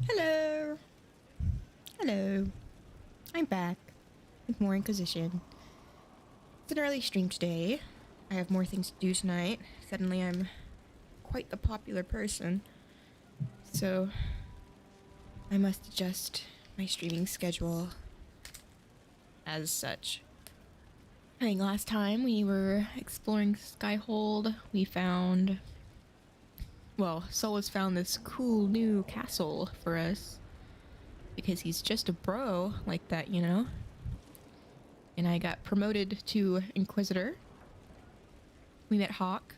Hello. Hello. I'm back with more Inquisition. It's an early stream today. I have more things to do tonight. Suddenly I'm quite the popular person. So I must adjust my streaming schedule as such. I think last time we were exploring Skyhold, we found... Well, Solus found this cool new castle for us. Because he's just a bro like that, you know? And I got promoted to Inquisitor. We met Hawk.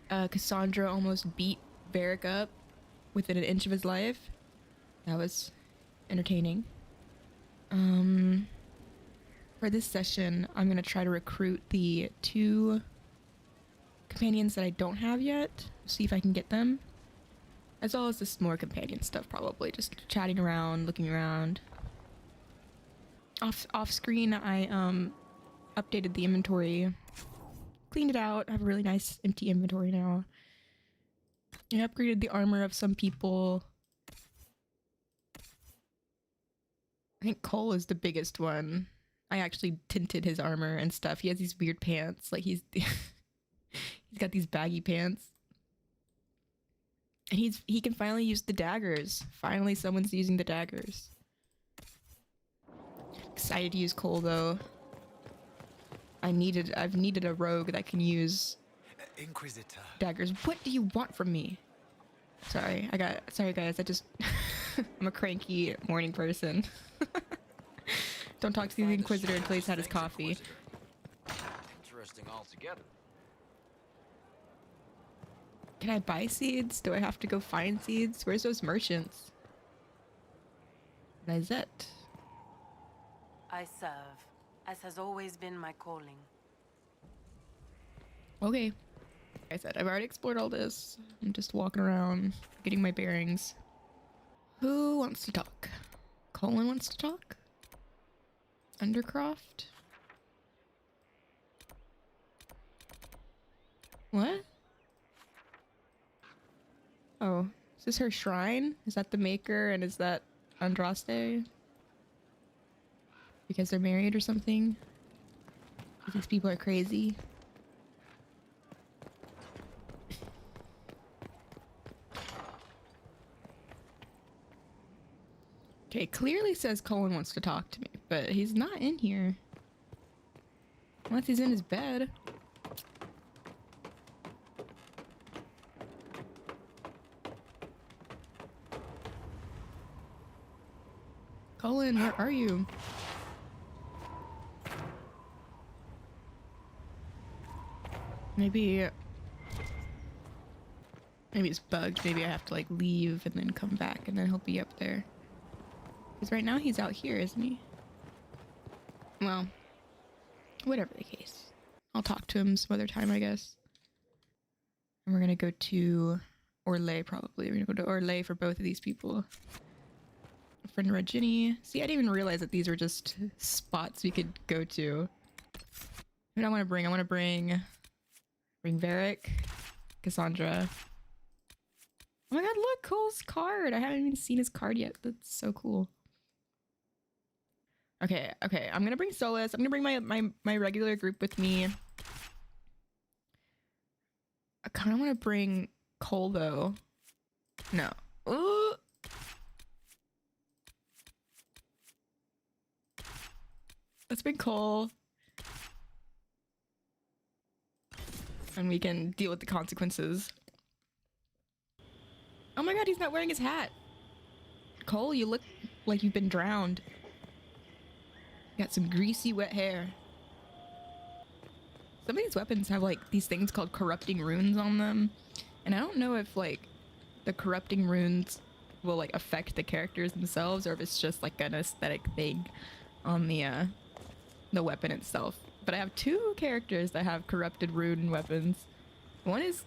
Cassandra almost beat Varric up within an inch of his life. That was entertaining. For this session, I'm gonna try to recruit the 2 companions that I don't have yet. See if I can get them. As well as this more companion stuff, probably. Just chatting around, looking around. Off screen, I updated the inventory. Cleaned it out. I have a really nice empty inventory now. I upgraded the armor of some people. I think Cole is the biggest one. I actually tinted his armor and stuff. He has these weird pants. Like he's got these baggy pants. And he can finally use the daggers. Finally someone's using the daggers. Excited to use Cole though. I've needed a rogue that can use Inquisitor daggers. What do you want from me? Sorry guys, I'm a cranky morning person. Don't talk to the Inquisitor until he's had his coffee. Interesting altogether. Can I buy seeds? Do I have to go find seeds? Where's those merchants? Lizette. I serve, as has always been my calling. Okay. Like I said, I've already explored all this. I'm just walking around, getting my bearings. Who wants to talk? Colin wants to talk? Undercroft? What? Oh, is this her shrine? Is that the maker and is that Andraste? Because they're married or something? These people are crazy. Okay, it clearly says Colin wants to talk to me, but he's not in here. Unless he's in his bed. Colin, where are you? Maybe it's bugged. Maybe I have to like leave and then come back and then he'll be up there. Because right now he's out here, isn't he? Well, whatever the case. I'll talk to him some other time, I guess. And we're gonna go to Orlais probably. We're gonna go to Orlais for both of these people. Friend Regini. See, I didn't even realize that these were just spots we could go to. Who do I want to bring? I want to bring Varric, Cassandra. Oh my god, look, Cole's card. I haven't even seen his card yet. That's so cool. Okay, I'm gonna bring Solus. I'm gonna bring my regular group with me. I kind of want to bring Cole though. No. Ooh. Let's bring Cole. And we can deal with the consequences. Oh my god, he's not wearing his hat. Cole, you look like you've been drowned. You got some greasy, wet hair. Some of these weapons have like these things called corrupting runes on them. And I don't know if like the corrupting runes will like affect the characters themselves or if it's just like an aesthetic thing on the weapon itself. But I have 2 characters that have corrupted rune weapons. One is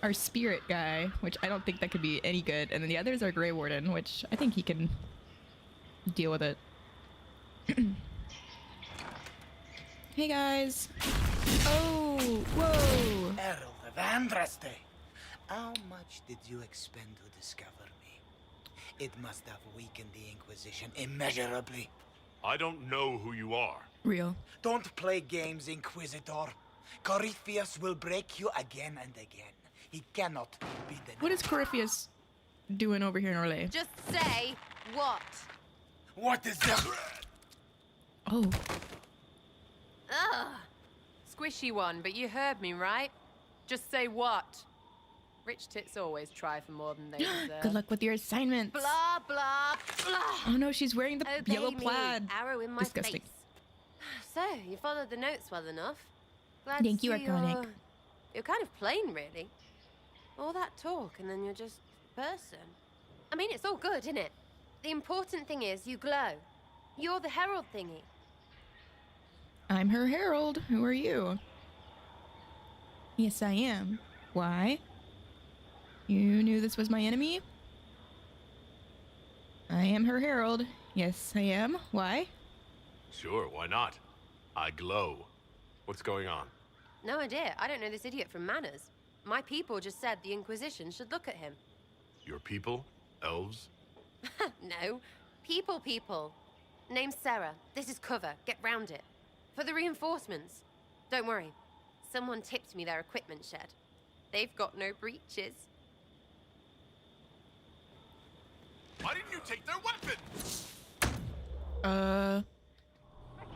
our spirit guy, which I don't think that could be any good, and then the other is our Grey Warden, which I think he can deal with it. Hey guys! Oh! Whoa! Herald of Andraste, How much did you expend to discover me? It must have weakened the Inquisition immeasurably. I don't know who you are. Real. Don't play games, Inquisitor. Corypheus will break you again and again. He cannot be denied. What is Corypheus doing over here in Orlais? Just say what? What is that? Oh, Ugh. Squishy one, but you heard me, right? Just say what? Rich tits always try for more than they deserve. good luck with your assignments. Blah, blah, blah. Oh no, she's wearing the Obey yellow me. plaid. Arrow in my Disgusting. face. So, you followed the notes well enough. Glad Thank to you, see Arconic. You're kind of plain, really. All that talk, and then you're just a person. I mean, it's all good, isn't it? The important thing is you glow. You're the herald thingy. I'm her herald. Who are you? Yes, I am. Why? You knew this was my enemy? I am her herald. Yes, I am. Why? Sure, why not? I glow. What's going on? No idea. I don't know this idiot from Manners. My people just said the Inquisition should look at him. Your people? Elves? No. People. Name's Sarah. This is cover. Get round it. For the reinforcements. Don't worry. Someone tipped me their equipment shed. They've got no breaches. Why didn't you take their weapons?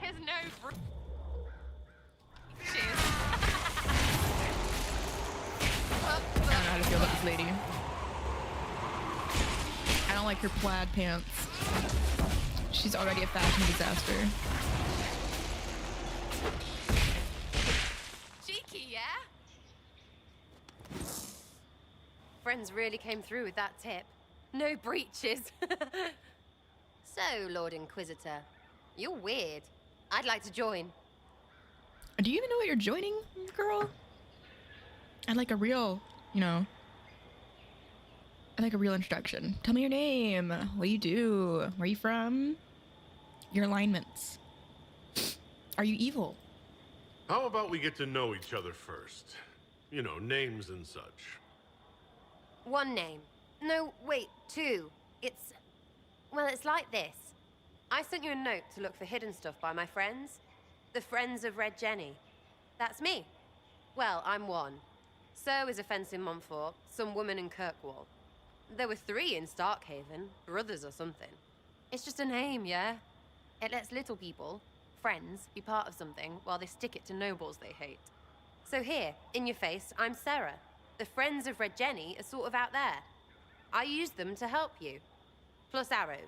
There's no breaches. I don't know how to feel about this lady. I don't like her plaid pants. She's already a fashion disaster. Cheeky, yeah? Friends really came through with that tip. No breaches. So, Lord Inquisitor, you're weird. I'd like to join. Do you even know what you're joining, girl? I'd like a real, I'd like a real introduction. Tell me your name. What do you do? Where are you from? Your alignments. Are you evil? How about we get to know each other first? You know, names and such. One name. No, wait, two. It's like this. I sent you a note to look for hidden stuff by my friends. The Friends of Red Jenny. That's me. Well, I'm one. So is a fence in Montfort, some woman in Kirkwall. There were 3 in Starkhaven, brothers or something. It's just a name, yeah? It lets little people, friends, be part of something while they stick it to nobles they hate. So here, in your face, I'm Sarah. The Friends of Red Jenny are sort of out there. I use them to help you. Plus arrows.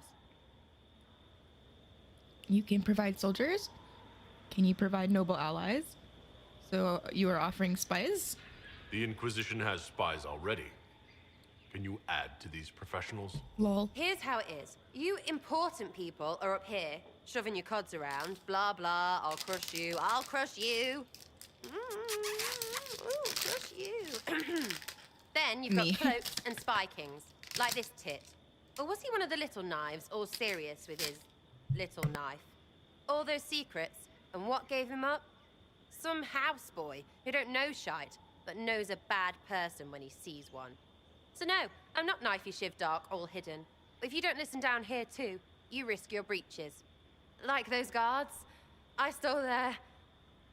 You can provide soldiers? Can you provide noble allies? So you are offering spies? The Inquisition has spies already. Can you add to these professionals? Lol. Here's how it is. You important people are up here, shoving your cods around. Blah, blah, I'll crush you. I'll crush you. Ooh, crush you. Then you've got Me. cloaks and spy kings, like this tit. Or was he one of the little knives, all serious with his little knife? All those secrets, and what gave him up? Some houseboy who don't know shite, but knows a bad person when he sees one. So no, I'm not knifey shiv dark, all hidden. But if you don't listen down here too, you risk your breeches. Like those guards, I stole their...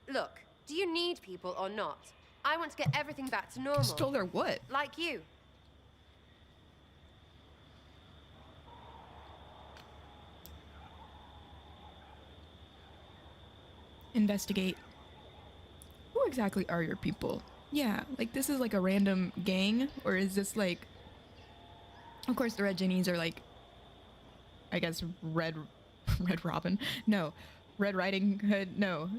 Look, do you need people or not? I want to get everything back to normal. Stole their what? Like you. Investigate. Who exactly are your people? Yeah, like this is like a random gang, or is this like... Of course the Red Jennies are like, I guess Red Robin? No. Red Riding Hood? No.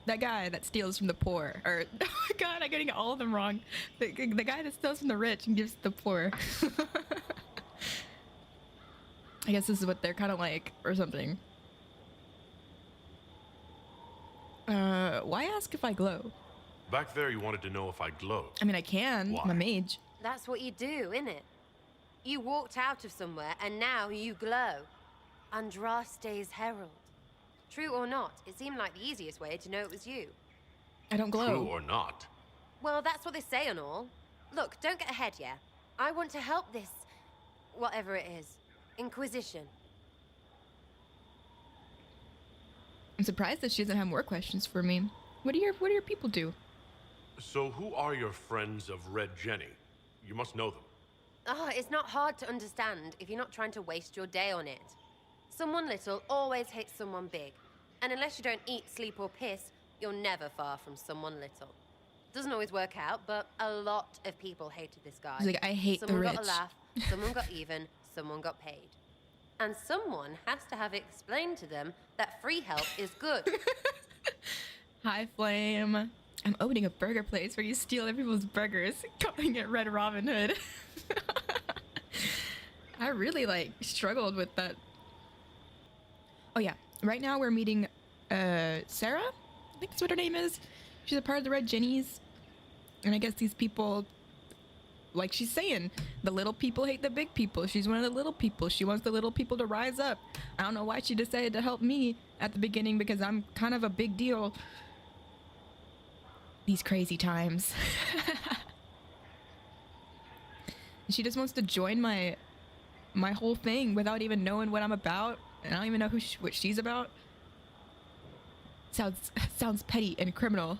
That guy that steals from the poor. Or, oh my god, I'm getting all of them wrong. The guy that steals from the rich and gives to the poor. I guess this is what they're kind of like, or something. Why ask if I glow? Back there, you wanted to know if I glow. I mean, I can. Why? I'm a mage. That's what you do, innit? You walked out of somewhere and now you glow. Andraste's herald. True or not, it seemed like the easiest way to know it was you. I don't glow. True or not. Well, that's what they say and all. Look, don't get ahead, yeah? I want to help this... whatever it is. Inquisition. I'm surprised that she doesn't have more questions for me. What do your people do? So who are your friends of Red Jenny? You must know them. Oh, it's not hard to understand if you're not trying to waste your day on it. Someone little always hates someone big. And unless you don't eat, sleep, or piss, you're never far from someone little. Doesn't always work out, but a lot of people hated this guy. He's like, I hate the rich. Someone got a laugh, someone got even, someone got paid. And someone has to have explained to them that free help is good. Hi, Flame. I'm opening a burger place where you steal other people's burgers, calling it Red Robin Hood. I really, like, struggled with that. Oh, yeah. Right now we're meeting, Sarah? I think that's what her name is. She's a part of the Red Jennies. And I guess these people, like she's saying, the little people hate the big people. She's one of the little people. She wants the little people to rise up. I don't know why she decided to help me at the beginning because I'm kind of a big deal. These crazy times. She just wants to join my whole thing without even knowing what I'm about. And I don't even know what she's about. Sounds petty and criminal.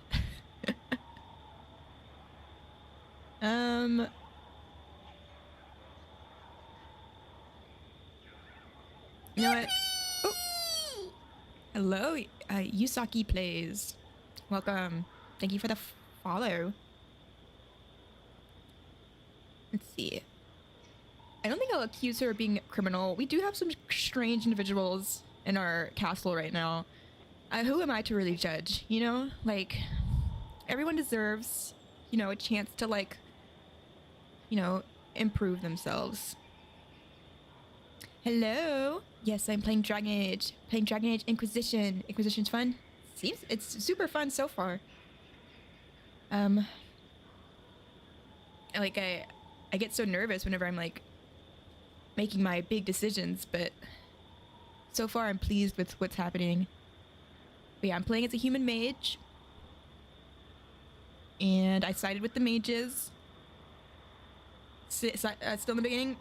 You know what? Oh. Hello, Yusaki Plays. Welcome. Thank you for the follow. Let's see. I don't think I'll accuse her of being criminal. We do have some strange individuals in our castle right now. Who am I to really judge, you know? Like, everyone deserves, you know, a chance to, like, you know, improve themselves. Hello? Yes, I'm playing Dragon Age. Playing Dragon Age Inquisition. Inquisition's fun? It's super fun so far. Like, I get so nervous whenever I'm, like, making my big decisions, but so far I'm pleased with what's happening. But yeah, I'm playing as a human mage. And I sided with the mages. Still in the beginning.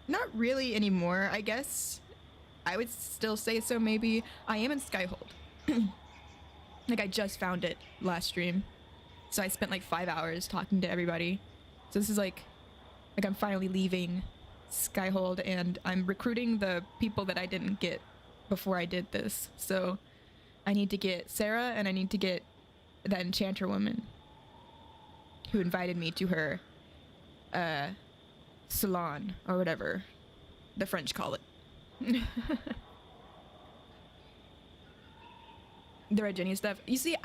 Not really anymore, I guess. I would still say so, maybe. I am in Skyhold. Like, I just found it last stream. So I spent like 5 hours talking to everybody. So this is like I'm finally leaving Skyhold, and I'm recruiting the people that I didn't get before I did this. So I need to get Sarah, and I need to get that enchanter woman who invited me to her salon, or whatever the French call it. The Red Jenny stuff. You see,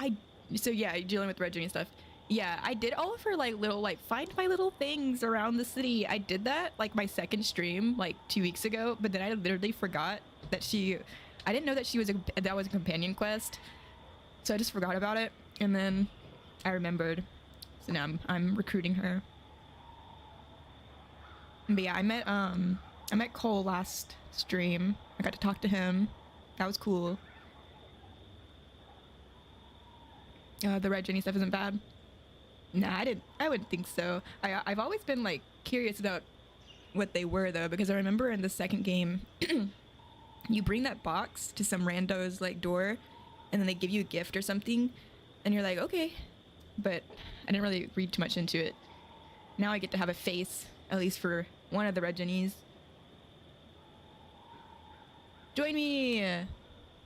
so yeah, dealing with Red Jenny stuff. Yeah, I did all of her like little, like, find my little things around the city. I did that like my second stream like 2 weeks ago, but then I literally forgot that I didn't know that that was a companion quest. So I just forgot about it, and then I remembered. So now I'm recruiting her. But yeah, I met Cole last stream. I got to talk to him. That was cool. The Red Jenny stuff isn't bad. Nah, I wouldn't think so. I've always been like curious about what they were though, because I remember in the second game, you bring that box to some rando's like door, and then they give you a gift or something, and you're like, okay. But I didn't really read too much into it. Now I get to have a face, at least for one of the Red Jennies. Join me!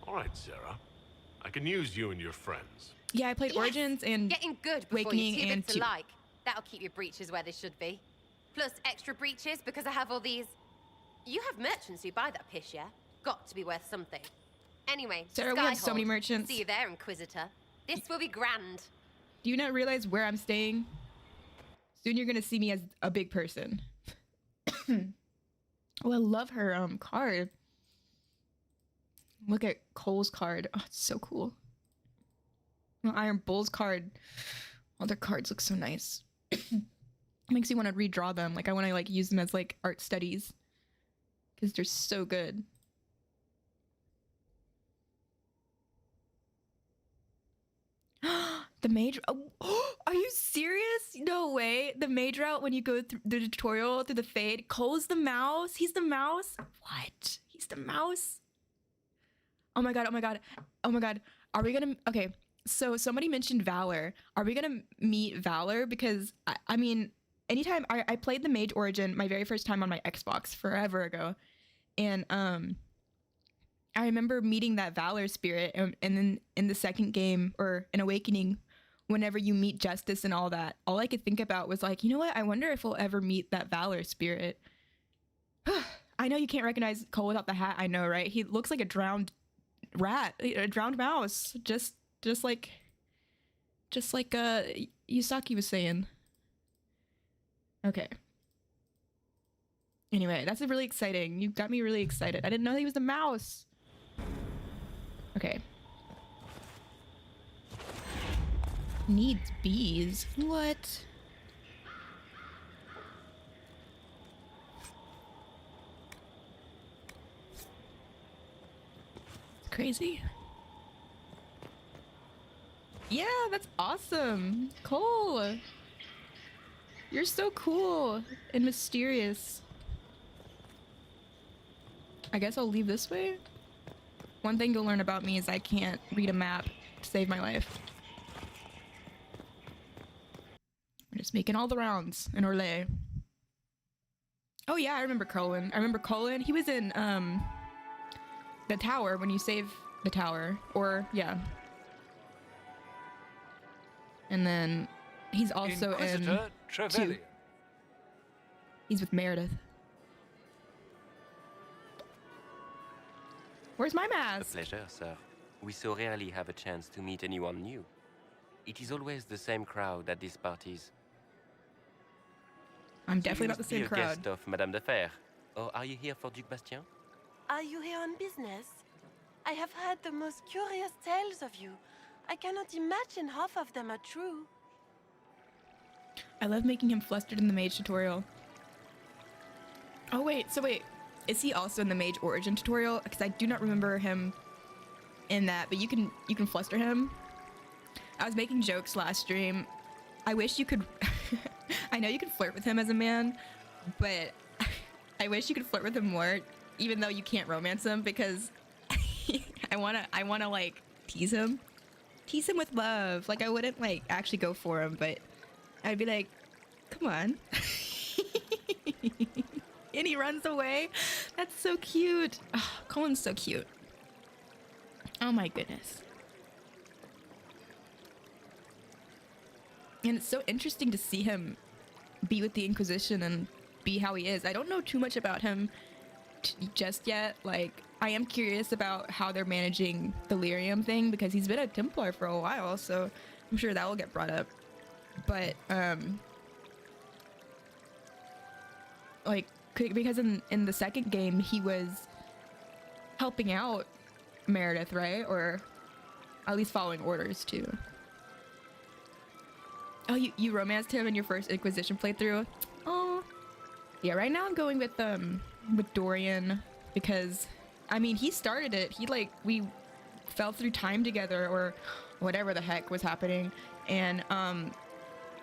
All right, Sarah. I can use you and your friends. Yeah, I played Origins and getting good before Awakening you're too and big to like. That'll keep your breeches where they should be. Plus extra breeches because I have all these. You have merchants who buy that piss, yeah? Got to be worth something. Anyway, Sarah, we have so many merchants. See you there, Inquisitor. This will be grand. Do you not realize where I'm staying? Soon you're gonna see me as a big person. Oh, I love her card. Look at Cole's card. Oh, it's so cool. Well, Iron Bull's card. All their cards look so nice. Makes you want to redraw them. Like, I want to like use them as like art studies because they're so good. The mage. Oh, are you serious? No way. The mage route when you go through the tutorial through the fade. Cole's the mouse. He's the mouse. What? He's the mouse. Oh my god. Oh my god. Oh my god. Are we gonna? Okay. So somebody mentioned Valor. Are we gonna meet Valor? Because I mean, anytime I played the Mage Origin my very first time on my Xbox forever ago, and I remember meeting that Valor spirit, and then in the second game or in Awakening, whenever you meet Justice and all that, all I could think about was like, you know what? I wonder if we'll ever meet that Valor spirit. I know you can't recognize Cole without the hat. I know, right? He looks like a drowned rat, a drowned mouse, just like Yusaki was saying. Okay. Anyway, that's really exciting. You got me really excited. I didn't know he was the mouse. Okay. Needs bees. What? It's crazy. Yeah, that's awesome. Cole. You're so cool and mysterious. I guess I'll leave this way. One thing you'll learn about me is I can't read a map to save my life. I'm just making all the rounds in Orlais. Oh yeah, I remember Colin. He was in the tower when you save the tower. Or yeah. And then he's also in two. He's with Meredith. Where's my A mask? pleasure, sir. We so rarely have a chance to meet anyone new. It is always the same crowd at these parties. I'm definitely not the You same must be a crowd. guest of Madame de Fer. Or are you here for Duc Bastien? Are you here on business? I have heard the most curious tales of you. I cannot imagine half of them are true. I love making him flustered in the mage tutorial. Oh wait, is he also in the mage origin tutorial? Because I do not remember him in that, but you can fluster him. I was making jokes last stream. I wish you could I know you can flirt with him as a man, but I wish you could flirt with him more, even though you can't romance him, because I wanna like tease him with love. Like I wouldn't like actually go for him, but I'd be like, come on. And he runs away. That's so cute. Oh, Colin's so cute. Oh my goodness. And it's so interesting to see him be with the Inquisition and be how he is. I don't know too much about him just yet. Like, I am curious about how they're managing the lyrium thing, because he's been a Templar for a while, so I'm sure that will get brought up. But, like, because in the second game, he was helping out Meredith, right? Or at least following orders, too. Oh, you romanced him in your first Inquisition playthrough? Oh. Yeah, right now I'm going with Dorian, because, I mean, he started it. We fell through time together, or whatever the heck was happening, and,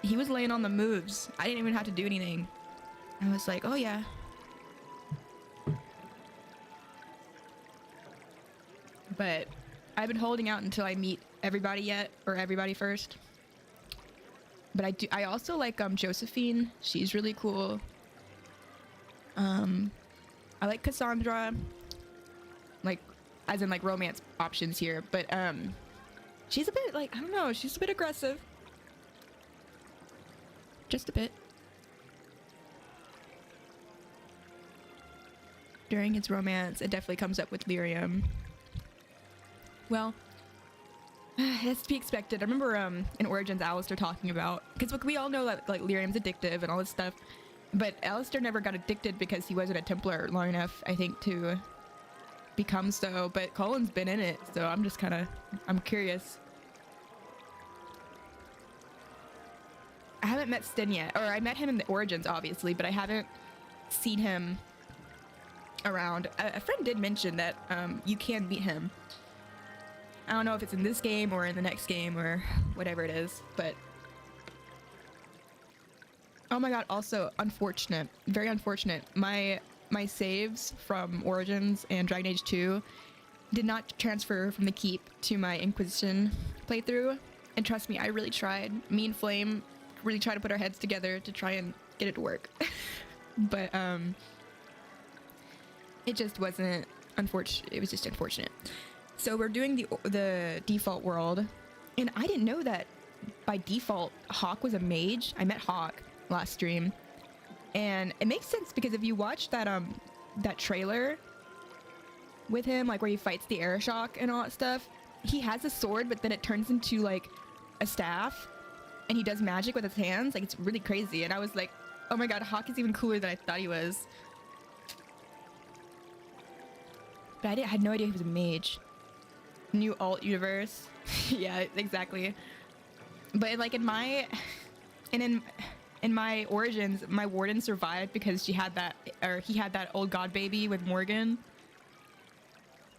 he was laying on the moves. I didn't even have to do anything. I was like, oh yeah. But I've been holding out until I meet everybody first. But I also like Josephine. She's really cool. I like Cassandra. Like, as in like romance options here, but she's a bit like, I don't know, she's a bit aggressive. Just a bit. During his romance, it definitely comes up with lyrium. Well, it's to be expected. I remember in Origins, Alistair talking about, because look, we all know that like lyrium's addictive and all this stuff, but Alistair never got addicted because he wasn't a Templar long enough, I think, to become so. But Colin's been in it, so I'm just I'm curious. I haven't met Sten yet, or I met him in the Origins, obviously, but I haven't seen him around. A friend did mention that you can meet him I don't know if it's in this game or in the next game or whatever it is, but oh my god, also unfortunate, very unfortunate. My saves from Origins and Dragon Age 2 did not transfer from the Keep to my Inquisition playthrough. And trust me, I really tried. Me and Flame really tried to put our heads together to try and get it to work. But it just wasn't unfortunate. It was just unfortunate. So we're doing the default world, and I didn't know that by default Hawk was a mage. I met Hawk last stream, and it makes sense because if you watch that that trailer with him, like where he fights the air shock and all that stuff, he has a sword, but then it turns into like a staff, and he does magic with his hands. Like, it's really crazy. And I was like, oh my god, Hawk is even cooler than I thought he was. But I had no idea he was a mage. New alt universe. Yeah, exactly. But like in my Origins, my warden survived because she had that, or he had that old god baby with Morgan.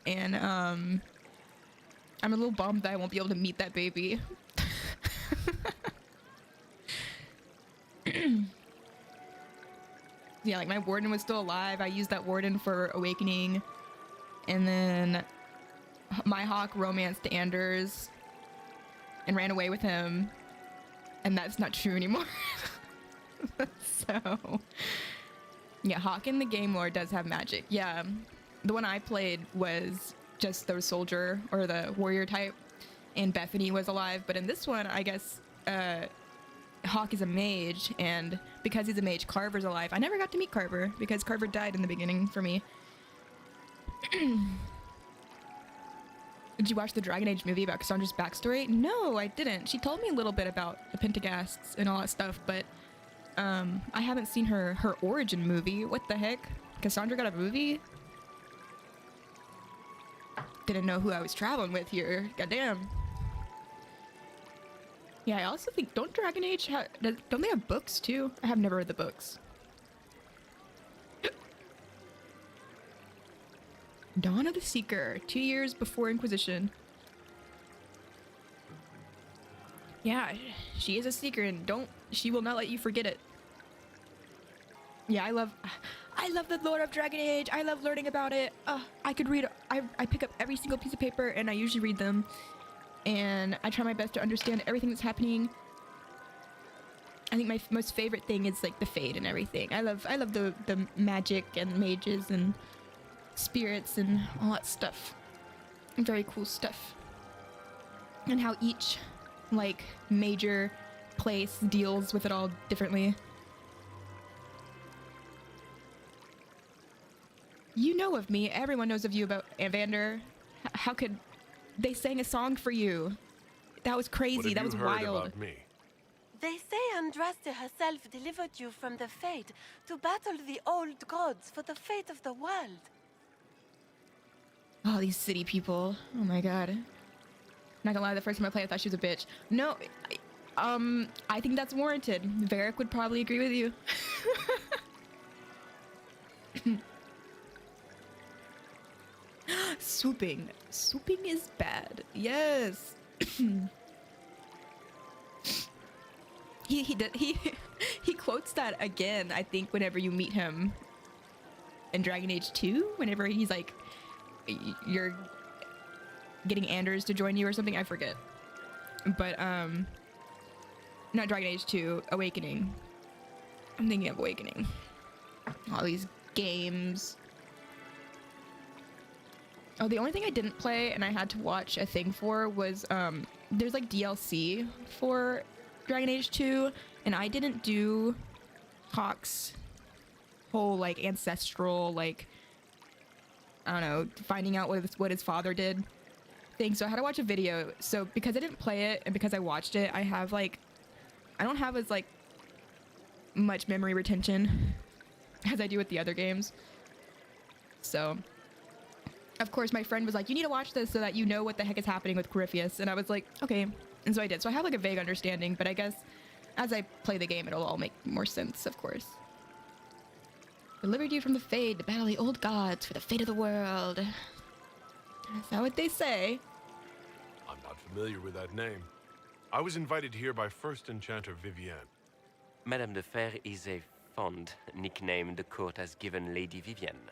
And I'm a little bummed that I won't be able to meet that baby. Yeah, like my warden was still alive. I used that warden for Awakening. And then my Hawk romanced Anders and ran away with him. And that's not true anymore. So, yeah, Hawk in the game lore does have magic. Yeah, the one I played was just the soldier or the warrior type, and Bethany was alive. But in this one, I guess Hawk is a mage, and because he's a mage, Carver's alive. I never got to meet Carver because Carver died in the beginning for me. Did you watch the Dragon Age movie about Cassandra's backstory? No, I didn't. She told me a little bit about the Pentaghasts and all that stuff, but I haven't seen her origin movie. What the heck? Cassandra got a movie? Didn't know who I was traveling with here. Goddamn. Yeah, I also think, don't Dragon Age don't they have books too? I have never read the books. Dawn of the Seeker, 2 years before Inquisition. Yeah, she is a seeker, and she will not let you forget it. Yeah, I love the lore of Dragon Age. I love learning about it. I could read, I pick up every single piece of paper, and I usually read them. And I try my best to understand everything that's happening. I think my most favorite thing is like the Fade and everything. I love the magic and mages and spirits and all that stuff. Very cool stuff. And how each like major place deals with it all differently. You know of me. Everyone knows of you about Evander. How could they sang a song for you? That was crazy. That was wild. About me? They say Andraste herself delivered you from the Fade to battle the old gods for the fate of the world. Oh, these city people. Oh my god. Not gonna lie, the first time I played, I thought she was a bitch. No, I think that's warranted. Varric would probably agree with you. Swooping. Swooping is bad. Yes. He quotes that again, I think, whenever you meet him in Dragon Age 2, whenever he's like, you're getting Anders to join you or something, I forget. But not Dragon Age 2, Awakening. I'm thinking of Awakening. All these games. Oh, the only thing I didn't play and I had to watch a thing for was there's like DLC for Dragon Age 2, and I didn't do Hawk's whole like ancestral, like, I don't know, finding out what his father did thing. So I had to watch a video. So because I didn't play it and because I watched it, I don't have as like much memory retention as I do with the other games. So of course my friend was like, you need to watch this so that you know what the heck is happening with Corypheus. And I was like, okay. And so I did. So I have like a vague understanding, but I guess as I play the game, it'll all make more sense, of course. Delivered you from the Fade to battle the old gods for the fate of the world. Is that what they say? familiar with that name. I was invited here by First Enchanter Vivienne. Madame de Fer is a fond nickname the court has given Lady Vivienne.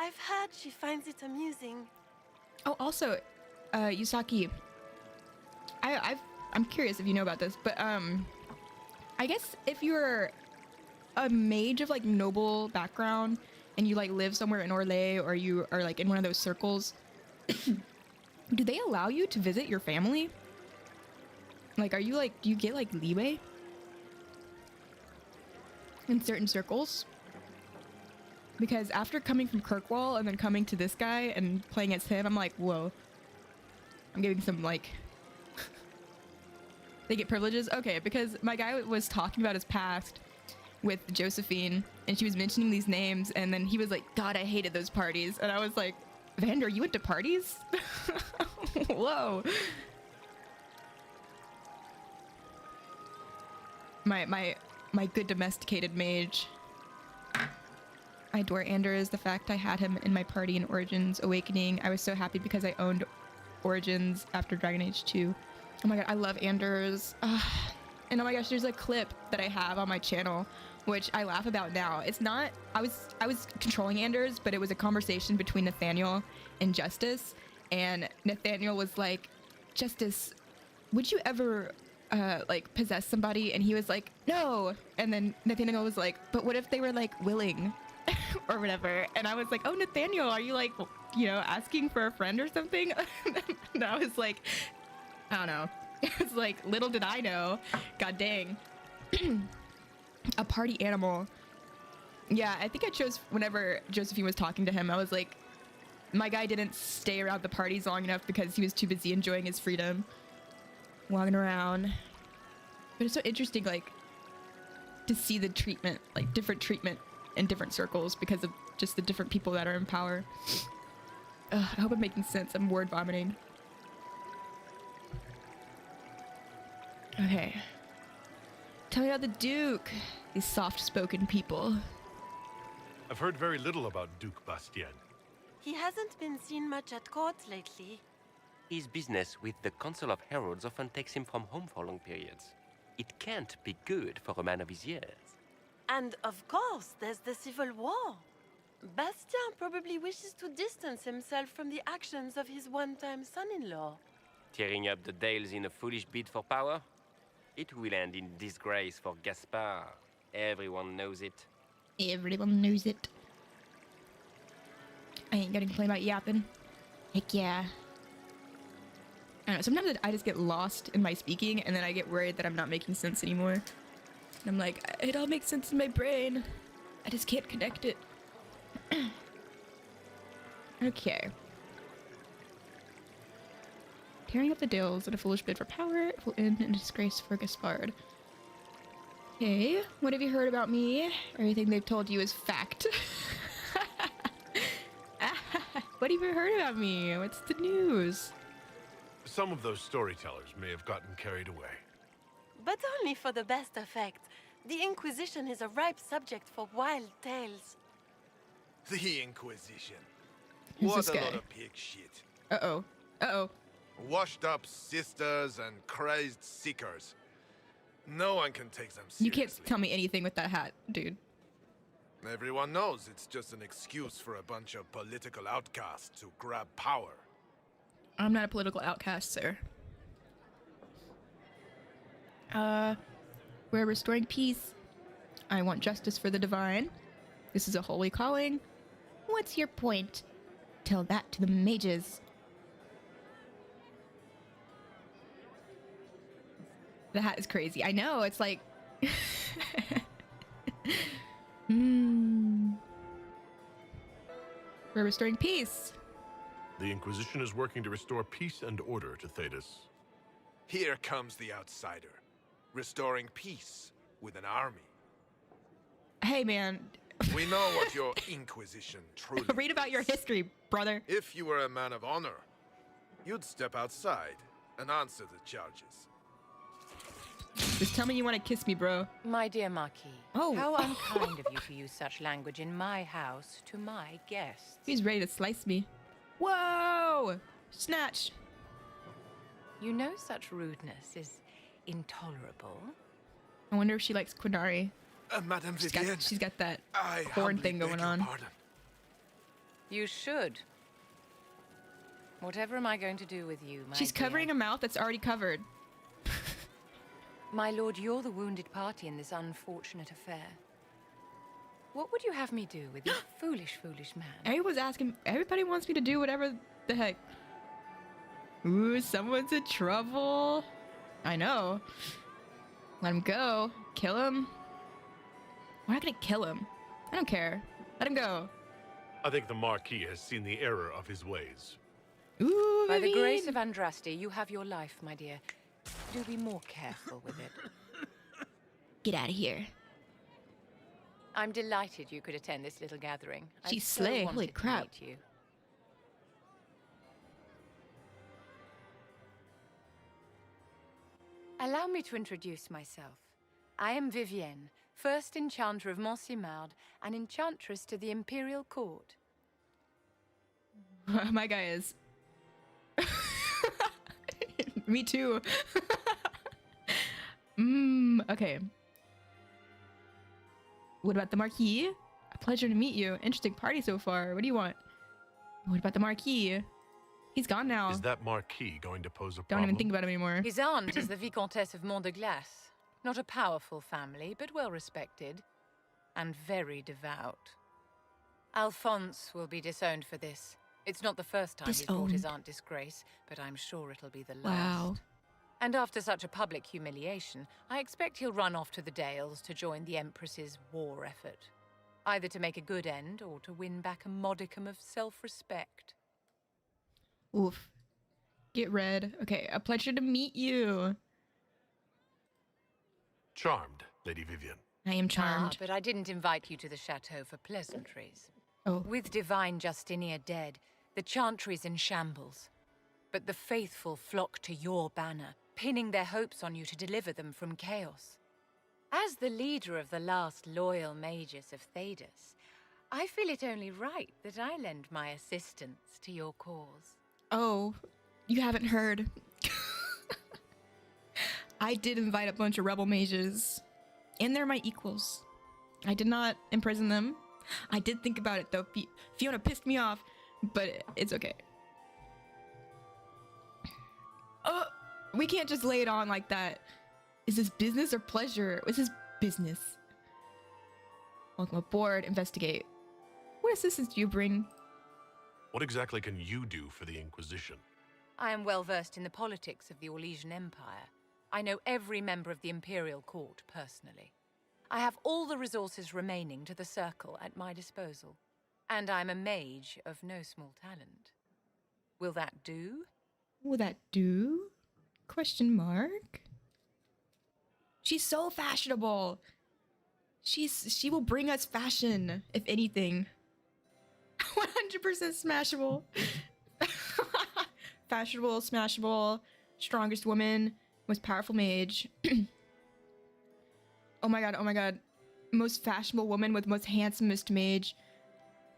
I've heard she finds it amusing. Oh, also, Yusaki, I'm curious if you know about this, but I guess if you're a mage of like noble background and you like live somewhere in Orlais or you are like in one of those circles, do they allow you to visit your family? Like, are you like, do you get like leeway in certain circles? Because after coming from Kirkwall and then coming to this guy and playing as him, I'm like, whoa. I'm getting some like they get privileges? Okay, because my guy was talking about his past with Josephine, and she was mentioning these names, and then he was like, God, I hated those parties. And I was like, Vander, you went to parties? Whoa. My good domesticated mage. I adore Anders. The fact I had him in my party in Origins Awakening. I was so happy because I owned Origins after Dragon Age 2. Oh my god, I love Anders. And oh my gosh, there's a clip that I have on my channel which I laugh about now. It's not, I was controlling Anders, but it was a conversation between Nathaniel and Justice, and Nathaniel was like, Justice, would you ever like possess somebody? And he was like, no. And then Nathaniel was like, but what if they were like willing or whatever? And I was like, oh, Nathaniel, are you like, you know, asking for a friend or something? And I was like, I don't know. It was like, little did I know. God dang. A party animal. Yeah, I think I chose whenever Josephine was talking to him, I was like, my guy didn't stay around the parties long enough because he was too busy enjoying his freedom, walking around. But it's so interesting, like, to see the treatment, like different treatment in different circles because of just the different people that are in power. Ugh, I hope I'm making sense. I'm word vomiting. Okay. Tell me about the Duke. These soft-spoken people. I've heard very little about Duke Bastien. He hasn't been seen much at court lately. His business with the Council of Heralds often takes him from home for long periods. It can't be good for a man of his years. And of course, there's the civil war. Bastien probably wishes to distance himself from the actions of his one-time son-in-law. Tearing up the Dales in a foolish bid for power? It will end in disgrace for Gaspard. Everyone knows it. Everyone knows it. I ain't gonna complain about yapping. Heck yeah. I don't know, sometimes I just get lost in my speaking and then I get worried that I'm not making sense anymore. And I'm like, it all makes sense in my brain. I just can't connect it. Okay. Tearing up the Dales in a foolish bid for power, it will end in disgrace for Gaspard. Okay, what have you heard about me? Everything they've told you is fact. What have you heard about me? What's the news? Some of those storytellers may have gotten carried away. But only for the best effect. The Inquisition is a ripe subject for wild tales. The Inquisition. Who's What this a guy? lot of pig shit. Uh-oh. Uh-oh. Washed up sisters and crazed seekers. No one can take them seriously. You can't tell me anything with that hat, dude. Everyone knows it's just an excuse for a bunch of political outcasts to grab power. I'm not a political outcast, sir. We're restoring peace. I want justice for the divine. This is a holy calling. What's your point? Tell that to the mages. The hat is crazy. I know, it's like... We're restoring peace. The Inquisition is working to restore peace and order to Thedas. Here comes the outsider, restoring peace with an army. Hey, man. We know what your Inquisition truly Read about your is. history, brother. If you were a man of honor, you'd step outside and answer the charges. Just tell me you want to kiss me, bro. My dear Marquis, Oh. how unkind of you to use such language in my house to my guests. He's ready to slice me. Whoa! Snatch. You know such rudeness is intolerable. I wonder if she likes Quinari. Madame Vivienne, She's got that I horn humbly thing beg going your on. pardon. You should. Whatever am I going to do with you, my She's dear? covering a mouth that's already covered. My lord, you're the wounded party in this unfortunate affair. What would you have me do with this foolish, foolish man? Everyone's asking. Everybody wants me to do whatever the heck. Ooh, someone's in trouble. I know. Let him go. Kill him. We're not gonna kill him. I don't care. Let him go. I think the Marquis has seen the error of his ways. Ooh, By the Vivienne. grace of Andraste, you have your life, my dear. Do be more careful with it. Get out of here. I'm delighted you could attend this little gathering. I She's so slay, wanted holy to crap. meet you. Allow me to introduce myself. I am Vivienne, first enchanter of Montsimard and enchantress to the Imperial Court. My guy is. Me too. Okay. What about the Marquis? A pleasure to meet you. Interesting party so far. What do you want? What about the Marquis? He's gone now. Is that Marquis going to pose a Don't problem? even think about him anymore. His aunt is the Vicomtesse of Mont de Glace. Not a powerful family, but well respected. And very devout. Alphonse will be disowned for this. It's not the first time he's brought his Disowned. aunt disgrace, but I'm sure it'll be the last. Wow. And after such a public humiliation, I expect he'll run off to the Dales to join the Empress's war effort. Either to make a good end, or to win back a modicum of self-respect. Oof. Get red. Okay, a pleasure to meet you. Charmed, Lady Vivienne. I am charmed. But I didn't invite you to the chateau for pleasantries. Oh. With divine Justinia dead, the chantry's in shambles. But the faithful flock to your banner, pinning their hopes on you to deliver them from chaos. As the leader of the last loyal mages of Thedas, I feel it only right that I lend my assistance to your cause. Oh, you haven't heard. I did invite a bunch of rebel mages, and they're my equals. I did not imprison them. I did think about it though. Fiona pissed me off, but it's okay. We can't just lay it on like that. Is this business or pleasure? This is business. Welcome aboard. Investigate. What assistance do you bring? What exactly can you do for the Inquisition? I am well versed in the politics of the Orlesian Empire. I know every member of the Imperial Court personally. I have all the resources remaining to the Circle at my disposal. And I'm a mage of no small talent. Will that do? Will that do? Question mark. She's so fashionable. She will bring us fashion, if anything. 100% smashable. Fashionable, smashable, strongest woman, most powerful mage. Oh my god, oh my god. Most fashionable woman with most handsomest mage.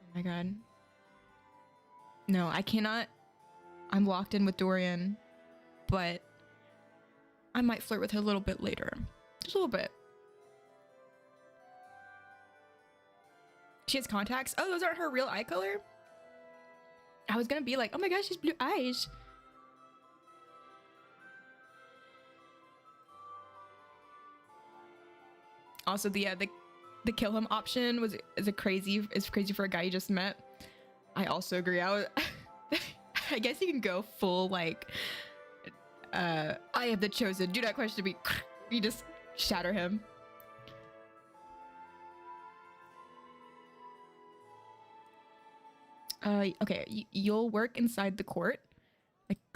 Oh my god. No, I cannot. I'm locked in with Dorian, but I might flirt with her a little bit later. Just a little bit. She has contacts? Oh, those aren't her real eye color? I was gonna be like, oh my gosh, she's blue eyes. Also, the kill him option is crazy for a guy you just met. I also agree. I guess you can go full like I am the chosen. Do not question me. You just shatter him. Okay, you'll work inside the court,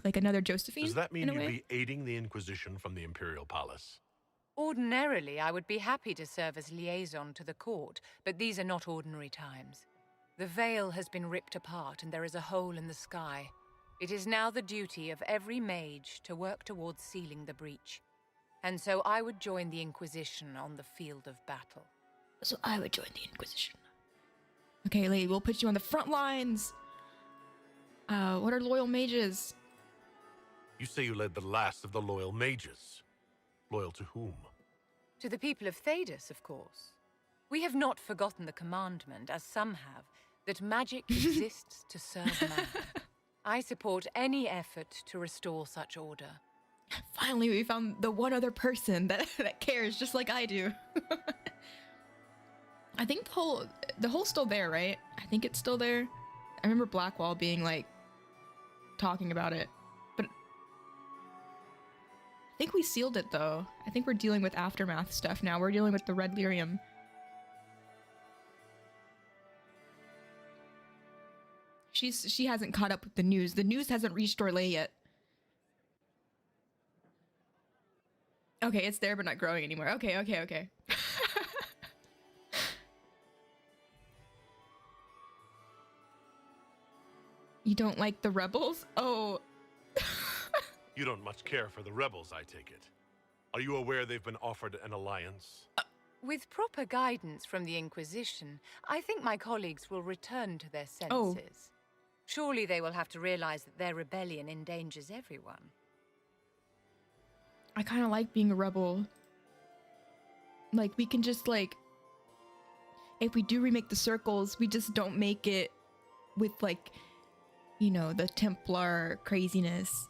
like another Josephine. Does that mean in a you'd way? be aiding the Inquisition from the Imperial Palace? Ordinarily, I would be happy to serve as liaison to the court, but these are not ordinary times. The veil has been ripped apart and there is a hole in the sky. It is now the duty of every mage to work towards sealing the breach. And so I would join the Inquisition on the field of battle. So I would join the Inquisition. Okay, lady, we'll put you on the front lines. What are loyal mages? You say you led the last of the loyal mages. Loyal to whom? To the people of Thedas, of course. We have not forgotten the commandment, as some have, that magic exists to serve man. I support any effort to restore such order. Finally, we found the one other person that cares just like I do. I think the hole's still there, right? I think it's still there. I remember Blackwall being like talking about it, but I think we sealed it though. I think we're dealing with aftermath stuff now. We're dealing with the red lyrium. She hasn't caught up with the news. The news hasn't reached Orlais yet. Okay, it's there but not growing anymore. Okay. You don't like the rebels? Oh. You don't much care for the rebels, I take it. Are you aware they've been offered an alliance? With proper guidance from the Inquisition, I think my colleagues will return to their senses. Oh. Surely they will have to realize that their rebellion endangers everyone. I kind of like being a rebel. Like, we can just, like... If we do remake the circles, we just don't make it with, like, you know, the Templar craziness.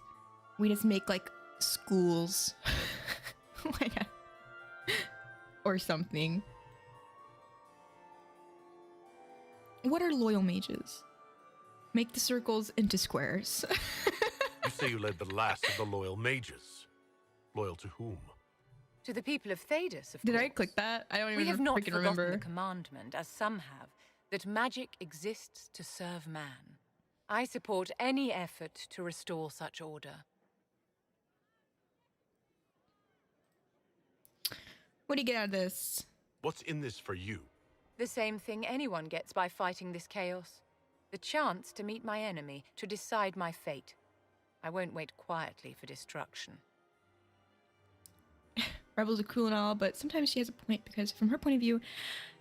We just make, like, schools. Like, or something. What are loyal mages? Make the circles into squares. You say you led the last of the loyal mages. Loyal to whom? To the people of Thedas, of course. Did I click that? I don't even We have not freaking forgotten remember. the commandment, as some have, that magic exists to serve man. I support any effort to restore such order. What do you get out of this? What's in this for you? The same thing anyone gets by fighting this chaos. The chance to meet my enemy, to decide my fate. I won't wait quietly for destruction. Rebels are cool and all, but sometimes she has a point because from her point of view,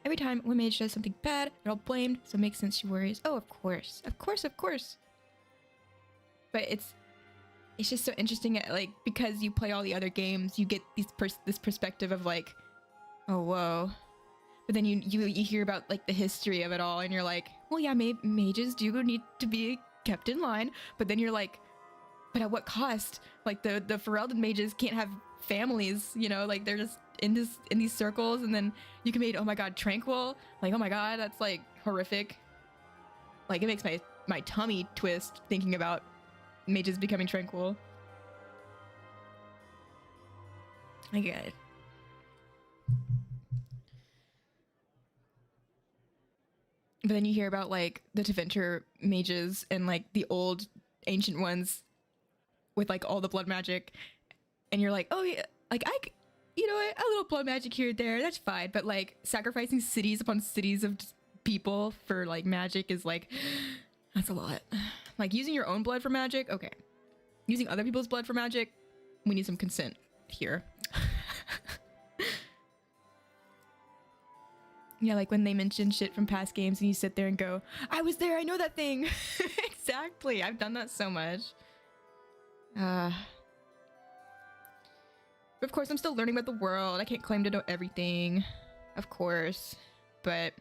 every time one mage does something bad, they're all blamed, so it makes sense she worries. Oh, of course. But it's just so interesting, like, because you play all the other games, you get this perspective of like, oh, whoa. But then you hear about like the history of it all, and you're like, well, yeah, mages do need to be kept in line, but then you're like, but at what cost? Like the Ferelden mages can't have families, you know, like they're just in these circles, and then you can make, oh my god, tranquil, like, oh my god, that's like horrific. Like, it makes my tummy twist thinking about mages becoming tranquil. I get it. But then you hear about like the Tevinter mages and like the old ancient ones with like all the blood magic, and you're like, oh yeah, like you know what, a little blood magic here and there, that's fine. But like sacrificing cities upon cities of just people for like magic is like, that's a lot. Like using your own blood for magic, okay. Using other people's blood for magic, we need some consent here. Yeah, like when they mention shit from past games and you sit there and go, I was there, I know that thing. Exactly, I've done that so much. But of course, I'm still learning about the world. I can't claim to know everything, of course. But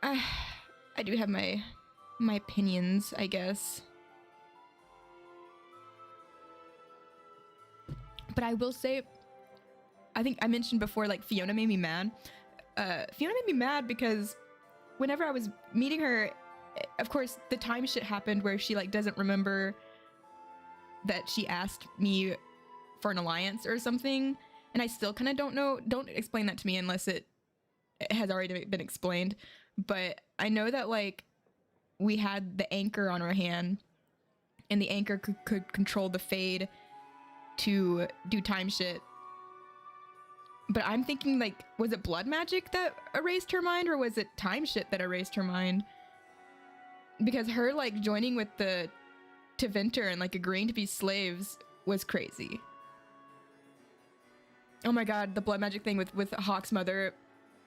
I do have my opinions, I guess. But I will say, I think I mentioned before, like, Fiona made me mad. Fiona made me mad because whenever I was meeting her, of course, the time shit happened where she, like, doesn't remember that she asked me for an alliance or something. And I still kind of don't know. Don't explain that to me unless it has already been explained. But I know that, like, we had the anchor on our hand, and the anchor could control the fade to do time shit. But I'm thinking, like, was it blood magic that erased her mind, or was it time shit that erased her mind? Because her, like, joining with the Tevinter and, like, agreeing to be slaves was crazy. Oh my god, the blood magic thing with Hawk's mother.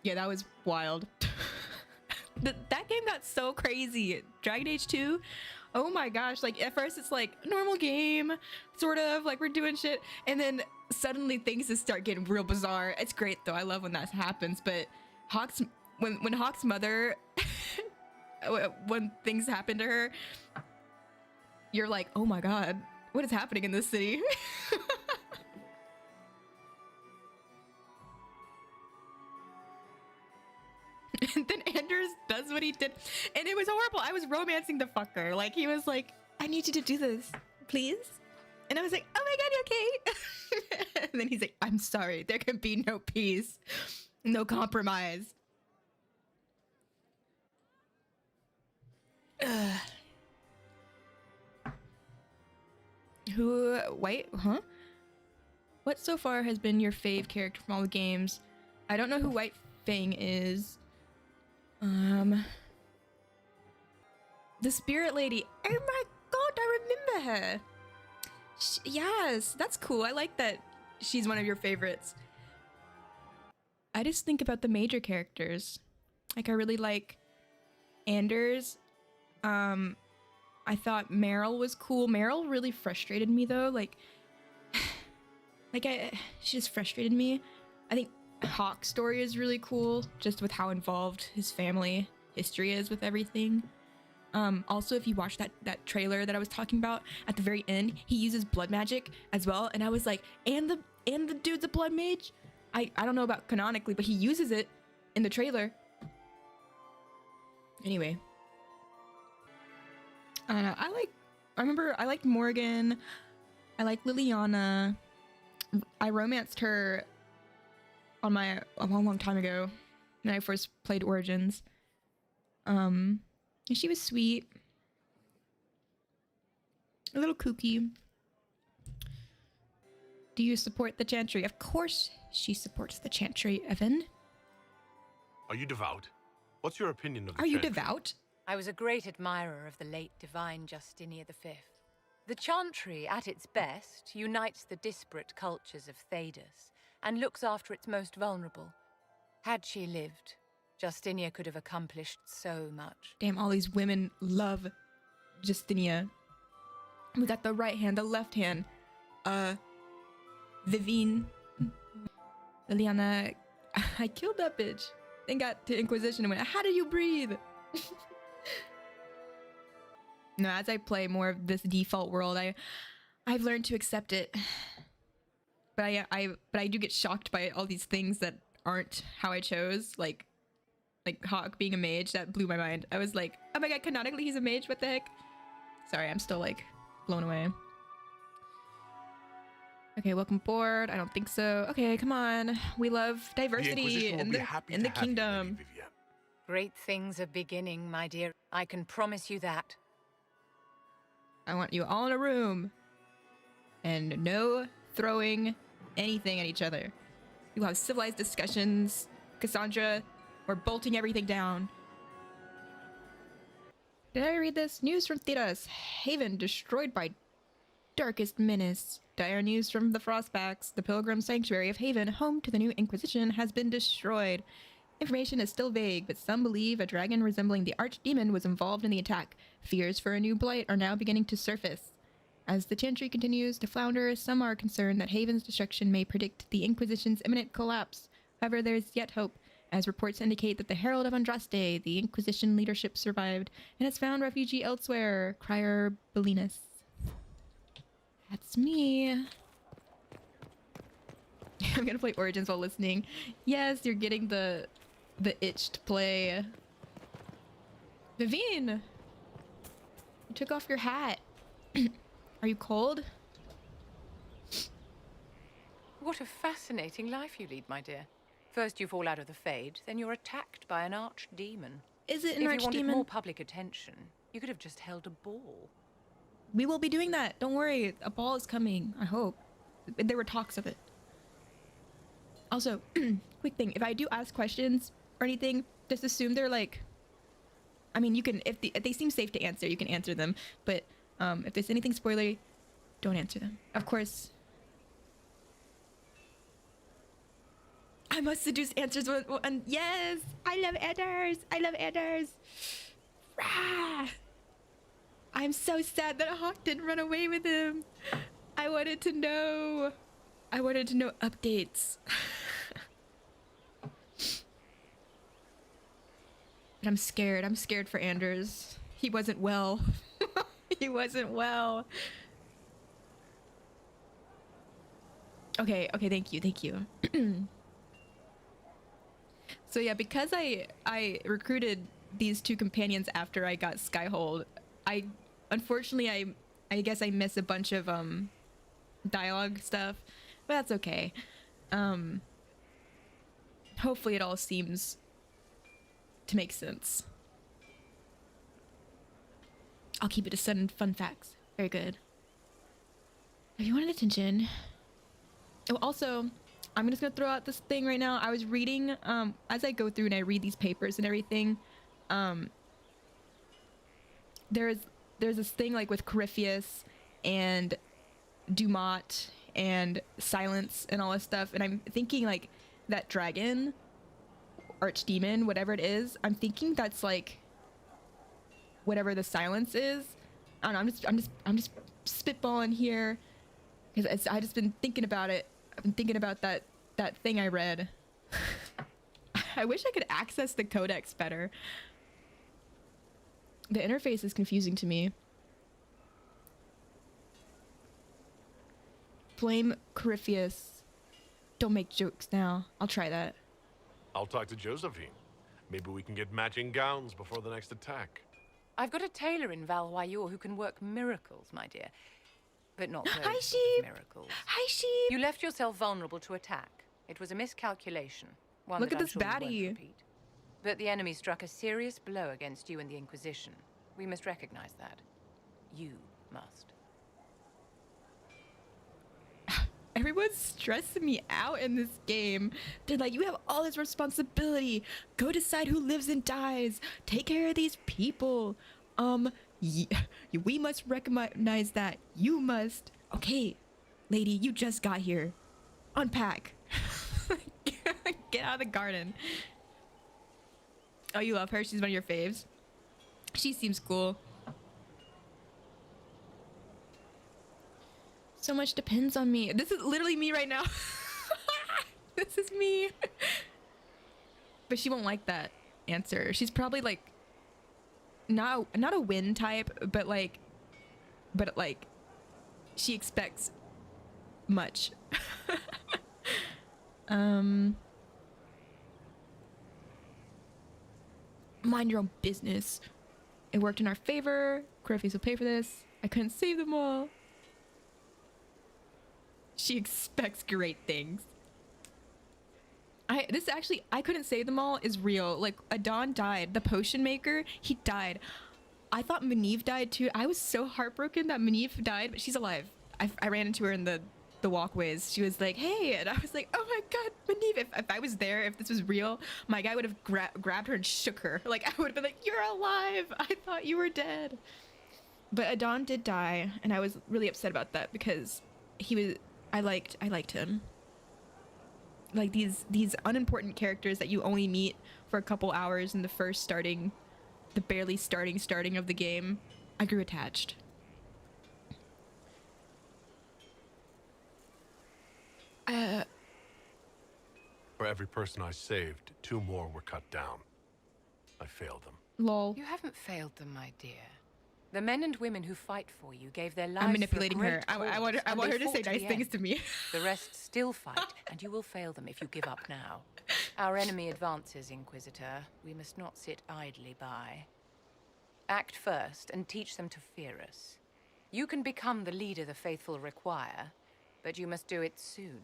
Yeah, that was wild. That game got so crazy. Dragon Age 2? Oh my gosh, like at first it's like normal game, sort of like we're doing shit, and then suddenly things just start getting real bizarre. It's great though, I love when that happens, but Hawk's when Hawk's mother when things happen to her, you're like, oh my god, what is happening in this city? And then Anders does what he did, and it was horrible. I was romancing the fucker. Like, he was like, I need you to do this, please. And I was like, oh my god, you okay? And then he's like, I'm sorry, there can be no peace, no compromise. Wait, huh? What so far has been your fave character from all the games? I don't know who White Fang is. The Spirit Lady. Oh my god, I remember her. Yes, that's cool. I like that she's one of your favorites. I just think about the major characters. Like, I really like Anders. I thought Meryl was cool. Meryl really frustrated me though. Like she just frustrated me. I think Hawk's story is really cool, just with how involved his family history is with everything. Also, if you watch that trailer that I was talking about, at the very end, he uses blood magic as well, and I was like, and the dude's a blood mage? I don't know about canonically, but he uses it in the trailer. Anyway. I liked Morgan. I like Liliana. I romanced her on a long time ago when I first played Origins. And she was sweet. A little kooky. Do you support the Chantry? Of course she supports the Chantry, Evan. Are you devout? What's your opinion of the Are you Chantry? devout? I was a great admirer of the late divine Justinia V. The Chantry, at its best, unites the disparate cultures of Thedas and looks after its most vulnerable. Had she lived, Justinia could have accomplished so much. Damn, all these women love Justinia. We got the right hand, the left hand. Vivine. Liliana. I killed that bitch. Then got to Inquisition and went, how do you breathe? No, as I play more of this default world, I've learned to accept it. But I do get shocked by all these things that aren't how I chose. Like Hawk being a mage, that blew my mind. I was like, oh my god, canonically he's a mage, what the heck? Sorry, I'm still like blown away. Okay, welcome aboard. I don't think so. Okay, come on. We love diversity in the kingdom. Great things are beginning, my dear. I can promise you that. I want you all in a room. And no throwing anything at each other. You'll have civilized discussions. Cassandra, we're bolting everything down. Did I read this? News from Thedas. Haven destroyed by darkest menace. Dire news from the Frostbacks. The Pilgrim Sanctuary of Haven, home to the new Inquisition, has been destroyed. Information is still vague, but some believe a dragon resembling the Archdemon was involved in the attack. Fears for a new blight are now beginning to surface. As the Chantry continues to flounder, some are concerned that Haven's destruction may predict the Inquisition's imminent collapse. However, there is yet hope, as reports indicate that the Herald of Andraste, the Inquisition leadership, survived and has found refuge elsewhere. Crier Belinus. That's me. I'm gonna play Origins while listening. Yes, you're getting the itch to play. Vivine! You took off your hat. Are you cold? What a fascinating life you lead, my dear. First you fall out of the Fade, then you're attacked by an archdemon. Is it an If you wanted archdemon? more public attention, you could have just held a ball. We will be doing that. Don't worry. A ball is coming, I hope. There were talks of it. Also, quick thing. If I do ask questions or anything, just assume they're like... I mean, you can... If they seem safe to answer, you can answer them. But if there's anything spoilery, don't answer them. Of course... I must seduce answers and yes! I love Anders! I love Anders! Rah! I'm so sad that Hawk didn't run away with him. I wanted to know. I wanted to know updates. But I'm scared. I'm scared for Anders. He wasn't well. He wasn't well. Okay, thank you. So yeah, because I recruited these two companions after I got Skyhold, unfortunately I guess I miss a bunch of dialogue stuff, but that's okay. Hopefully it all seems to make sense. I'll keep it to fun facts. Very good. If you wanted attention. Oh, also, I'm just gonna throw out this thing right now. I was reading, as I go through and I read these papers and everything, there's this thing like with Corypheus and Dumont and Silence and all this stuff, and I'm thinking like that dragon, archdemon, whatever it is, I'm thinking that's like whatever the Silence is. I don't know, I'm just spitballing here because I just been thinking about it. I've been thinking about that thing I read. I wish I could access the codex better. The interface is confusing to me. Blame Corypheus. Don't make jokes now. I'll try that. I'll talk to Josephine. Maybe we can get matching gowns before the next attack. I've got a tailor in Valwayor who can work miracles, my dear. But not those Hi, sort of sheep. miracles. Hi, sheep. You left yourself vulnerable to attack. It was a miscalculation. One Look that at I'm this sure you won't baddie. repeat. But the enemy struck a serious blow against you and the Inquisition. We must recognize that. You must. Everyone's stressing me out in this game. They're like, you have all this responsibility. Go decide who lives and dies. Take care of these people. We must recognize that. You must. Okay, lady, you just got here. Unpack. Get out of the garden. Oh, you love her? She's one of your faves? She seems cool. So much depends on me. This is literally me right now. This is me. But she won't like that answer. She's probably like not a win type, but like she expects much. Mind your own business. It worked in our favor. Corypheus will pay for this. I couldn't save them all. She expects great things. I couldn't save them all is real. Like, Adon died. The potion maker, he died. I thought Maneve died too. I was so heartbroken that Maneve died, but she's alive. I ran into her in the walkways. She was like, hey, and I was like, oh my god, Maneve. If I was there, if this was real, my guy would have grabbed her and shook her. Like, I would have been like, you're alive. I thought you were dead. But Adon did die, and I was really upset about that because I liked him. Like these unimportant characters that you only meet for a couple hours in the first the barely starting of the game, I grew attached. For every person I saved, 2 more were cut down. I failed them. Lol. You haven't failed them, my dear. The men and women who fight for you gave their lives. I'm manipulating for a her. great I want cause, her to say and they nice fought things the to me. end. The rest still fight, and you will fail them if you give up now. Our enemy advances, Inquisitor. We must not sit idly by. Act first and teach them to fear us. You can become the leader the faithful require, but you must do it soon.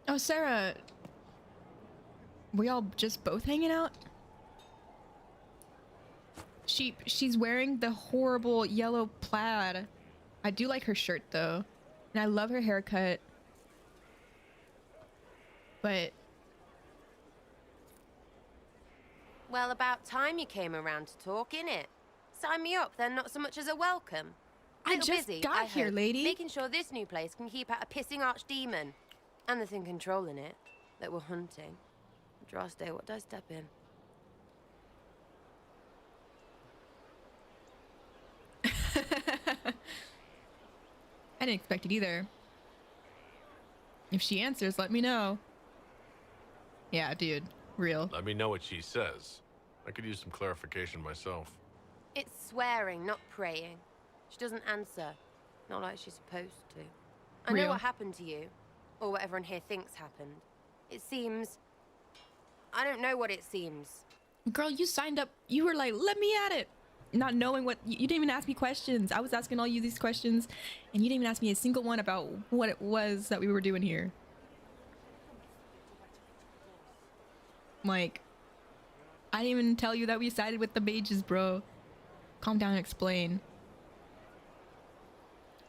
Oh, Sarah. We all just both hanging out? She's wearing the horrible yellow plaid. I do like her shirt though. And I love her haircut. But Well, about time you came around to talk, innit? Sign me up, then not so much as a welcome. I Little just busy, got I here, hope, lady. making sure this new place can keep out a pissing archdemon. And the thing controlling it, that we're hunting. Droste, what did I step in? I didn't expect it either. If she answers, let me know. Yeah, dude. Real. Let me know what she says. I could use some clarification myself. It's swearing, not praying. She doesn't answer. Not like she's supposed to. I know Real. what happened to you. Or what everyone here thinks happened. It seems... I don't know what it seems. Girl, you signed up. You were like, let me at it. Not knowing what... You didn't even ask me questions. I was asking all you these questions. And you didn't even ask me a single one about what it was that we were doing here. Like... I didn't even tell you that we sided with the mages, bro. Calm down and explain.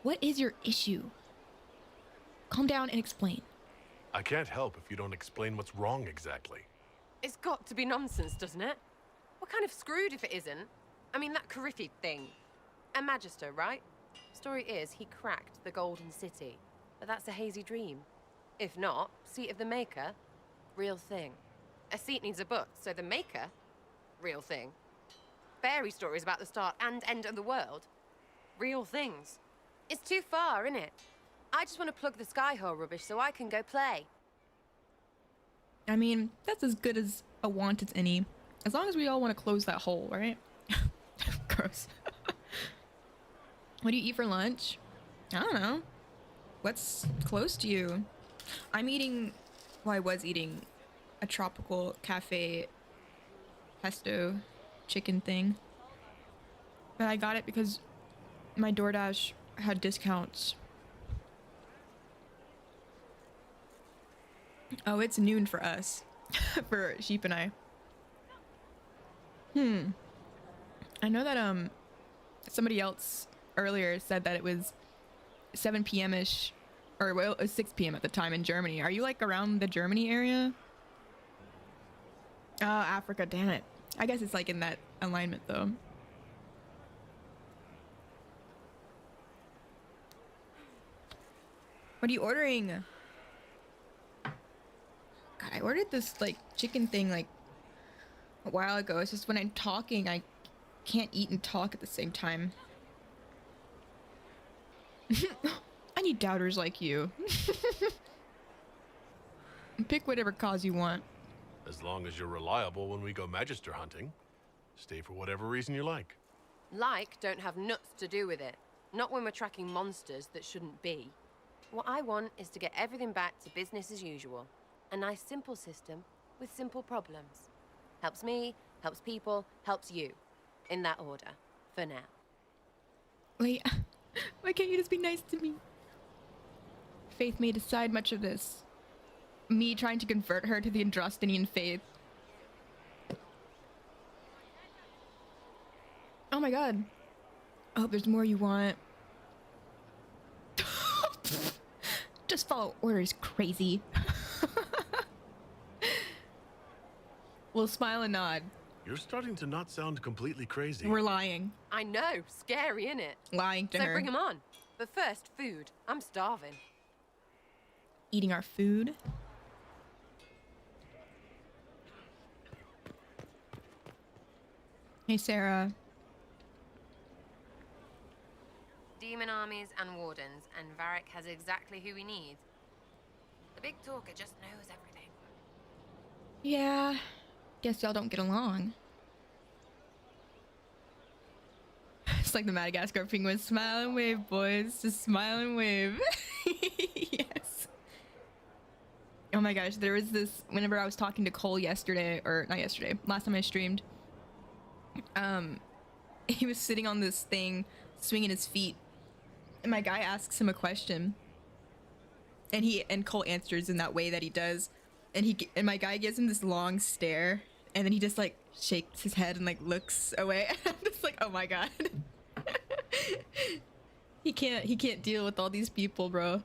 What is your issue? Calm down and explain. I can't help if you don't explain what's wrong exactly. It's got to be nonsense, doesn't it? We're kind of screwed if it isn't. I mean, that Carifi thing. A Magister, right? Story is, he cracked the Golden City. But that's a hazy dream. If not, Seat of the Maker, real thing. A seat needs a book, so the Maker, real thing. Fairy stories about the start and end of the world, real things. It's too far, innit? I just want to plug the Skyhole rubbish so I can go play. I mean, that's as good as a want as any. As long as we all want to close that hole, right? Gross. What do you eat for lunch? I don't know. What's close to you? I'm eating... Well, I was eating a tropical cafe pesto chicken thing. But I got it because my DoorDash had discounts. Oh, it's noon for us. For Sheep and I. I know that somebody else earlier said that it was 7 p.m.-ish, or well, it was 6 p.m. at the time in Germany. Are you like around the Germany area? Oh, Africa, damn it. I guess it's like in that alignment though. What are you ordering? God, I ordered this like chicken thing like a while ago. It's just when I'm talking, I can't eat and talk at the same time. I need doubters like you. Pick whatever cause you want. As long as you're reliable when we go Magister hunting. Stay for whatever reason you like. Like don't have nuts to do with it. Not when we're tracking monsters that shouldn't be. What I want is to get everything back to business as usual. A nice simple system with simple problems. Helps me, helps people, helps you. In that order. For now. Wait, why can't you just be nice to me? Faith may decide much of this. Me trying to convert her to the Androstinian faith. Oh my god. I hope there's more you want. Just follow orders, crazy. We'll smile and nod. You're starting to not sound completely crazy. We're lying. I know, scary, innit? Lying to So her. bring 'em on. But first, food. I'm starving. Eating our food. Hey, Sarah. Demon armies and wardens, and Varric has exactly who we need. The big talker just knows everything. Yeah. Guess y'all don't get along. It's like the Madagascar penguin. Smile and wave, boys. Just smile and wave. Yes. Oh my gosh, there was this... Whenever I was talking to Cole yesterday, or not yesterday, last time I streamed, he was sitting on this thing, swinging his feet, and my guy asks him a question, and Cole answers in that way that he does, and my guy gives him this long stare, and then he just like shakes his head and like looks away. I'm just like, oh my god. He can't deal with all these people, bro.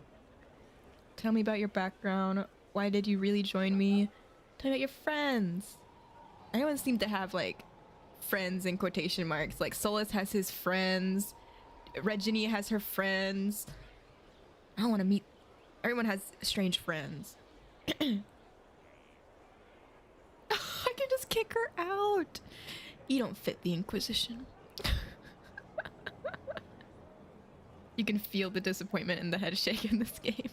Tell me about your background. Why did you really join me? Tell me about your friends. Everyone seemed to have like friends in quotation marks. Like Solus has his friends. Regina has her friends. I don't want to meet... Everyone has strange friends. I can just kick her out. You don't fit the Inquisition. You can feel the disappointment in the head shake in this game.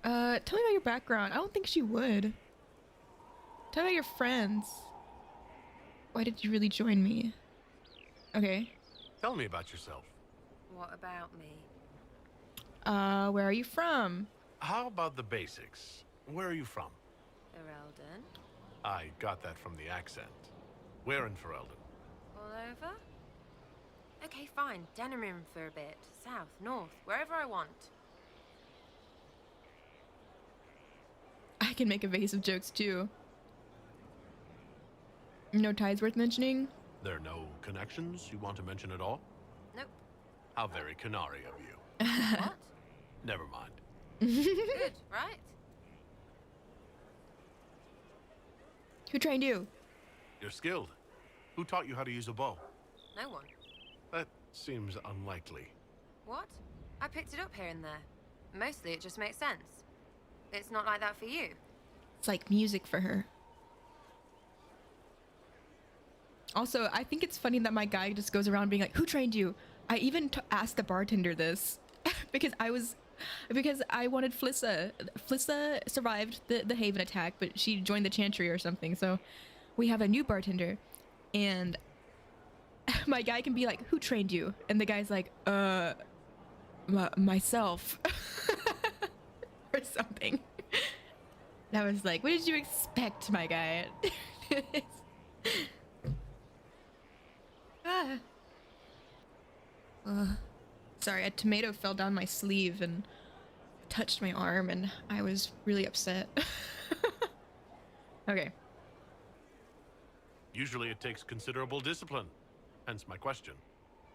Tell me about your background. I don't think she would. Tell me about your friends. Why did you really join me? Okay. Tell me about yourself. What about me? Where are you from? How about the basics? Where are you from? Ferelden. I got that from the accent. Where in Ferelden? All over? Okay, fine. Denerim for a bit. South, north, wherever I want. I can make evasive jokes too. No ties worth mentioning? There are no connections you want to mention at all? Nope. How very Canary of you. What? Never mind. Good, right? Who trained you? You're skilled. Who taught you how to use a bow? No one. That seems unlikely. What? I picked it up here and there. Mostly it just makes sense. It's not like that for you. It's like music for her. Also, I think it's funny that my guy just goes around being like, who trained you? I even asked the bartender this because I wanted Flissa. Flissa survived the Haven attack, but she joined the Chantry or something. So we have a new bartender, and my guy can be like, who trained you? And the guy's like, myself. Or something. And I was like, what did you expect, my guy? Sorry, a tomato fell down my sleeve and touched my arm, and I was really upset. Okay. Usually it takes considerable discipline. Hence my question.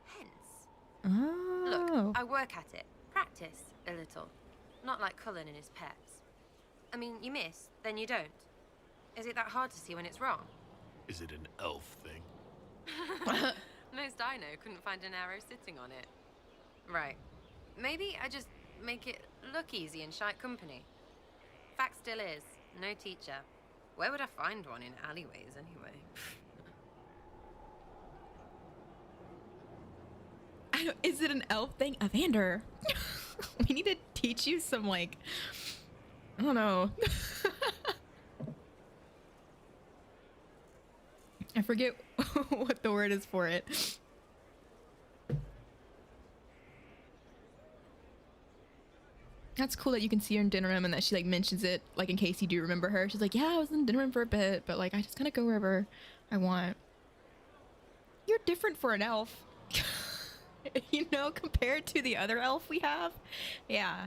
Hence. Oh. Look, I work at it. Practice a little. Not like Cullen and his pets. I mean, you miss, then you don't. Is it that hard to see when it's wrong? Is it an elf thing? Most I know couldn't find an arrow sitting on it. Right. Maybe I just make it look easy in shite company. Fact still is, no teacher. Where would I find one in alleyways anyway? Is it an elf thing? Evander, we need to teach you some, like, I don't know. I forget what the word is for it. That's cool that you can see her in dinner room and that she like mentions it, like in case you do remember her. She's like, yeah, I was in dinner room for a bit, but like I just kind of go wherever I want. You're different for an elf. You know, compared to the other elf we have. Yeah.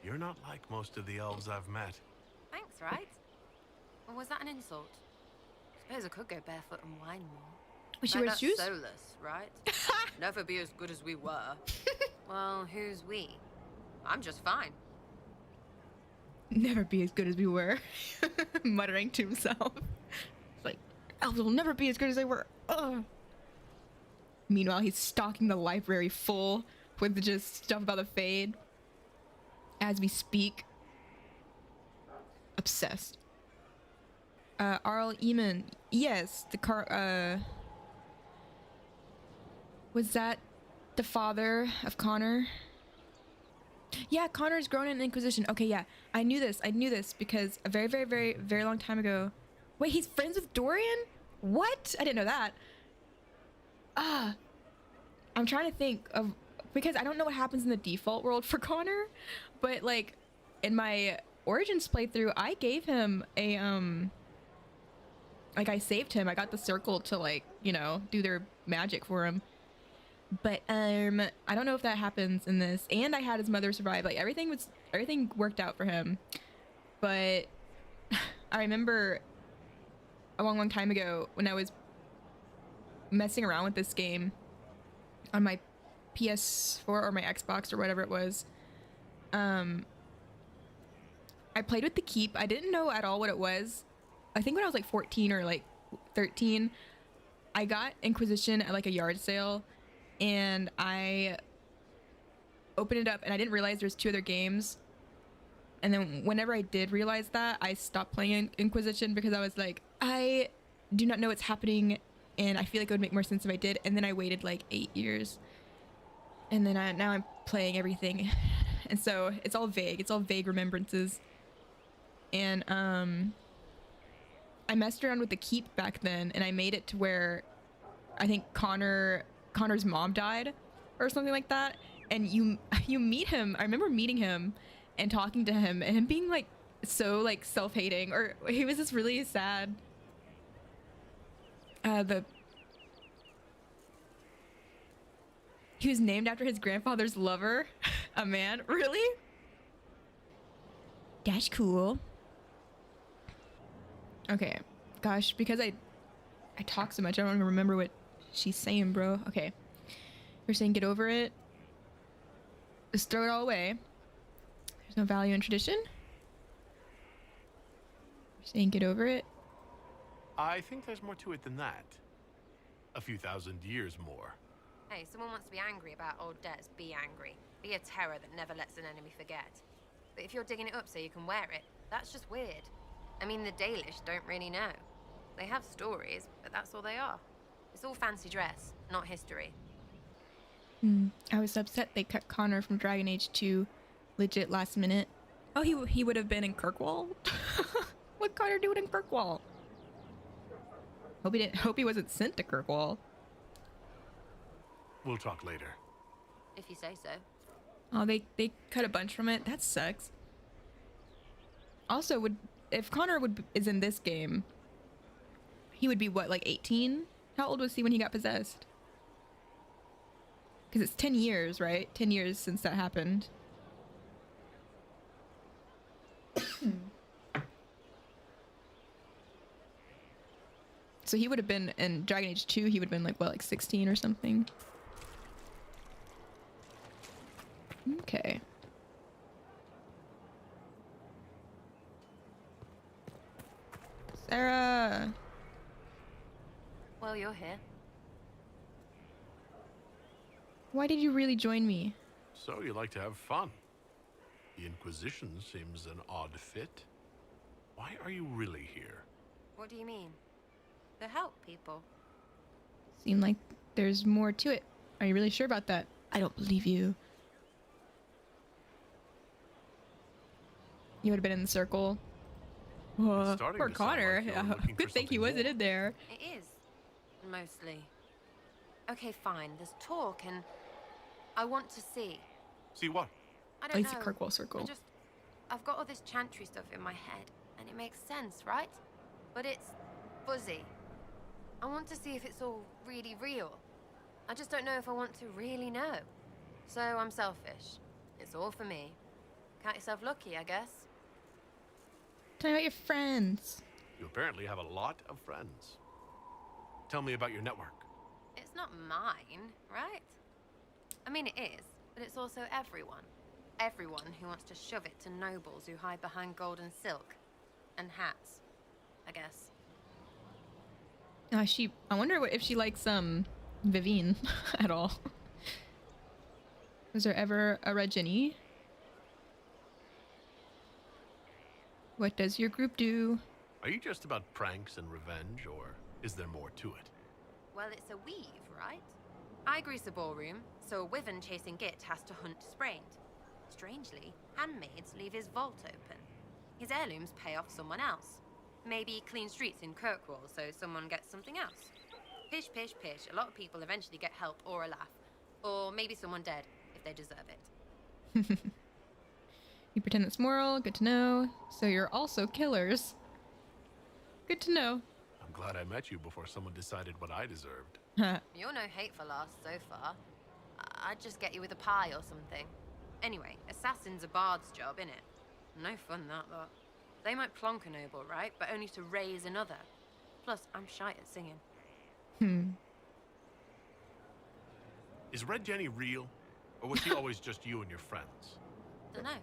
You're not like most of the elves I've met. Thanks, right? Or was that an insult? Suppose I could go barefoot and whine more. Was she Like wear that's shoes? soulless, right? Never be as good as we were. Well, who's we? I'm just fine. Never be as good as we were. Muttering to himself. It's like, elves will never be as good as they were. Ugh. Meanwhile, he's stocking the library full with just stuff about the Fade. As we speak. Obsessed. Arl Eamon. Yes, the car, was that the father of Connor? Yeah, Connor's grown in Inquisition. Okay, yeah. I knew this because a very, very, very, very long time ago. Wait, he's friends with Dorian? What? I didn't know that. I'm trying to think of, because I don't know what happens in the default world for Connor, but like in my Origins playthrough, I gave him a, like I saved him. I got the circle to like, you know, do their magic for him. But I don't know if that happens in this. And I had his mother survive. Like everything worked out for him. But I remember a long, long time ago when I was messing around with this game on my PS4 or my Xbox or whatever it was. I played with the Keep. I didn't know at all what it was. I think when I was like 14 or like 13, I got Inquisition at like a yard sale. And I opened it up and I didn't realize there's 2 other games. And then whenever I did realize that, I stopped playing Inquisition because I was like, I do not know what's happening, and I feel like it would make more sense if I did. And then I waited like 8 years, and then now I'm playing everything, and so it's all vague. It's all vague remembrances. And I messed around with the keep back then, and I made it to where I think Connor's mom died or something like that. And you meet him. I remember meeting him and talking to him, and him being like so like self-hating, or he was just really sad. He was named after his grandfather's lover. A man? Really? That's cool. Okay. Gosh, because I talk so much, I don't even remember what she's saying, bro. Okay. You're saying get over it. Just throw it all away. There's no value in tradition. You're saying get over it. I think there's more to it than that. A few thousand years more. Hey, someone wants to be angry about old debts, be angry. Be a terror that never lets an enemy forget. But if you're digging it up so you can wear it, that's just weird. I mean, the Dalish don't really know. They have stories, but that's all they are. It's all fancy dress, not history. I was upset they cut Connor from Dragon Age 2 legit last minute. Oh, he would have been in Kirkwall? What Connor doing in Kirkwall? Hope he wasn't sent to Kirkwall. We'll talk later. If you say so. Oh, they cut a bunch from it. That sucks. Also, if Connor is in this game, he would be what, like 18? How old was he when he got possessed? Because it's 10 years, right? 10 years since that happened. So he would have been in Dragon Age 2, he would have been like, what, like 16 or something? Okay. Sarah! Well, you're here. Why did you really join me? So you like to have fun. The Inquisition seems an odd fit. Why are you really here? What do you mean? To help people. Seemed like there's more to it. Are you really sure about that? I don't believe you. You would have been in the circle. Starting Poor to sound Connor. like you're looking for Good thing he something wasn't more. in there. It is. Mostly. Okay, fine. There's talk and I want to see. See what? I Oh, don't it's a know. Kirkwall circle. I've got all this chantry stuff in my head and it makes sense, right? But it's fuzzy. I want to see if it's all really real. I just don't know if I want to really know. So I'm selfish. It's all for me. Count yourself lucky, I guess. Tell me about your friends. You apparently have a lot of friends. Tell me about your network. It's not mine, right? I mean, it is, but it's also everyone. Everyone who wants to shove it to nobles who hide behind gold and silk. And hats, I guess. I wonder if she likes Vivienne at all. Was there ever a Red Jenny? What does your group do? Are you just about pranks and revenge, or is there more to it? Well, it's a weave, right? I grease a ballroom, so a wyvern chasing Git has to hunt sprained. Strangely, handmaids leave his vault open. His heirlooms pay off someone else. Maybe clean streets in Kirkwall so someone gets something else. Pish, pish, pish. A lot of people eventually get help or a laugh. Or maybe someone dead, if they deserve it. You pretend it's moral, good to know. So you're also killers. Good to know. I'm glad I met you before someone decided what I deserved. You're no hateful ass so far. I'd just get you with a pie or something. Anyway, assassin's a bard's job, innit? No fun that lot. They might plonk a noble, right? But only to raise another. Plus, I'm shy at singing. Is Red Jenny real? Or was she always just you and your friends? Dunno.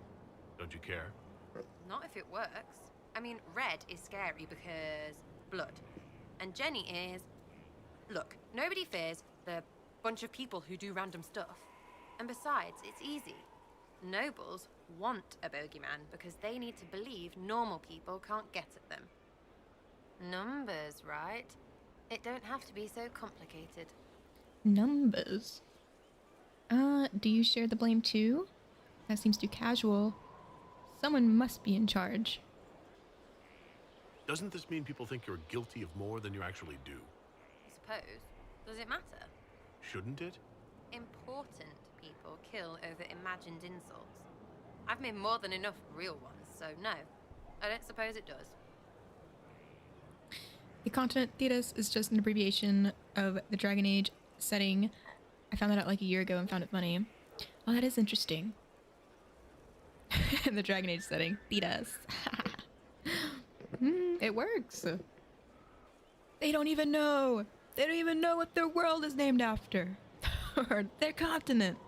Don't you care? Not if it works. I mean, Red is scary because blood. And Jenny is... Look, nobody fears the bunch of people who do random stuff. And besides, it's easy. Nobles want a bogeyman because they need to believe normal people can't get at them. Numbers, right? It don't have to be so complicated. Numbers. Do you share the blame too? That seems too casual. Someone must be in charge. Doesn't this mean people think you're guilty of more than you actually do? I suppose. Does it matter? Shouldn't it? Important people kill over imagined insults. I've made more than enough real ones, so no. I don't suppose it does. The continent Thetis is just an abbreviation of the Dragon Age setting. I found that out like a year ago and found it funny. Oh, that is interesting. The Dragon Age setting. Thetis. It works. They don't even know. They don't even know what their world is named after. Or their continent.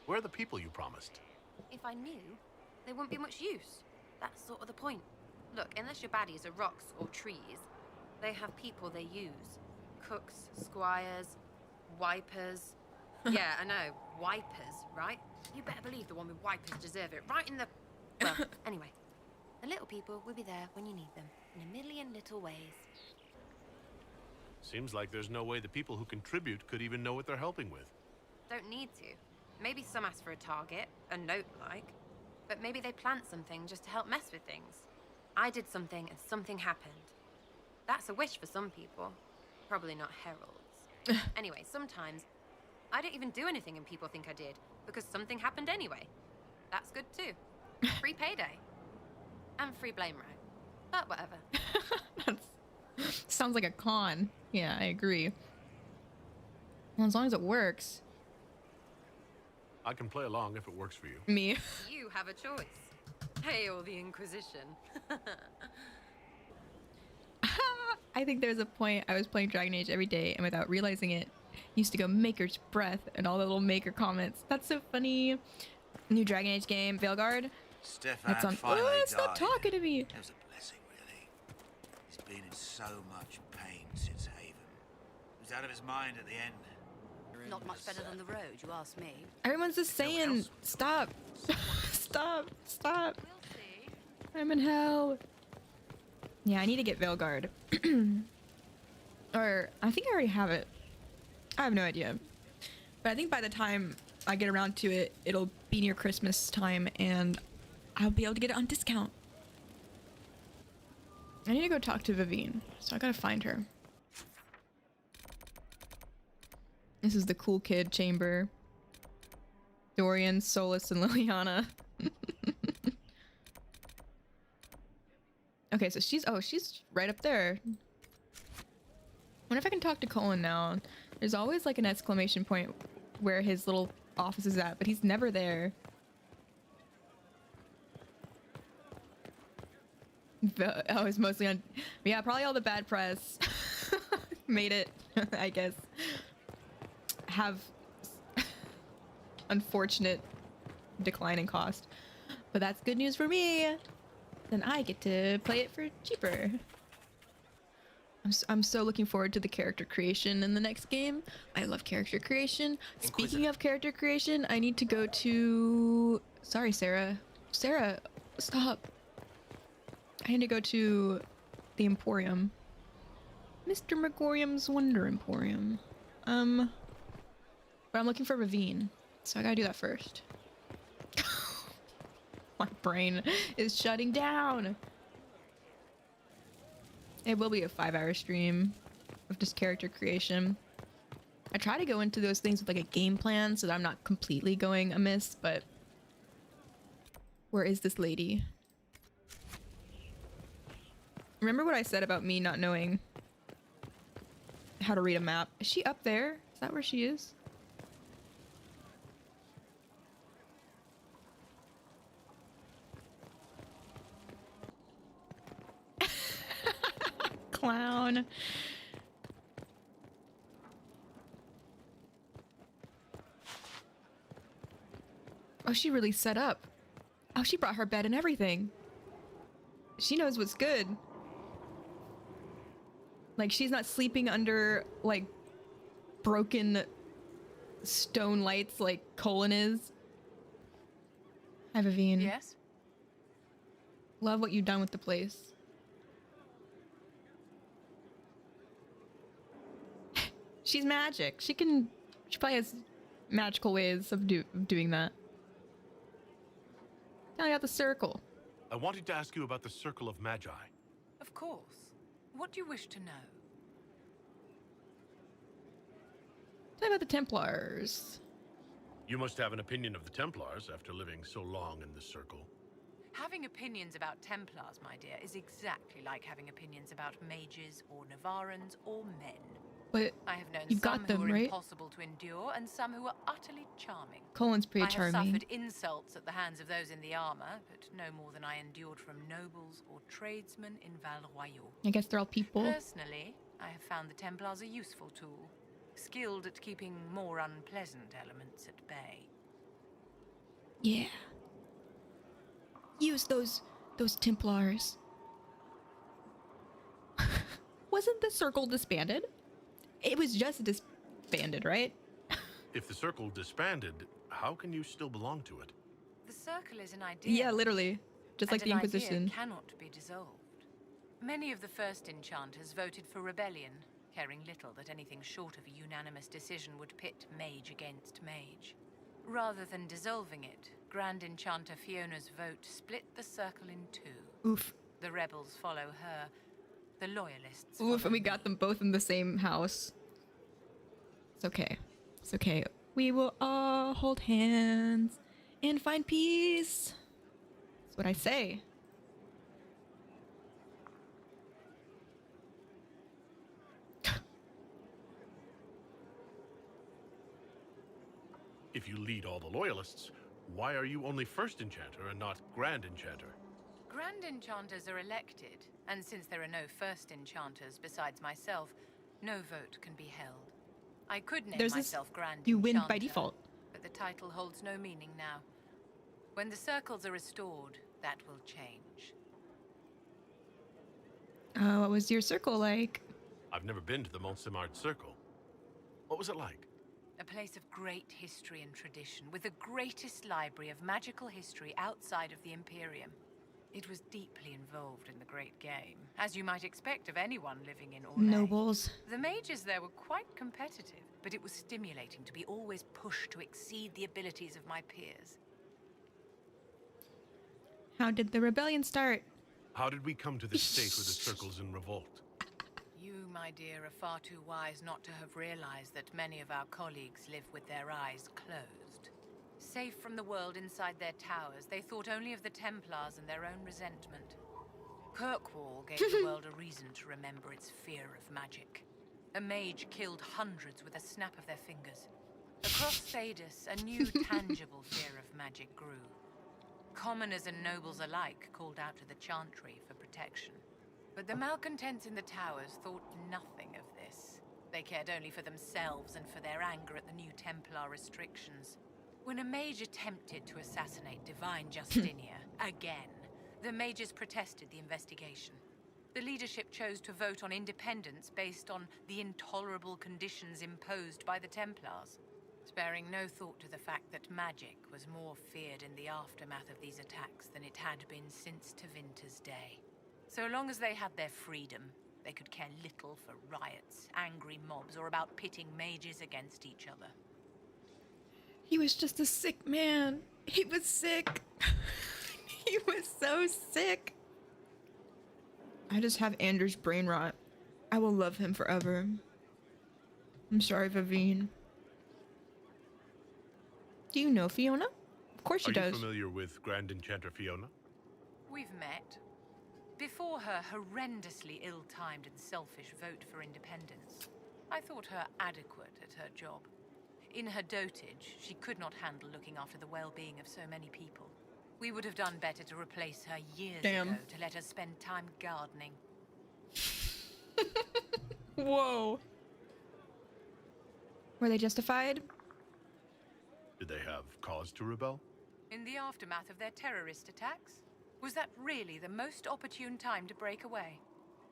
Where are the people you promised? If I knew, there wouldn't be much use. That's sort of the point. Look, unless your baddies are rocks or trees, they have people they use. Cooks, squires, wipers. Yeah, I know. Wipers, right? You better believe the one with wipers deserve it. Right in the... Well, anyway. The little people will be there when you need them. In a million little ways. Seems like there's no way the people who contribute could even know what they're helping with. Don't need to. Maybe some ask for a target, a note like. But maybe they plant something just to help mess with things. I did something and something happened. That's a wish for some people. Probably not heralds. Anyway, sometimes I don't even do anything and people think I did because something happened anyway. That's good too. Free payday. And free blame right. But whatever. Sounds like a con. Yeah, I agree. Well, as long as it works. I can play along if it works for you. Me. You have a choice. Hail the Inquisition. I think there's a point I was playing Dragon Age every day and without realizing it, used to go Maker's Breath and all the little Maker comments. That's so funny. New Dragon Age game, Veilguard. Stefan That's on. finally Oh, stop died. talking to me. It was a blessing, really. He's been in so much pain since Haven. He was out of his mind at the end. Not much better than the road, you ask me. Everyone's just saying, stop. Stop. Stop. We'll see. I'm in hell. Yeah, I need to get Veilguard. Or, I think I already have it. I have no idea. But I think by the time I get around to it, it'll be near Christmas time and I'll be able to get it on discount. I need to go talk to Vivienne, so I gotta find her. This is the cool kid chamber. Dorian, Solus, and Liliana. Okay, so she's right up there. Wonder if I can talk to Colin now. There's always like an exclamation point where his little office is at, but he's never there. Oh, it's mostly on... Yeah, probably all the bad press made it, I guess, have unfortunate decline in cost. But that's good news for me. Then I get to play it for cheaper. I'm so looking forward to the character creation in the next game. I love character creation. Speaking of character creation, I need to go to... Sorry, Sarah. Sarah, stop. I need to go to the Emporium. Mr. Megorium's Wonder Emporium. But I'm looking for Ravine, so I gotta do that first. My brain is shutting down. It will be a 5-hour stream of just character creation. I try to go into those things with like a game plan so that I'm not completely going amiss, but... Where is this lady? Remember what I said about me not knowing how to read a map? Is she up there? Is that where she is? Clown. Oh, she really set up. Oh, she brought her bed and everything. She knows what's good. Like, she's not sleeping under, like, broken stone lights like Colin is. Hi, Vivienne. Yes? Love what you've done with the place. She's magic. She probably has magical ways of doing that. Now I got the circle. I wanted to ask you about the Circle of Magi. Of course. What do you wish to know? Tell me about the Templars. You must have an opinion of the Templars after living so long in the Circle. Having opinions about Templars, my dear, is exactly like having opinions about mages or Navarans or men. But I have known you've some got them, who are right? impossible to endure and some who are utterly charming. Colin's pretty I have charming. suffered insults at the hands of those in the armor, but no more than I endured from nobles or tradesmen in Val Royaux. I guess they're all people. Personally, I have found the Templars a useful tool, skilled at keeping more unpleasant elements at bay. Yeah. Use those Templars. Wasn't the circle disbanded? It was just disbanded, right? If the Circle disbanded, how can you still belong to it? The circle is an idea. Yeah, literally. Just like and the an Inquisition. idea cannot be dissolved. Many of the first enchanters voted for rebellion, caring little that anything short of a unanimous decision would pit mage against mage. Rather than dissolving it, Grand Enchanter Fiona's vote split the circle in two. Oof. The rebels follow her, the loyalists Oof, and follow we got me. them both in the same house. It's okay. It's okay. We will all hold hands and find peace. That's what I say. If you lead all the Loyalists, why are you only First Enchanter and not Grand Enchanter? Grand Enchanters are elected, and since there are no First Enchanters besides myself, no vote can be held. I could name There's this- myself Grand you win Enchanter, by default. but the title holds no meaning now. When the circles are restored, that will change. What was your circle like? I've never been to the Montsemart Circle. What was it like? A place of great history and tradition, with the greatest library of magical history outside of the Imperium. It was deeply involved in the Great Game, as you might expect of anyone living in Orlais. Nobles. The mages there were quite competitive, but it was stimulating to be always pushed to exceed the abilities of my peers. How did the rebellion start? How did we come to this state where the Circle's in revolt? You, my dear, are far too wise not to have realized that many of our colleagues live with their eyes closed. Safe from the world inside their towers, they thought only of the Templars and their own resentment. Kirkwall gave the world a reason to remember its fear of magic. A mage killed hundreds with a snap of their fingers. Across Thedas, a new tangible fear of magic grew. Commoners and nobles alike called out to the Chantry for protection. But the malcontents in the towers thought nothing of this. They cared only for themselves and for their anger at the new Templar restrictions. When a mage attempted to assassinate Divine Justinia, again, the mages protested the investigation. The leadership chose to vote on independence based on the intolerable conditions imposed by the Templars, sparing no thought to the fact that magic was more feared in the aftermath of these attacks than it had been since Tevinter's day. So long as they had their freedom, they could care little for riots, angry mobs, or about pitting mages against each other. He was just a sick man. He was sick. He was so sick. I just have Anders' brain rot. I will love him forever. I'm sorry, Vivine. Do you know Fiona? Of course she Are you does. familiar with Grand Enchanter Fiona? We've met. Before her horrendously ill-timed and selfish vote for independence, I thought her adequate at her job. In her dotage, she could not handle looking after the well-being of so many people. We would have done better to replace her years ago to let her spend time gardening. Whoa. Were they justified? Did they have cause to rebel? In the aftermath of their terrorist attacks? Was that really the most opportune time to break away?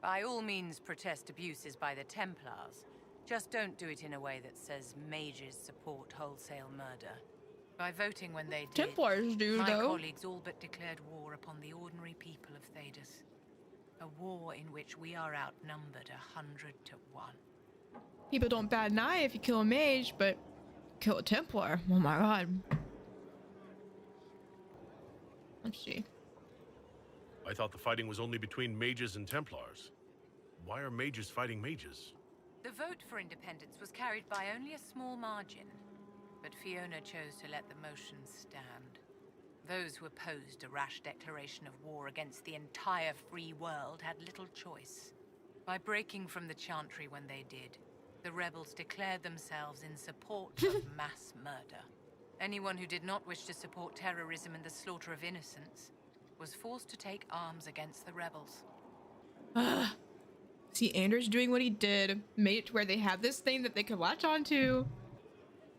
By all means, protest abuses by the Templars. Just don't do it in a way that says mages support wholesale murder. By voting when they did, Templars do, my though. colleagues all but declared war upon the ordinary people of Thedas. A war in which we are outnumbered 100 to 1. People don't bat an eye if you kill a mage, but kill a Templar. Oh my god. Let's see. I thought the fighting was only between mages and Templars. Why are mages fighting mages? The vote for independence was carried by only a small margin, but Fiona chose to let the motion stand. Those who opposed a rash declaration of war against the entire free world had little choice. By breaking from the Chantry when they did, the rebels declared themselves in support of mass murder. Anyone who did not wish to support terrorism and the slaughter of innocents was forced to take arms against the rebels. See, Anders doing what he did made it to where they have this thing that they could latch onto.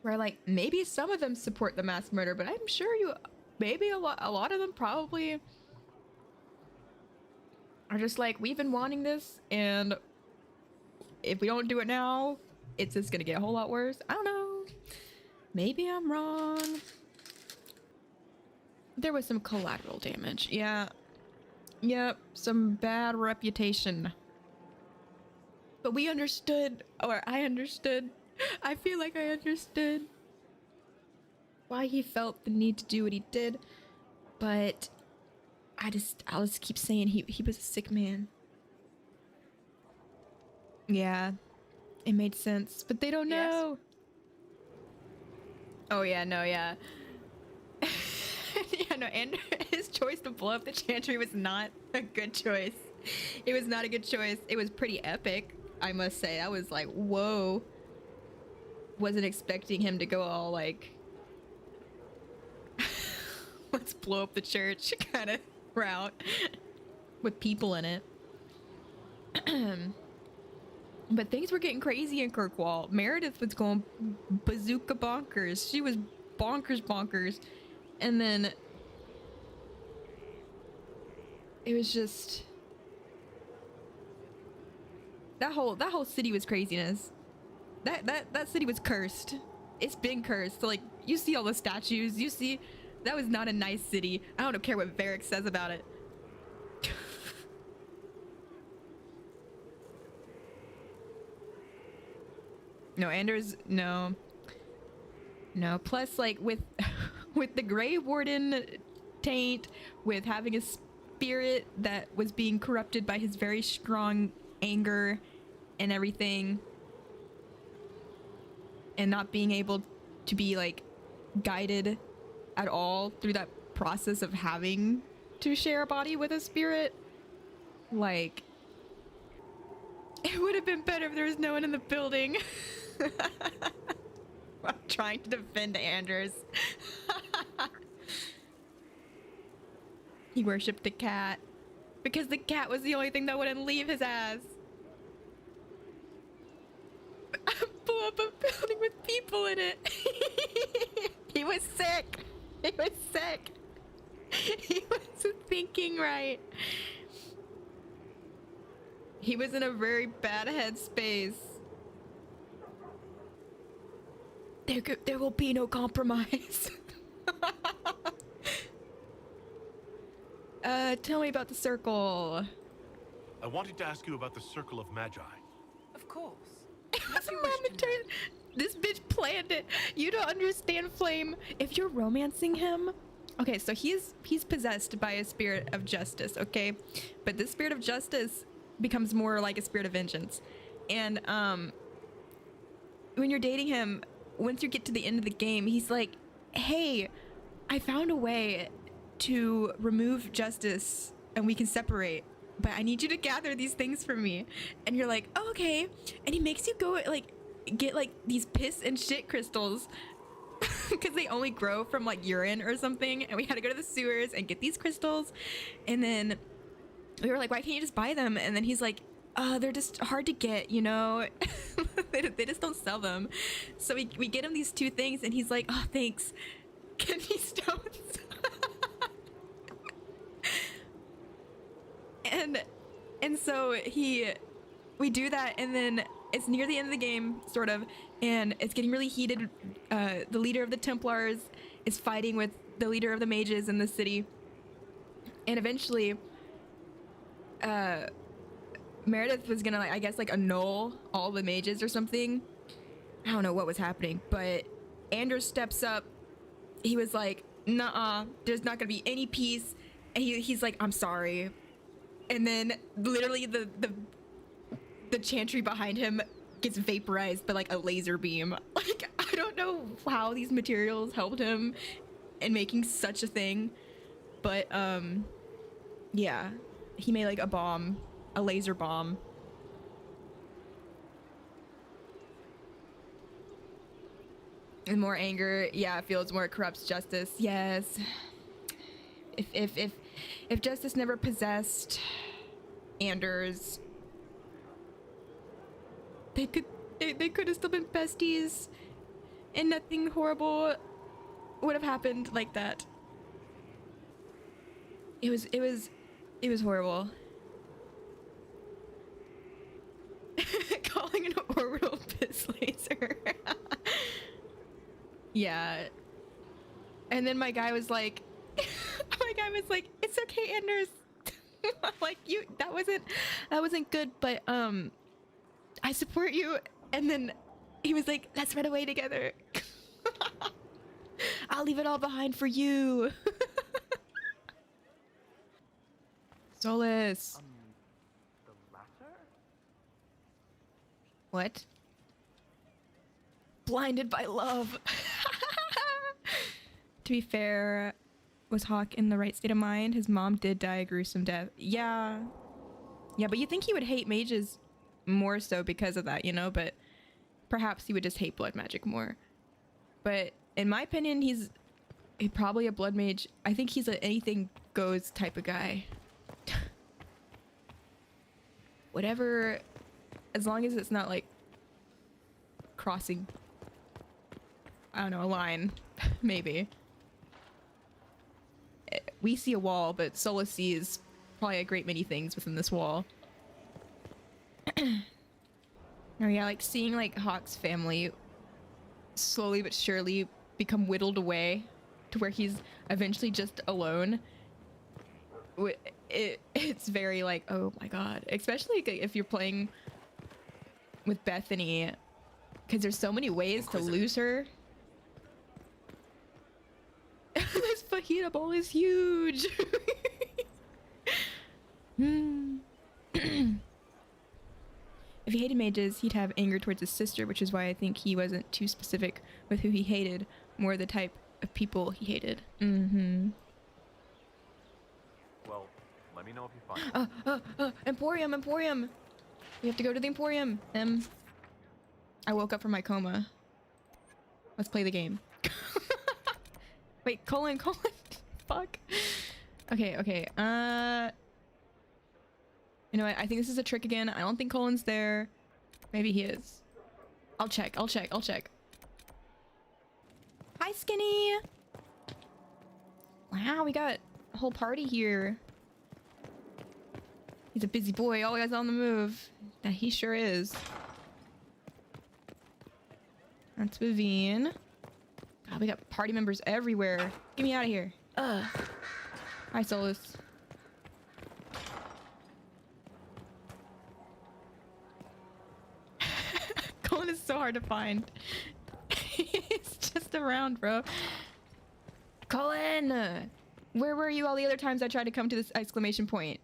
Where, like, maybe some of them support the mass murder, but I'm sure maybe a lot of them probably are just like, we've been wanting this, and if we don't do it now, it's just gonna get a whole lot worse. I don't know. Maybe I'm wrong. There was some collateral damage. Yeah. Yep, some bad reputation. But we understood, or I understood. I feel like I understood why he felt the need to do what he did. But I'll just keep saying he was a sick man. Yeah, it made sense, but they don't know. Oh yeah, no, yeah. Yeah, no, and his choice to blow up the Chantry was not a good choice. It was not a good choice. It was pretty epic, I must say. I was like, whoa. Wasn't expecting him to go all like, let's blow up the church kind of route with people in it. But things were getting crazy in Kirkwall. Meredith was going bazooka bonkers. She was bonkers. And then it was just that whole city was craziness. That city was cursed. It's been cursed. So, like, you see all the statues. You see that was not a nice city. I don't care what Varric says about it. No, Anders, no. Plus, like, with the Grey Warden taint, with having a spirit that was being corrupted by his very strong anger and everything, and not being able to be, like, guided at all through that process of having to share a body with a spirit, like, it would have been better if there was no one in the building. I'm trying to defend Anders. He worshipped the cat because the cat was the only thing that wouldn't leave his ass. Blew up a building with people in it. He was sick. He wasn't thinking right. He was in a very bad headspace. There will be no compromise. Tell me about the circle. I wanted to ask you about the Circle of Magi. Of course. That's this bitch planned it. You don't understand, Flame. If you're romancing him, okay, so he's possessed by a spirit of justice, okay? But this spirit of justice becomes more like a spirit of vengeance. And when you're dating him, once you get to the end of the game, he's like, hey, I found a way to remove justice and we can separate, but I need you to gather these things for me. And you're like, oh, okay. And he makes you go, like, get, like, these piss and shit crystals because they only grow from, like, urine or something. And we had to go to the sewers and get these crystals. And then we were like, why can't you just buy them? And then he's like, they're just hard to get, you know? They just don't sell them. So we get him these two things, and he's like, oh, thanks. Kidney stones. and so we do that, and then it's near the end of the game, sort of, and it's getting really heated. The leader of the Templars is fighting with the leader of the mages in the city, and eventually Meredith was gonna, like, I guess, like, annul all the mages or something. I don't know what was happening, but Anders steps up. He was like, "Nuh-uh, there's not gonna be any peace," and he's like, "I'm sorry," and then literally the chantry behind him gets vaporized by, like, a laser beam. Like, I don't know how these materials helped him in making such a thing, but yeah, he made, like, a bomb, a laser bomb. And more anger, yeah, feels more corrupts justice. Yes. If justice never possessed Anders, they could have still been besties, and nothing horrible would have happened like that. It was horrible. Calling an orbital piss laser. Yeah. And then my guy was like, "It's okay, Anders." I'm like, that wasn't good, but I support you. And then he was like, "Let's run away together." I'll leave it all behind for you. Solus. The latter? What? Blinded by love. To be fair, was Hawk in the right state of mind? His mom did die a gruesome death. Yeah. Yeah, but you think he would hate mages more so because of that, you know? But perhaps he would just hate blood magic more. But in my opinion, he's probably a blood mage. I think he's a anything goes type of guy. Whatever, as long as it's not like crossing, I don't know, a line, maybe. We see a wall, but Solus sees probably a great many things within this wall. Oh yeah, like seeing like Hawk's family slowly but surely become whittled away to where he's eventually just alone. It's very like, oh my god, especially if you're playing with Bethany, because there's so many ways to lose her. This fajita bowl is huge. If he hated mages, he'd have anger towards his sister, which is why I think he wasn't too specific with who he hated, more the type of people he hated. Well, let me know if you find Emporium. We have to go to the Emporium. I woke up from my coma. Let's play the game. Wait, colon. Fuck. Okay. You know what? I think this is a trick again. I don't think Colin's there. Maybe he is. I'll check. Hi, Skinny. Wow, we got a whole party here. He's a busy boy, always on the move. Yeah, he sure is. That's Vivian. God, we got party members everywhere. Get me out of here. Ugh. Hi, Solus. Colin is so hard to find. He's just around, bro. Colin! Where were you all the other times I tried to come to this exclamation point?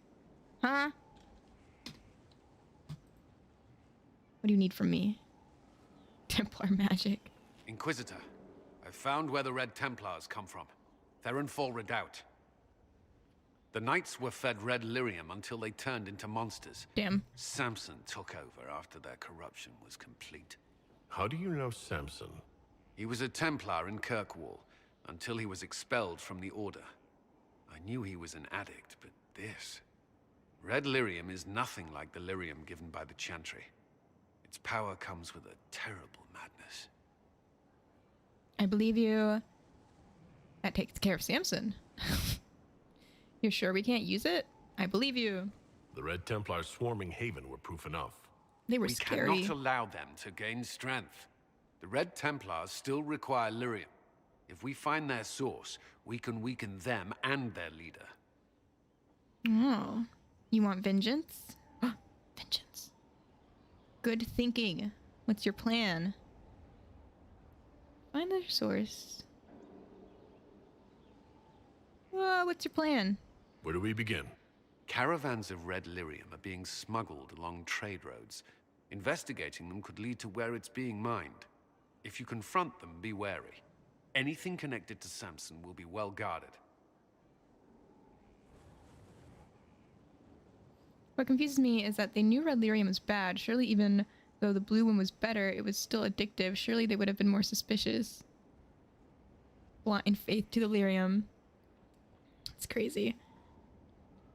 Huh? What do you need from me? Templar magic. Inquisitor, I've found where the Red Templars come from. Therenfall Redoubt. The Knights were fed red lyrium until they turned into monsters. Damn. Samson took over after their corruption was complete. How do you know Samson? He was a Templar in Kirkwall until he was expelled from the Order. I knew he was an addict, but this... Red lyrium is nothing like the lyrium given by the Chantry. Its power comes with a terrible madness. I believe you. That takes care of Samson. You're sure we can't use it? I believe you. The Red Templars swarming Haven were proof enough. They were We scary. cannot allow them to gain strength. The Red Templars still require lyrium. If we find their source, we can weaken them and their leader. Oh. You want vengeance? Vengeance. Good thinking. What's your plan? Find their source. What's your plan? Where do we begin? Caravans of red lyrium are being smuggled along trade roads. Investigating them could lead to where it's being mined. If you confront them, be wary. Anything connected to Samson will be well guarded. What confuses me is that they knew red lyrium was bad. Surely even though the blue one was better, it was still addictive. Surely they would have been more suspicious. Blind faith to the lyrium. It's crazy.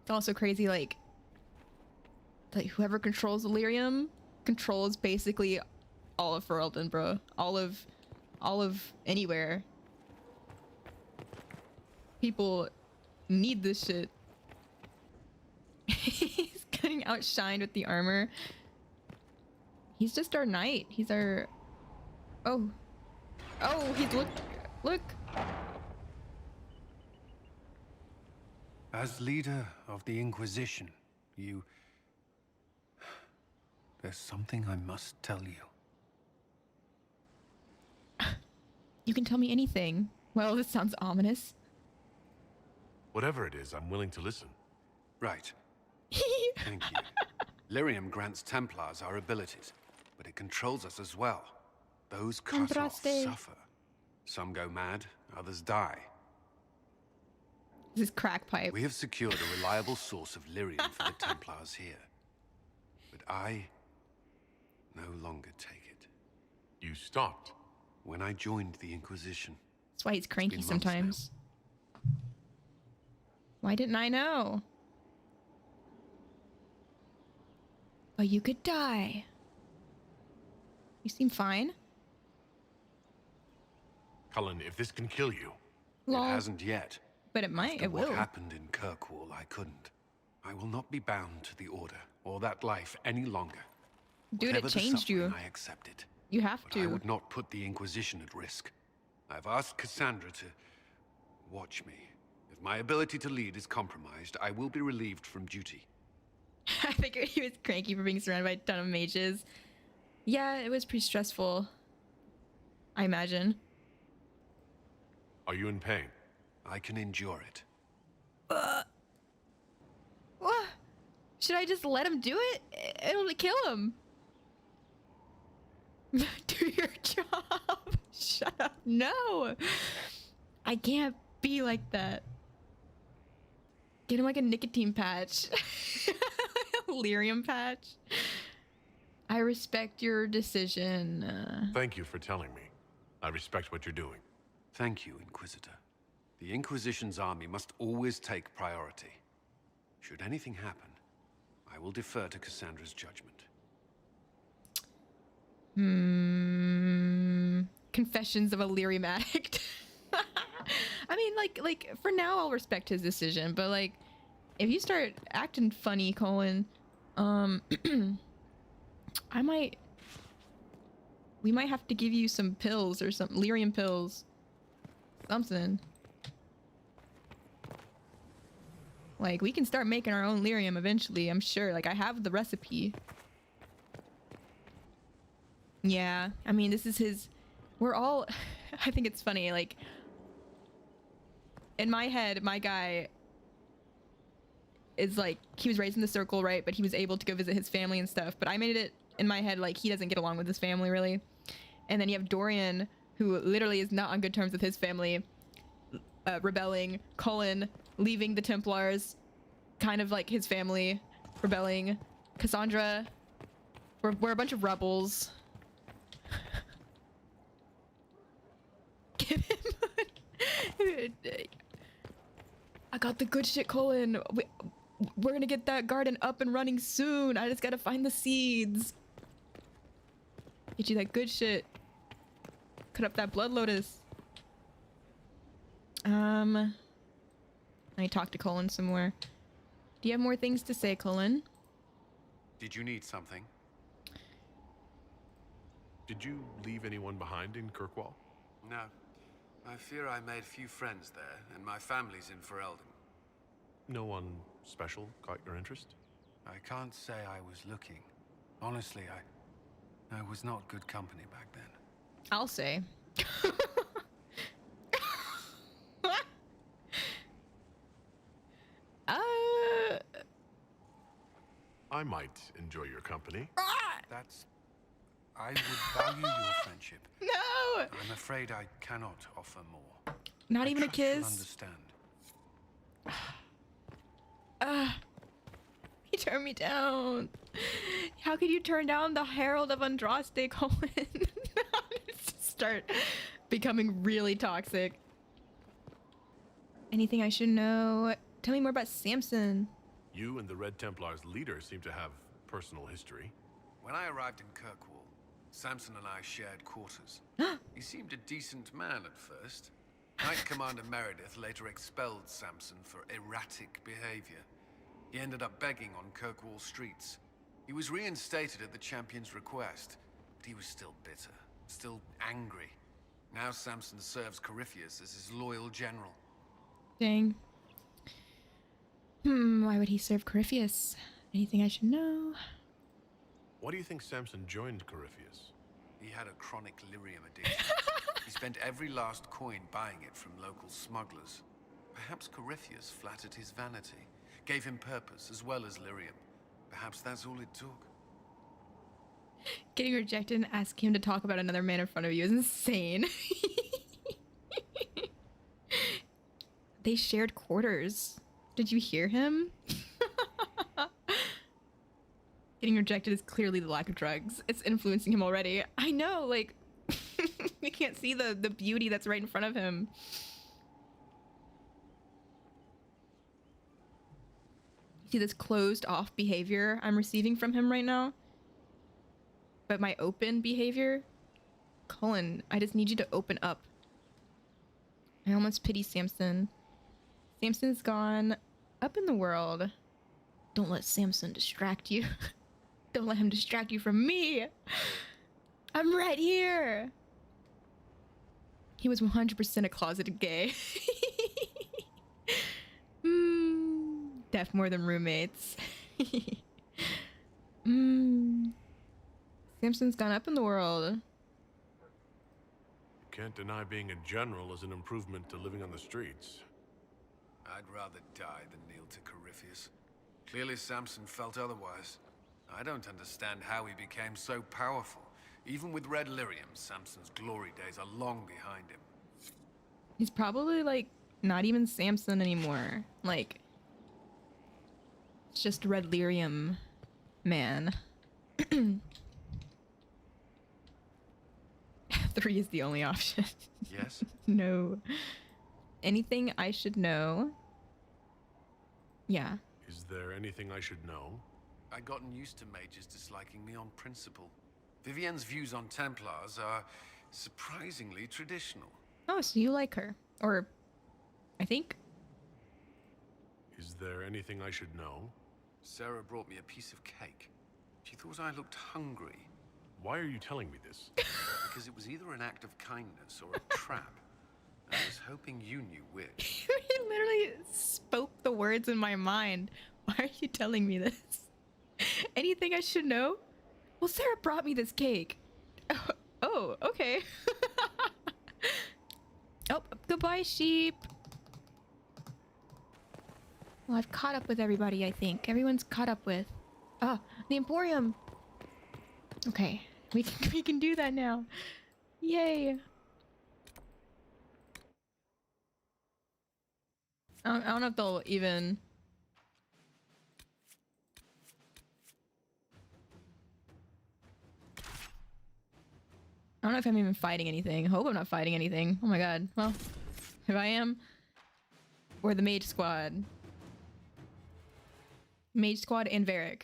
It's also crazy, like whoever controls the lyrium controls basically all of Ferelden, bro. All of anywhere. People need this shit. He's getting outshined with the armor. He's just our knight. He's our... Oh. Oh, he's... Look. As leader of the Inquisition, you... There's something I must tell you. You can tell me anything. Well, this sounds ominous. Whatever it is, I'm willing to listen. Right. Thank you. Lyrium grants Templars our abilities, but it controls us as well. Those cut off suffer. Some go mad, others die. This is crack pipe. We have secured a reliable source of lyrium for the Templars here. But I no longer take it. You stopped? When I joined the Inquisition. That's why he's cranky sometimes. Why didn't I know? But you could die. You seem fine. Cullen, if this can kill you... Lol. It hasn't yet. But it might, it will. What happened in Kirkwall, I couldn't. I will not be bound to the Order, or that life any longer. Dude, Whatever it changed you. I accept it. You have But to. I would not put the Inquisition at risk. I've asked Cassandra to watch me. If my ability to lead is compromised, I will be relieved from duty. I figured he was cranky for being surrounded by a ton of mages. Yeah, it was pretty stressful. I imagine. Are you in pain? I can endure it. What? Should I just let him do it? It'll kill him. Do your job. Shut up. No. I can't be like that. Get him like a nicotine patch. Lyrium patch. I respect your decision. Thank you for telling me. I respect what you're doing. Thank you, Inquisitor. The Inquisition's army must always take priority. Should anything happen, I will defer to Cassandra's judgment. Confessions of a lyrium addict. I mean, like for now I'll respect his decision, but like if you start acting funny, Colin, we might have to give you some pills or some lyrium pills. Something. Like, we can start making our own lyrium eventually, I'm sure. Like, I have the recipe. Yeah, I mean, this is his... We're all... I think it's funny, like... In my head, my guy is like... He was raised in the circle, right? But he was able to go visit his family and stuff. But I made it in my head like he doesn't get along with his family, really. And then you have Dorian, who literally is not on good terms with his family, rebelling. Cullen leaving the Templars, kind of like his family, rebelling. Cassandra, we're a bunch of rebels. Get him. I got the good shit, Cullen. We're gonna get that garden up and running soon. I just gotta find the seeds. Get you that good shit. Cut up that blood lotus. I talk to Cullen some more. Do you have more things to say, Cullen? Did you need something? Did you leave anyone behind in Kirkwall? No. I fear I made few friends there, and my family's in Ferelden. No one special caught your interest? I can't say I was looking. Honestly, I was not good company back then. I'll say. I might enjoy your company. I would value your friendship. No! I'm afraid I cannot offer more. Not I even a trust you'll kiss? understand. He turned me down. How could you turn down the Herald of Andraste, Colin? Start becoming really toxic. Anything I should know? Tell me more about Samson. You and the Red Templar's leader seem to have personal history. When I arrived in Kirkwall, Samson and I shared quarters. He seemed a decent man at first. Knight Commander Meredith later expelled Samson for erratic behavior. He ended up begging on Kirkwall streets. He was reinstated at the champion's request, but he was still bitter, still angry. Now Samson serves Corypheus as his loyal general. Dang. Why would he serve Corypheus? Anything I should know? Why do you think Samson joined Corypheus? He had a chronic lyrium addiction. He spent every last coin buying it from local smugglers. Perhaps Corypheus flattered his vanity, gave him purpose as well as lyrium. Perhaps that's all it took. Getting rejected and asking him to talk about another man in front of you is insane. They shared quarters. Did you hear him? Getting rejected is clearly the lack of drugs. It's influencing him already. I know, like, you can't see the beauty that's right in front of him. See this closed off behavior I'm receiving from him right now? But my open behavior? Colin, I just need you to open up. I almost pity Samson. Samson's gone up in the world. Don't let Samson distract you. Don't let him distract you from me. I'm right here. He was 100% a closeted gay. Deaf more than roommates. Samson's gone up in the world. You can't deny being a general is an improvement to living on the streets. I'd rather die than kneel to Corypheus. Clearly Samson felt otherwise. I don't understand how he became so powerful. Even with Red Lyrium, Samson's glory days are long behind him. He's probably, like, not even Samson anymore. Like, it's just Red Lyrium man. 3 is the only option. Yes? No. Anything I should know? Yeah. Is there anything I should know? I'd gotten used to mages disliking me on principle. Vivienne's views on Templars are surprisingly traditional. Oh, so you like her. Or, I think. Is there anything I should know? Sarah brought me a piece of cake. She thought I looked hungry. Why are you telling me this? Because it was either an act of kindness or a trap. I was hoping you knew which. You literally spoke the words in my mind. Why are you telling me this? Anything I should know? Well, Sarah brought me this cake. Oh, okay. Oh, goodbye, sheep. Well, I've caught up with everybody, I think. Everyone's caught up with. Ah, the Emporium. Okay, we can do that now. Yay. I don't know if they'll even... I don't know if I'm even fighting anything. I hope I'm not fighting anything. Oh my god. Well, if I am... Or the Mage Squad. Mage Squad and Varric.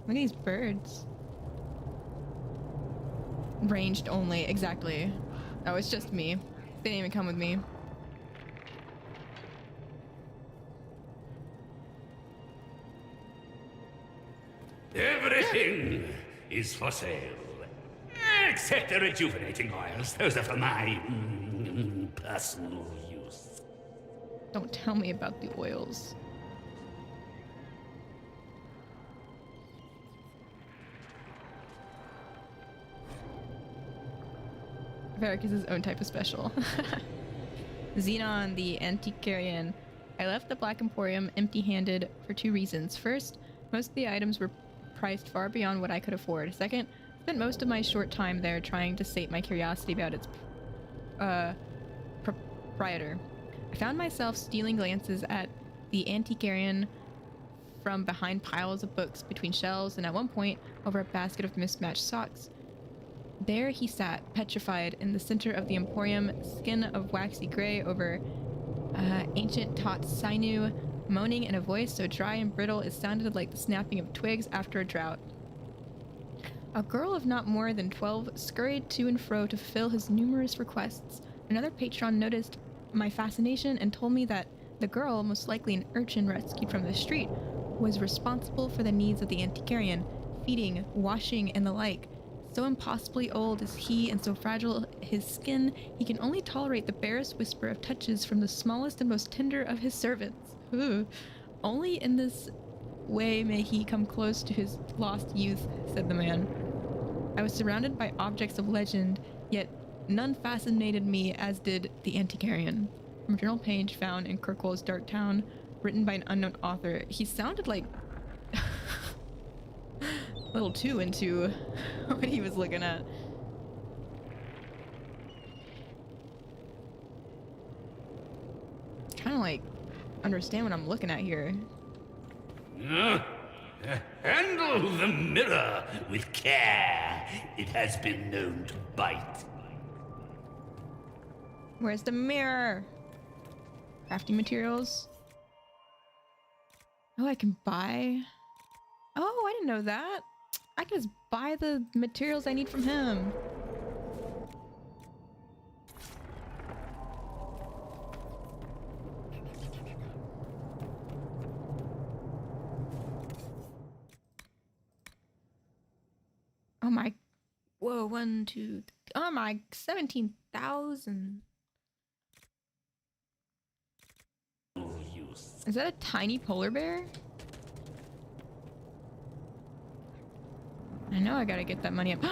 Look at these birds. Ranged only, exactly. Oh, it's just me. They didn't even come with me. Everything is for sale. Except the rejuvenating oils. Those are for my personal use. Don't tell me about the oils. Varric is his own type of special. Xenon, the Antiquarian. I left the Black Emporium empty-handed for two reasons. First, most of the items were priced far beyond what I could afford. Second, I spent most of my short time there trying to sate my curiosity about its proprietor. I found myself stealing glances at the Antiquarian from behind piles of books, between shelves, and at one point over a basket of mismatched socks. There he sat, petrified, in the center of the Emporium, skin of waxy gray over ancient taut sinew, moaning in a voice so dry and brittle it sounded like the snapping of twigs after a drought. A girl of not more than 12 scurried to and fro to fulfill his numerous requests. Another patron noticed my fascination and told me that the girl, most likely an urchin rescued from the street, was responsible for the needs of the Antiquarian, feeding, washing, and the like. So impossibly old is he and so fragile his skin, he can only tolerate the barest whisper of touches from the smallest and most tender of his servants. Ooh. Only in this way may he come close to his lost youth, said the man. I was surrounded by objects of legend, yet none fascinated me as did the Antiquarian. From a journal page found in Kirkwall's Dark Town, written by an unknown author. He sounded like a little too into what he was looking at. Kind of like understand what I'm looking at here. Handle the mirror with care. It has been known to bite. Where's the mirror? Crafting materials. Oh, I can buy. Oh, I didn't know that. I can just buy the materials I need from him. Oh my. Whoa, 1, 2. Oh my, 17,000. Is that a tiny polar bear? I know I gotta get that money up.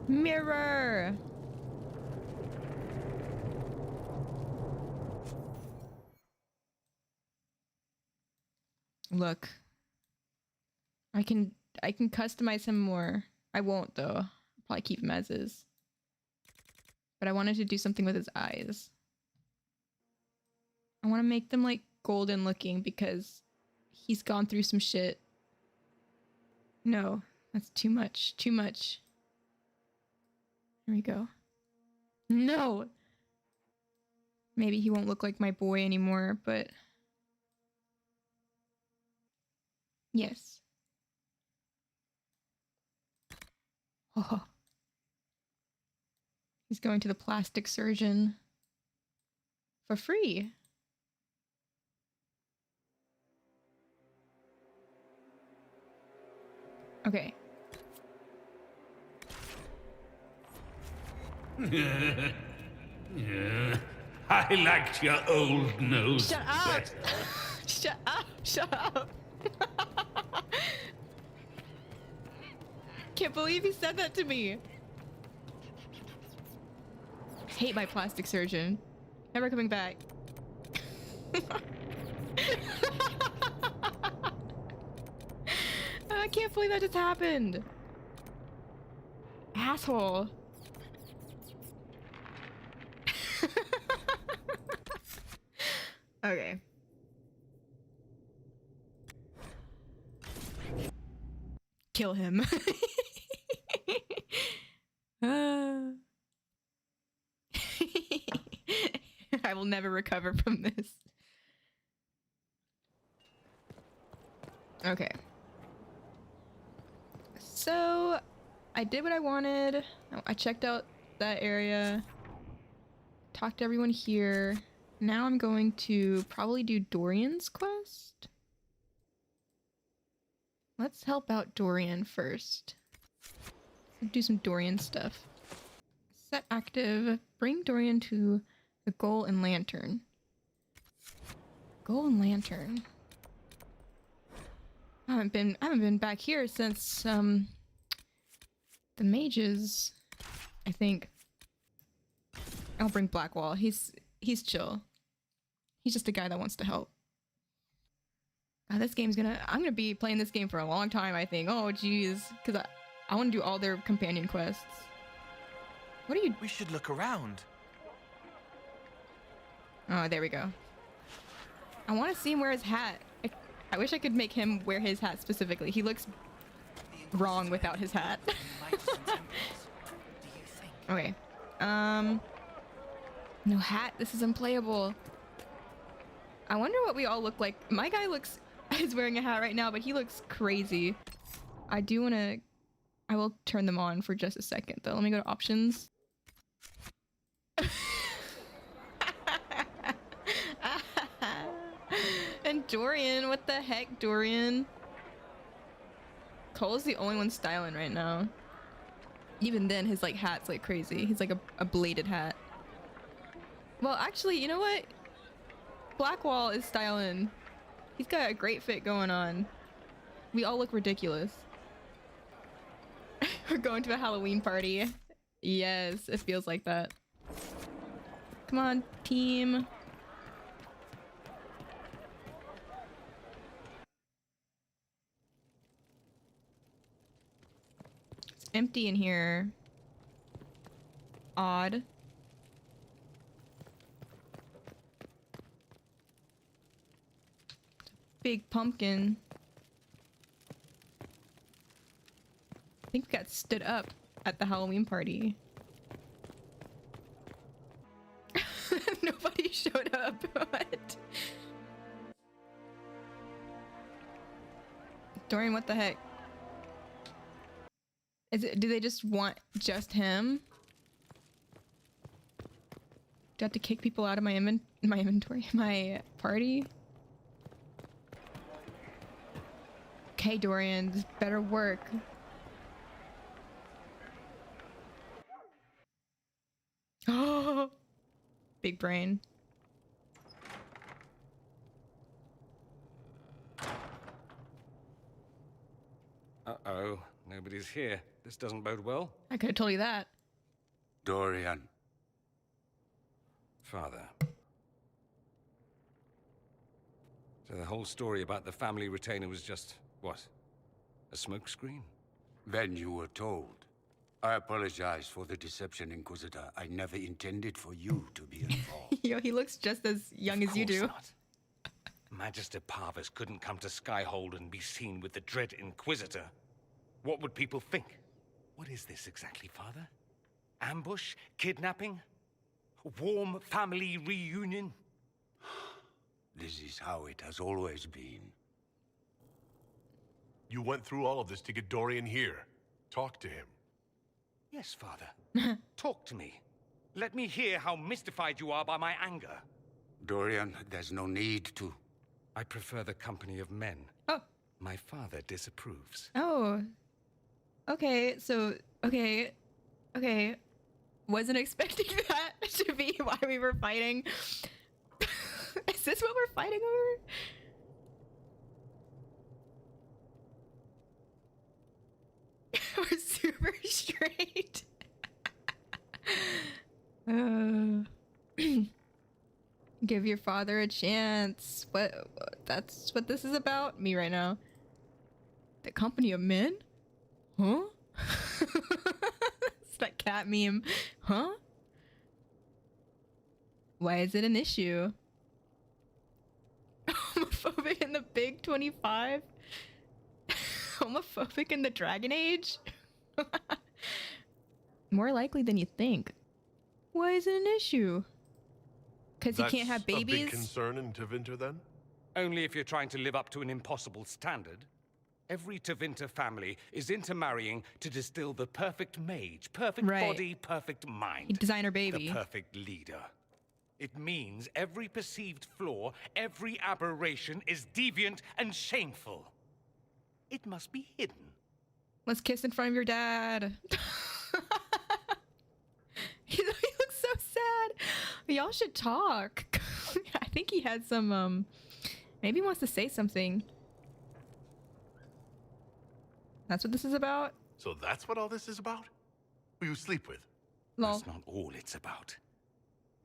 Mirror! Look. I can customize him more. I won't though. I'll probably keep him as is. But I wanted to do something with his eyes. I want to make them like golden looking because he's gone through some shit. No, that's too much. Too much. Here we go. No! Maybe he won't look like my boy anymore, but... Yes. Oh. He's going to the plastic surgeon. For free. Okay. I liked your old nose Shut up! better. Shut up! Shut up! Can't believe he said that to me. I hate my plastic surgeon. Never coming back. I can't believe that just happened. Asshole. Okay. Kill him. I will never recover from this. Okay. So, I did what I wanted. I checked out that area. Talked to everyone here. Now I'm going to probably do Dorian's quest. Let's help out Dorian first. Do some Dorian stuff. Set active. Bring Dorian to the goal and lantern. Goal and lantern. I haven't been back here since the mages, I think. I'll bring Blackwall. He's chill. He's just a guy that wants to help. This game's I'm gonna be playing this game for a long time, I think. Oh jeez, because I want to do all their companion quests. What are you? We should look around. Oh, there we go. I want to see him wear his hat. I wish I could make him wear his hat specifically. He looks wrong without his hat. Okay. No hat. This is unplayable. I wonder what we all look like. My guy is wearing a hat right now, but he looks crazy. I will turn them on for just a second though. Let me go to options. And Dorian, what the heck, Dorian? Cole's the only one styling right now. Even then, his like hat's like crazy. He's like a bladed hat. Well, actually, you know what? Blackwall is styling. He's got a great fit going on. We all look ridiculous. We're going to a Halloween party. Yes, it feels like that. Come on, team. It's empty in here. Odd. Big pumpkin. I think we got stood up at the Halloween party. Nobody showed up. What? Dorian, what the heck? Do they just want just him? Do I have to kick people out of my inventory? My party? Okay, Dorian, this better work. Oh, big brain. Uh-oh, nobody's here. This doesn't bode well. I could have told you that. Dorian. Father. So the whole story about the family retainer was just, what? A smokescreen? When you were told. I apologize for the deception, Inquisitor. I never intended for you to be involved. Yo, he looks just as young as you do. Not. Magister Parvis couldn't come to Skyhold and be seen with the dread Inquisitor. What would people think? What is this exactly, Father? Ambush? Kidnapping? Warm family reunion? This is how it has always been. You went through all of this to get Dorian here. Talk to him. Yes, Father. Talk to me. Let me hear how mystified you are by my anger. Dorian, there's no need to. I prefer the company of men. Oh. My father disapproves. Oh. Okay, so, okay. Wasn't expecting that to be why we were fighting. Is this what we're fighting over? We're super straight. Give your father a chance. That's what this is about? Me right now. The company of men? Huh? It's that cat meme. Huh? Why is it an issue? Homophobic in the Big 25? Homophobic in the Dragon Age? More likely than you think. Why is it an issue? Because he can't have babies? That's a big concern in Tevinter, then? Only if you're trying to live up to an impossible standard. Every Tevinter family is intermarrying to distill the perfect mage, perfect body, perfect mind. Designer baby. The perfect leader. It means every perceived flaw, every aberration is deviant and shameful. it must be hidden. Let's kiss in front of your dad. He looks so sad. Y'all should talk. I think he had some, maybe he wants to say something. That's what this is about? So that's what all this is about? Who you sleep with? Lol. That's not all it's about.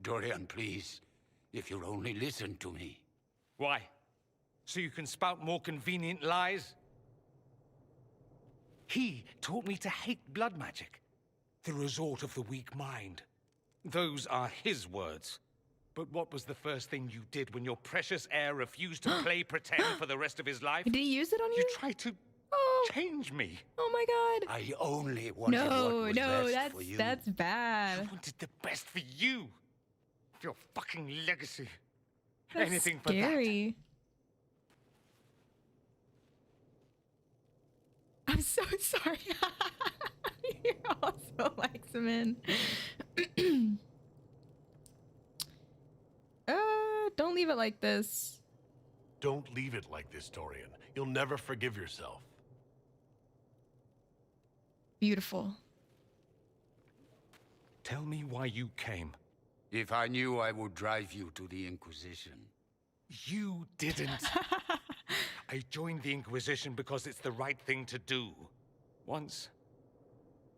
Dorian, please. If you'll only listen to me. Why? So you can spout more convenient lies? He taught me to hate blood magic. The resort of the weak mind. Those are his words. But what was the first thing you did when your precious heir refused to play pretend for the rest of his life? Did he use it on you? You tried to change me. Oh my god. I only wanted what was best for you. That's bad. I wanted the best for you. For your fucking legacy. That's Anything for scary. I'm so sorry. You're also like some in. Don't leave it like this. Don't leave it like this, Dorian. You'll never forgive yourself. Beautiful. Tell me why you came. If I knew, I would drive you to the Inquisition. You didn't. I joined the Inquisition because it's the right thing to do. Once,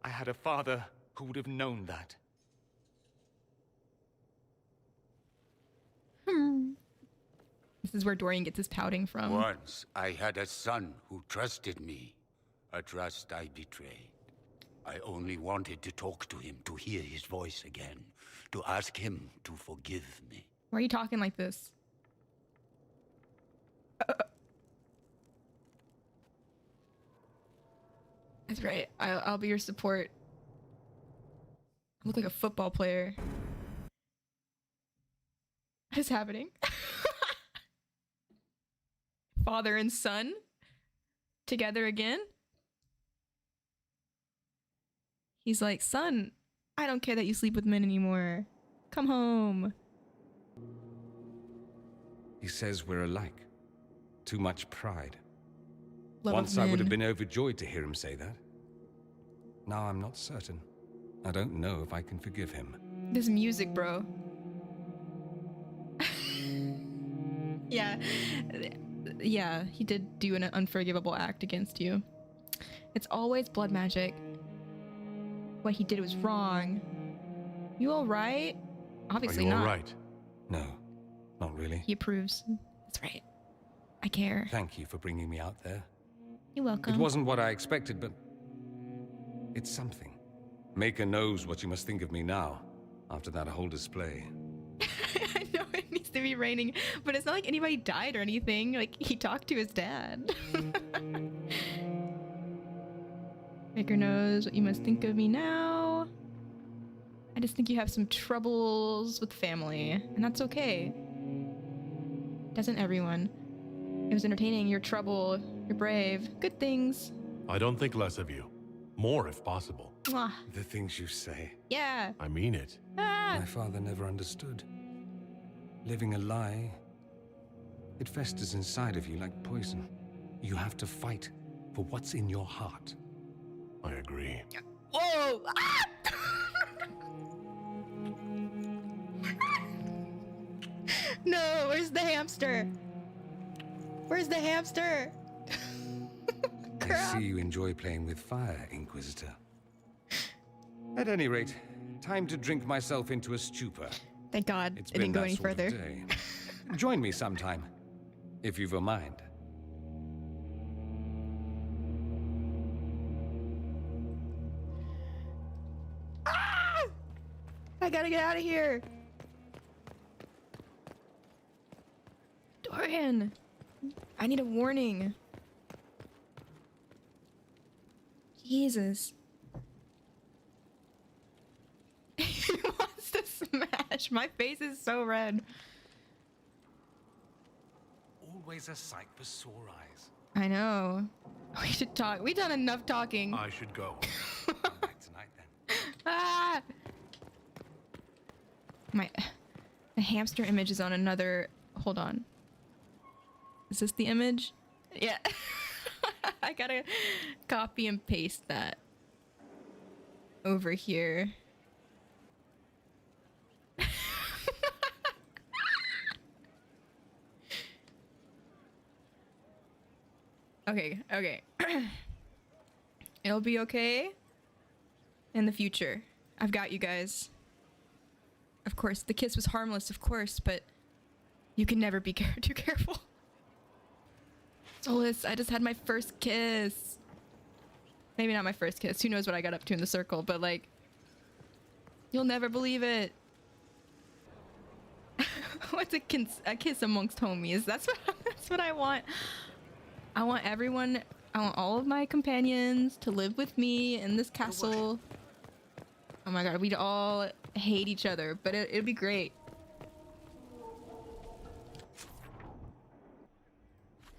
I had a father who would have known that. This is where Dorian gets his pouting from. Once, I had a son who trusted me. A trust I betrayed. I only wanted to talk to him, to hear his voice again, to ask him to forgive me. Why are you talking like this? That's right. I'll be your support. I look like a football player. What is happening? Father and son? Together again? He's like, son, I don't care that you sleep with men anymore. Come home. He says we're alike. Too much pride. Love Once of I would men. have been overjoyed to hear him say that. Now I'm not certain. I don't know if I can forgive him. This music, bro. Yeah. Yeah, he did do an unforgivable act against you. It's always blood magic. What he did was wrong. You alright? Obviously Are you not. all right? No, not really. He approves. That's right. I care. Thank you for bringing me out there. You're welcome. It wasn't what I expected, but it's something. Maker knows what you must think of me now, after that whole display. I know it needs to be raining, but it's not like anybody died or anything. Like, he talked to his dad. Maker knows what you must think of me now. I just think you have some troubles with family, and that's okay. Doesn't everyone? It was entertaining. You're trouble. You're brave. Good things. I don't think less of you. More, if possible. Mwah. The things you say. Yeah. I mean it. Ah. My father never understood. Living a lie, it festers inside of you like poison. You have to fight for what's in your heart. I agree. Whoa! Ah! No, where's the hamster? Where's the hamster? I see you enjoy playing with fire, Inquisitor. At any rate, time to drink myself into a stupor. Thank God It's it didn't go been any that sort of further. day. Join me sometime, if you've a mind. Ah! I gotta get out of here. Dorian, I need a warning. Jesus. He wants to smash. My face is so red. Always a sight for sore eyes. I know. We should talk. We've done enough talking. I should go. Come back tonight, then. Ah! The hamster image is on another. Hold on. Is this the image? Yeah. I gotta copy and paste that over here. Okay, okay. It'll be okay in the future. I've got you guys. Of course, the kiss was harmless, of course, but you can never be too careful. Solus, I just had my first kiss. Maybe not my first kiss. Who knows what I got up to in the circle, but like, you'll never believe it. What's a kiss amongst homies? That's what I want. I want everyone, I want all of my companions to live with me in this castle. Oh my god, we'd all hate each other, but it'd be great.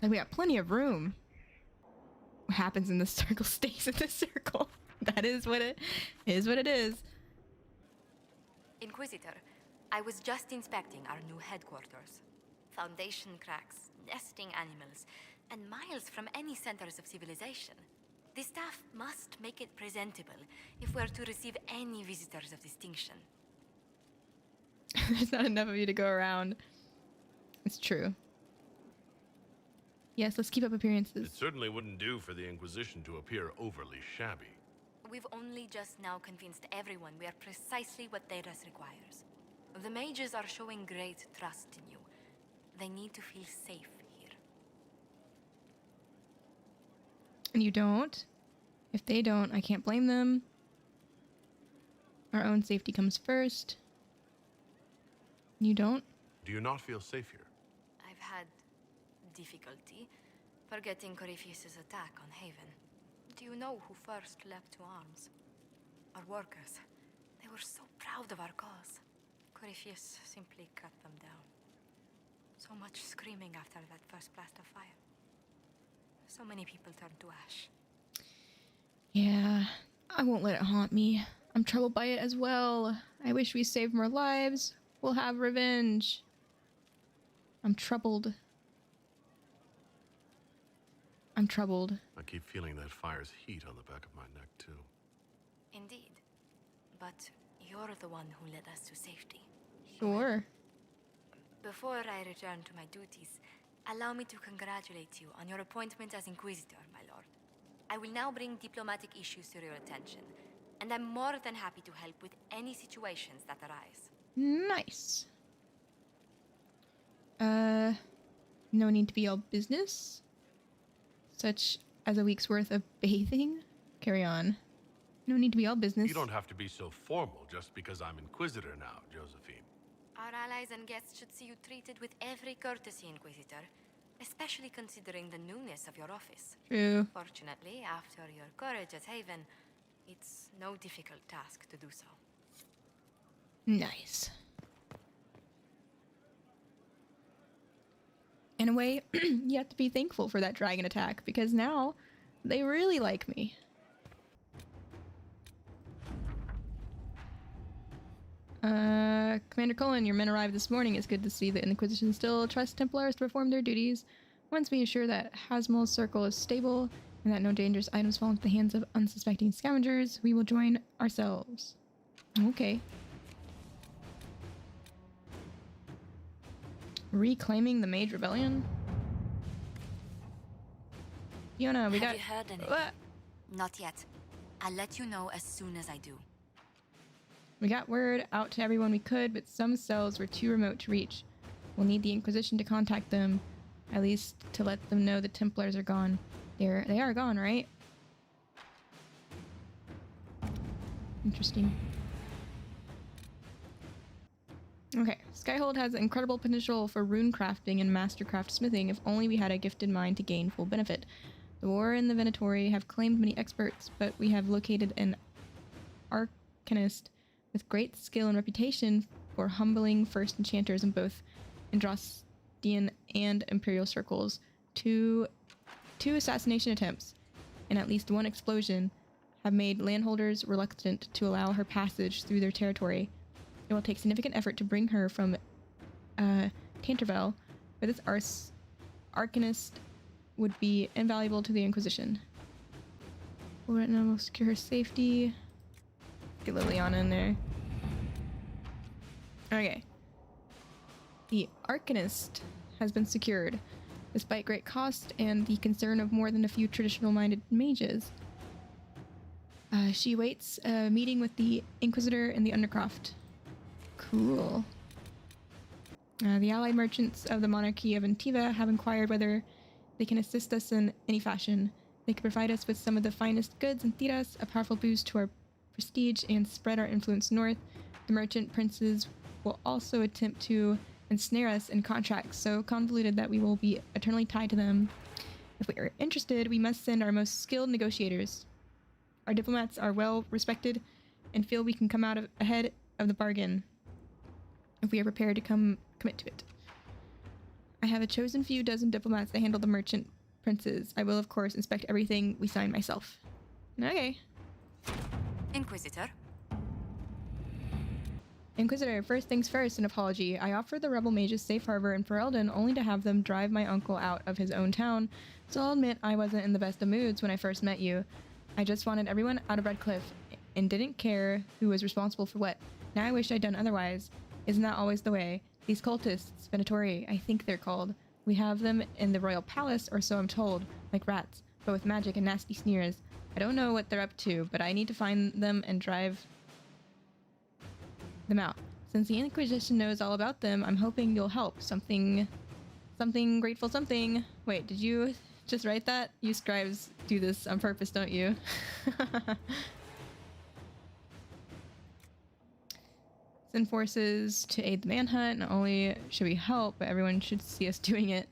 And we got plenty of room. What happens in the circle stays in the circle. That is what it is. What it is. Inquisitor, I was just inspecting our new headquarters. Foundation cracks, nesting animals, and miles from any centers of civilization. The staff must make it presentable if we're to receive any visitors of distinction. There's not enough of you to go around. It's true. Yes, let's keep up appearances. It certainly wouldn't do for the Inquisition to appear overly shabby. We've only just now convinced everyone we are precisely what Thedas requires. The mages are showing great trust in you. They need to feel safe here. And you don't. If they don't, I can't blame them. Our own safety comes first. You don't? Do you not feel safe here? I've had difficulty forgetting Corypheus' attack on Haven. Do you know who first leapt to arms? Our workers. They were so proud of our cause. Corypheus simply cut them down. So much screaming after that first blast of fire. So many people turned to ash. Yeah, I won't let it haunt me. I'm troubled by it as well. I wish we saved more lives. We'll have revenge. I'm troubled. I'm troubled. I keep feeling that fire's heat on the back of my neck, too. Indeed. But you're the one who led us to safety. Sure. Before I return to my duties, allow me to congratulate you on your appointment as Inquisitor, my lord. I will now bring diplomatic issues to your attention, and I'm more than happy to help with any situations that arise. Nice. No need to be all business. Such as a week's worth of bathing. Carry on. No need to be all business. You don't have to be so formal just because I'm Inquisitor now, Josephine. Our allies and guests should see you treated with every courtesy, Inquisitor, especially considering the newness of your office. True. Fortunately, after your courage at Haven, it's no difficult task to do so. Nice. In a way, you have to be thankful for that dragon attack, because now they really like me. Commander Cullen, your men arrived this morning. It's good to see the Inquisition still trusts Templars to perform their duties. Once we ensure that Handsomest circle is stable and that no dangerous items fall into the hands of unsuspecting scavengers, we will join ourselves. Okay. Reclaiming the Mage Rebellion? Fiona, we Have got... you heard anything? Not yet. I'll let you know as soon as I do. We got word out to everyone we could, but some cells were too remote to reach. We'll need the Inquisition to contact them, at least to let them know the Templars are gone. They are gone, right? Interesting. Okay, Skyhold has incredible potential for rune crafting and mastercraft smithing if only we had a gifted mind to gain full benefit. The War and the Venatori have claimed many experts, but we have located an arcanist with great skill and reputation for humbling first enchanters in both Androstian and Imperial circles. Two assassination attempts and at least one explosion have made landholders reluctant to allow her passage through their territory. It will take significant effort to bring her from Tantervel, but this arcanist would be invaluable to the Inquisition. Right now we'll secure her safety. Get Liliana in there. Okay. The Arcanist has been secured, despite great cost and the concern of more than a few traditional-minded mages. She waits a meeting with the Inquisitor in the Undercroft. Cool. The allied merchants of the monarchy of Antiva have inquired whether they can assist us in any fashion. They can provide us with some of the finest goods and tiras, a powerful boost to our prestige, and spread our influence north. The merchant princes will also attempt to ensnare us in contracts so convoluted that we will be eternally tied to them. If we are interested, we must send our most skilled negotiators. Our diplomats are well respected and feel we can come out ahead of the bargain if we are prepared to commit to it. I have a chosen few dozen diplomats that handle the merchant princes. I will, of course, inspect everything we sign myself. Okay. Inquisitor. Inquisitor, first things first, an apology. I offered the rebel mages safe harbor in Ferelden only to have them drive my uncle out of his own town, so I'll admit I wasn't in the best of moods when I first met you. I just wanted everyone out of Redcliffe and didn't care who was responsible for what. Now I wish I'd done otherwise. Isn't that always the way? These cultists, Venatori, I think they're called. We have them in the royal palace, or so I'm told, like rats, but with magic and nasty sneers. I don't know what they're up to, but I need to find them and drive them out. Since the Inquisition knows all about them, I'm hoping you'll help. Something grateful something. Wait, did you just write that? You scribes do this on purpose, don't you? Send forces to aid the manhunt. Not only should we help, but everyone should see us doing it.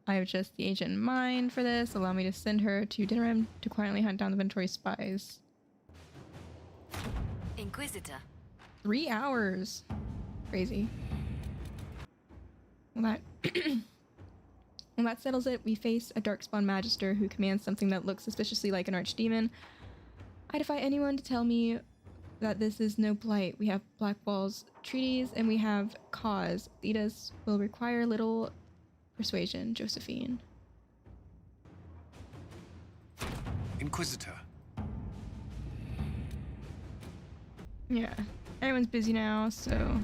I have just the agent in mind for this. Allow me to send her to Dinnerim to quietly hunt down the Venatori spies. Inquisitor. 3 hours. Crazy. Well, that settles it. We face a Darkspawn Magister who commands something that looks suspiciously like an archdemon. I defy anyone to tell me that this is no blight. We have Blackwall's treaties and we have cause. Leaders will require little persuasion. Josephine. Inquisitor. Yeah, everyone's busy now, so at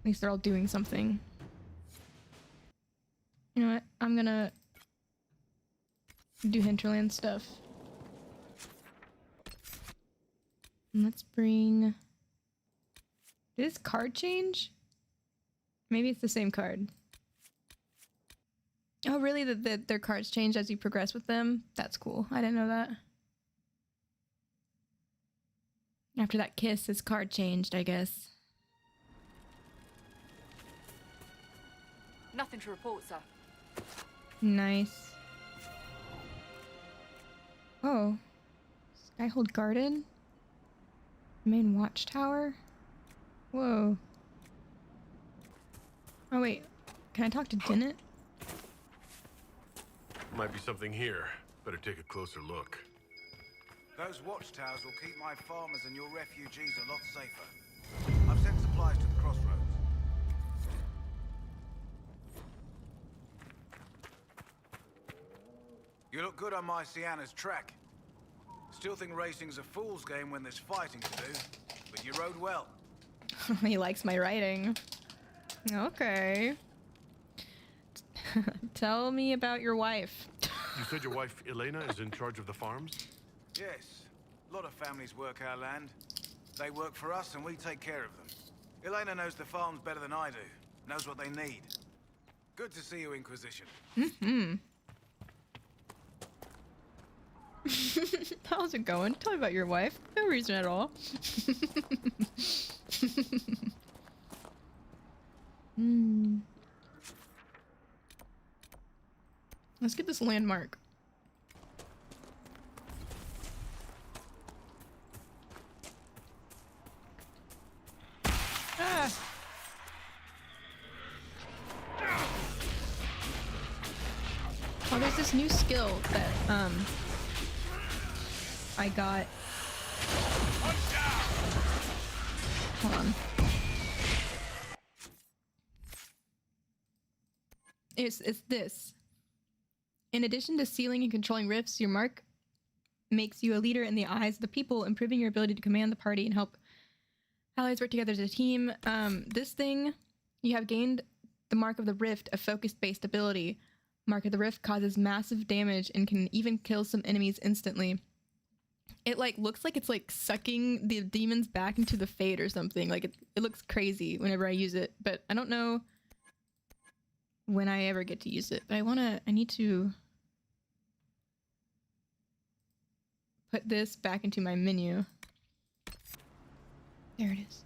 least they're all doing something. You know what? I'm gonna do hinterland stuff. And let's bring... Did this card change? Maybe it's the same card. Oh, really? Their cards change as you progress with them? That's cool. I didn't know that. After that kiss, his card changed, I guess. Nothing to report, sir. Nice. Oh. Skyhold Garden? Main watchtower? Whoa. Oh wait, can I talk to Dennett? Might be something here. Better take a closer look. Those watchtowers will keep my farmers and your refugees a lot safer. I've sent supplies to the crossroads. You look good on my Sienna's track. Still think racing's a fool's game when there's fighting to do, but you rode well. He likes my writing. Okay. Tell me about your wife. You said your wife, Elena, is in charge of the farms? Yes. A lot of families work our land. They work for us and we take care of them. Elena knows the farms better than I do. Knows what they need. Good to see you, Inquisition. Mm-hmm. How's it going? Tell me about your wife. No reason at all. Let's get this landmark. Ah! Oh, there's this new skill that, I got. Hold on. It's this. In addition to sealing and controlling rifts, your mark makes you a leader in the eyes of the people, improving your ability to command the party and help allies work together as a team. This thing, you have gained the Mark of the Rift, a focus-based ability. Mark of the Rift causes massive damage and can even kill some enemies instantly. It like looks like it's like sucking the demons back into the Fate or something. Like it looks crazy whenever I use it, but I don't know when I ever get to use it. But I need to put this back into my menu. There it is.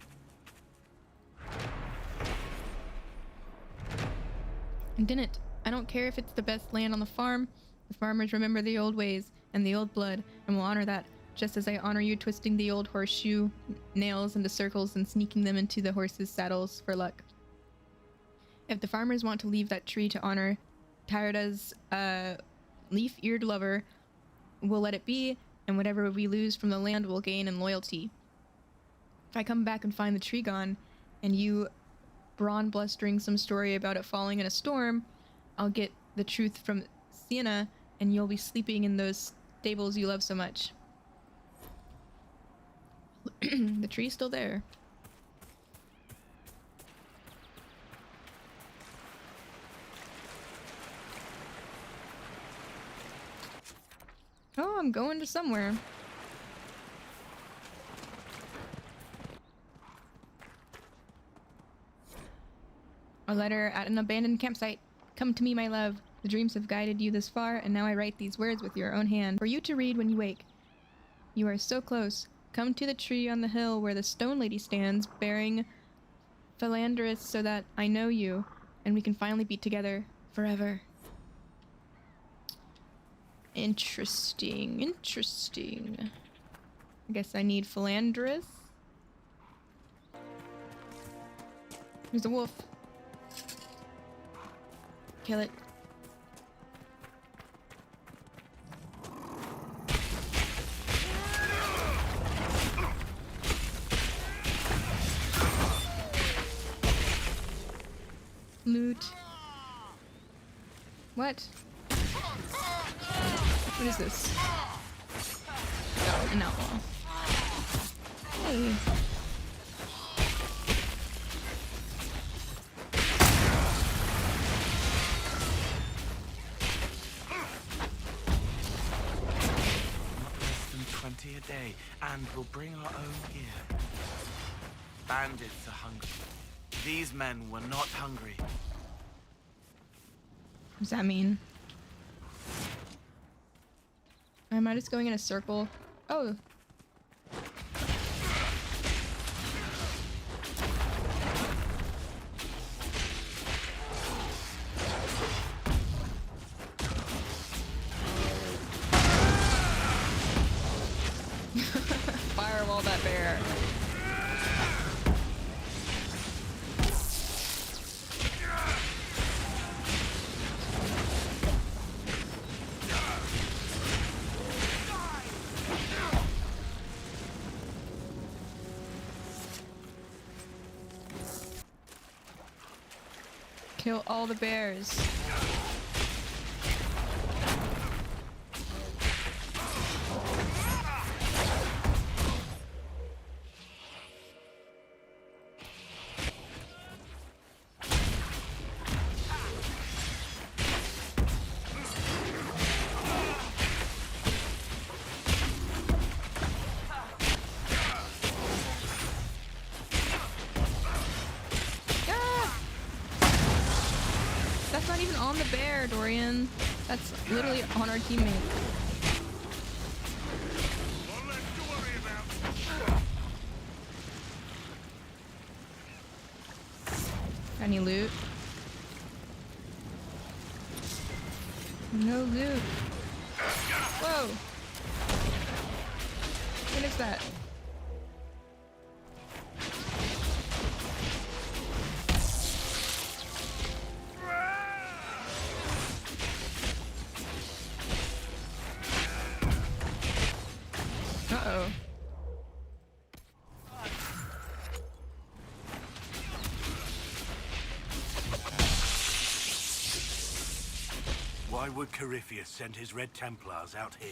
And didn't. I don't care if it's the best land on the farm. The farmers remember the old ways and the old blood and will honor that, just as I honor you twisting the old horseshoe nails into circles and sneaking them into the horses' saddles for luck. If the farmers want to leave that tree to honor Tyrda's leaf-eared lover, we'll let it be, and whatever we lose from the land will gain in loyalty. If I come back and find the tree gone, and you brawn blustering some story about it falling in a storm, I'll get the truth from Sienna, and you'll be sleeping in those stables you love so much. The tree's still there. Oh, I'm going to somewhere. A letter at an abandoned campsite. Come to me, my love. The dreams have guided you this far, and now I write these words with your own hand for you to read when you wake. You are so close. Come to the tree on the hill where the stone lady stands, bearing Philandris, so that I know you, and we can finally be together forever. Interesting, interesting. I guess I need Philandris. There's a wolf. Kill it. Loot. What? What is this? Oh, an outlaw. Hey. A day, and we'll bring our own gear. Bandits are hungry. These men were not hungry. What does that mean? Am I just going in a circle? Oh. Firewall that bear. Kill all the bears. On the bear, Dorian. That's literally on our teammate. Got any loot? No loot. Whoa! What is that? Uh-oh. Why would Corypheus send his Red Templars out here?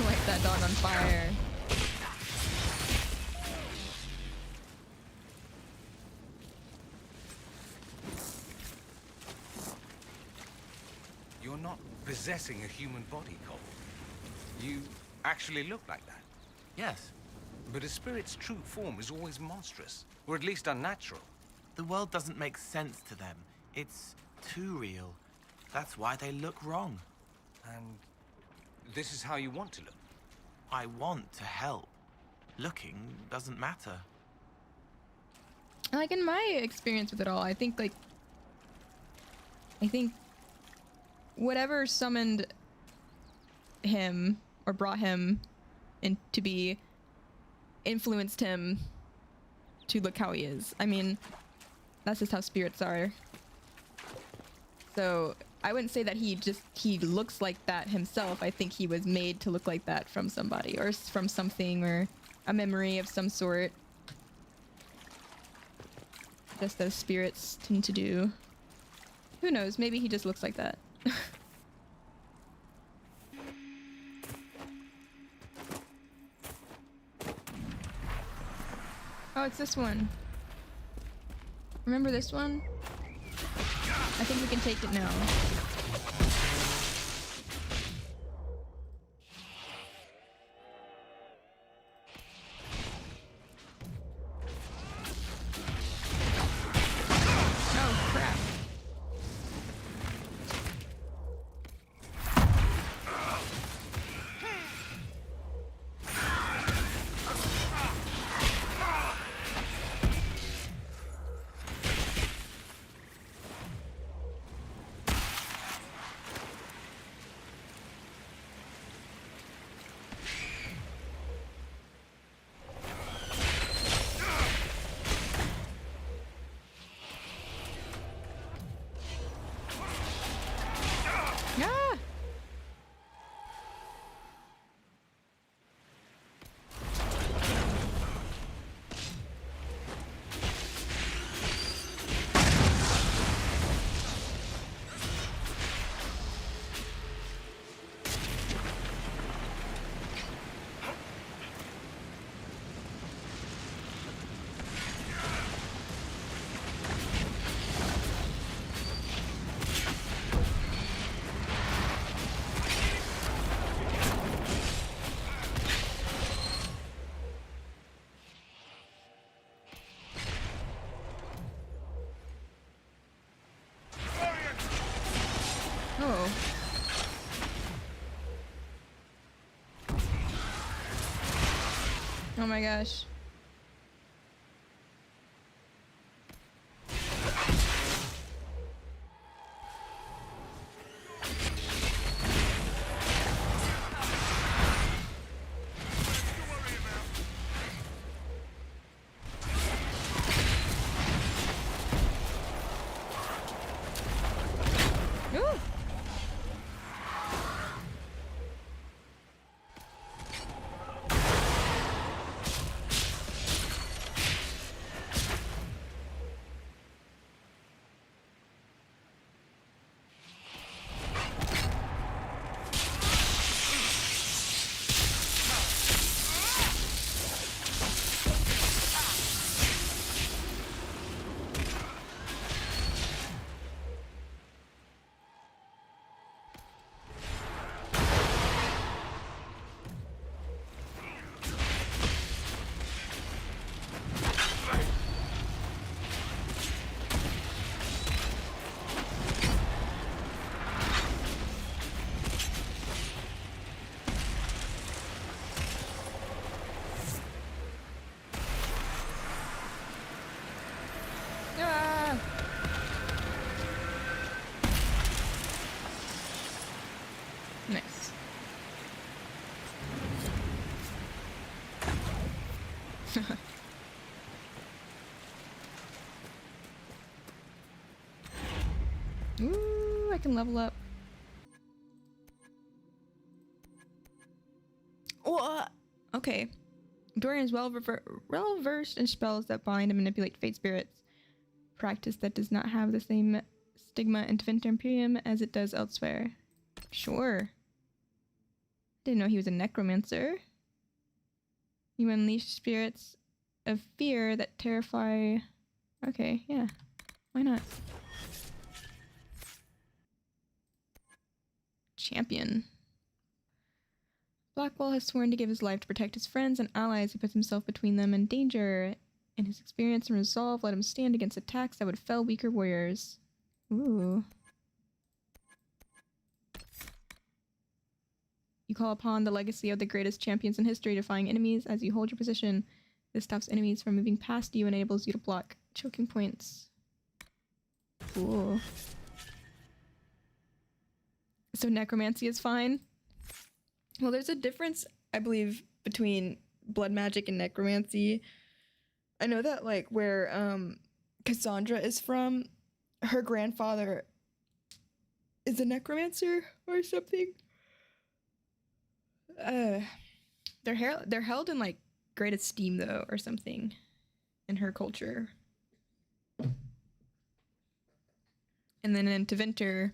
Light that dog on fire. You're not possessing a human body, Cole. You actually look like that. Yes. But a spirit's true form is always monstrous, or at least unnatural. The world doesn't make sense to them. It's too real. That's why they look wrong. And this is how you want to look? I want to help. Looking doesn't matter. Like, in my experience with it all, I think whatever summoned him or brought him in to be influenced him to look how he is. I mean, that's just how spirits are. So I wouldn't say that he looks like that himself. I think he was made to look like that from somebody or from something or a memory of some sort. Just as spirits tend to do. Who knows? Maybe he just looks like that. Oh, it's this one. Remember this one? I think we can take it now. Oh, crap. Ah! Oh. Oh my gosh. Ooh. Ah. Nice. Ooh, I can level up. Oh, okay. Dorian is well versed in spells that bind and manipulate fate spirits. Practice that does not have the same stigma in Tevinter Imperium as it does elsewhere. Sure. Didn't know he was a necromancer. You unleash spirits of fear that terrify... Okay, yeah. Why not? Champion. Blackwall has sworn to give his life to protect his friends and allies. He puts himself between them and danger. In his experience and resolve, let him stand against attacks that would fell weaker warriors. Ooh. You call upon the legacy of the greatest champions in history, defying enemies as you hold your position. This stops enemies from moving past you and enables you to block choking points. Cool. So necromancy is fine? Well, there's a difference, I believe, between blood magic and necromancy. I know that, like, where Cassandra is from, her grandfather is a necromancer or something. They're held in, like, great esteem, though, or something, in her culture. And then in Tevinter,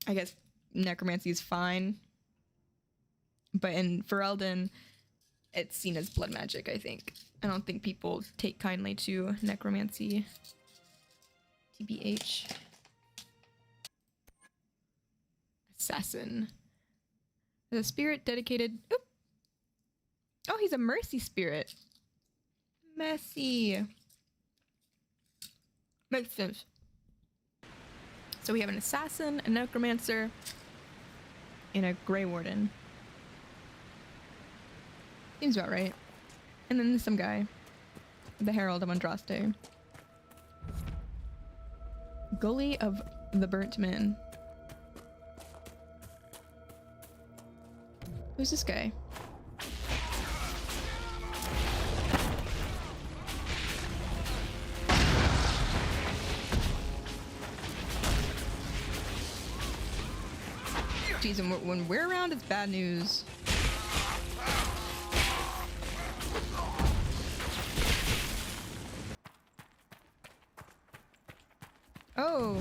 I guess necromancy is fine. But in Ferelden, it's seen as blood magic, I think. I don't think people take kindly to necromancy. TBH. Assassin. The spirit dedicated... Oop. Oh, he's a mercy spirit. Mercy. Makes sense. So we have an assassin, a necromancer, and a Grey Warden. Seems about right. And then some guy. The Herald of Andraste. Gully of the Burnt Men. Who's this guy? Jeez, and when we're around, it's bad news. Oh.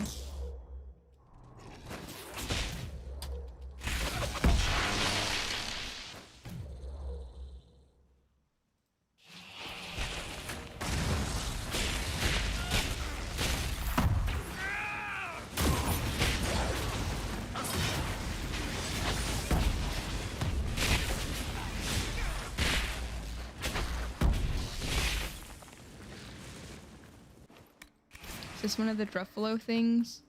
Is this one of the Druffalo things?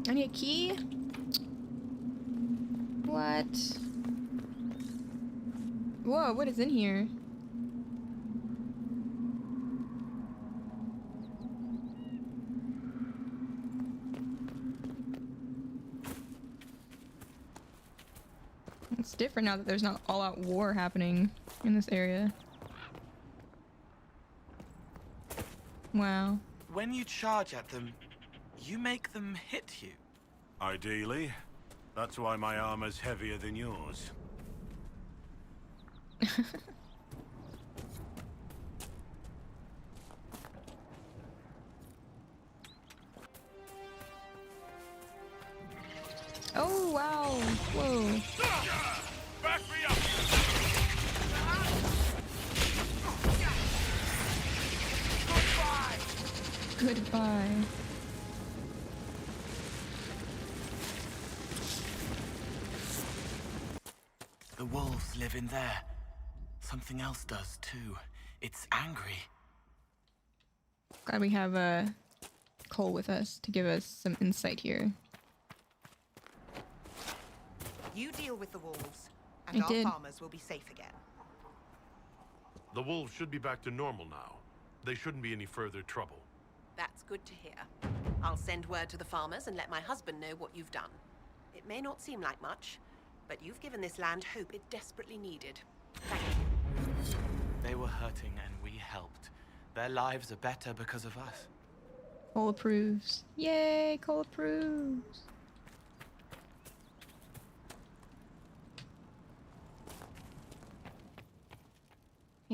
I need a key? What? Whoa, what is in here? It's different now that there's not all-out war happening in this area. Wow. When you charge at them, you make them hit you. Ideally. That's why my armor's heavier than yours. Oh, wow. Whoa. Back me up! Goodbye. The wolves live in there. Something else does too. It's angry. Glad we have Cole with us to give us some insight here. You deal with the wolves, I and our did. farmers will be safe again. The wolves should be back to normal now. They shouldn't be any further trouble. That's good to hear. I'll send word to the farmers and let my husband know what you've done. It may not seem like much, but you've given this land hope it desperately needed. Thank you. They were hurting and we helped. Their lives are better because of us. Cole approves. Yay, Cole approves.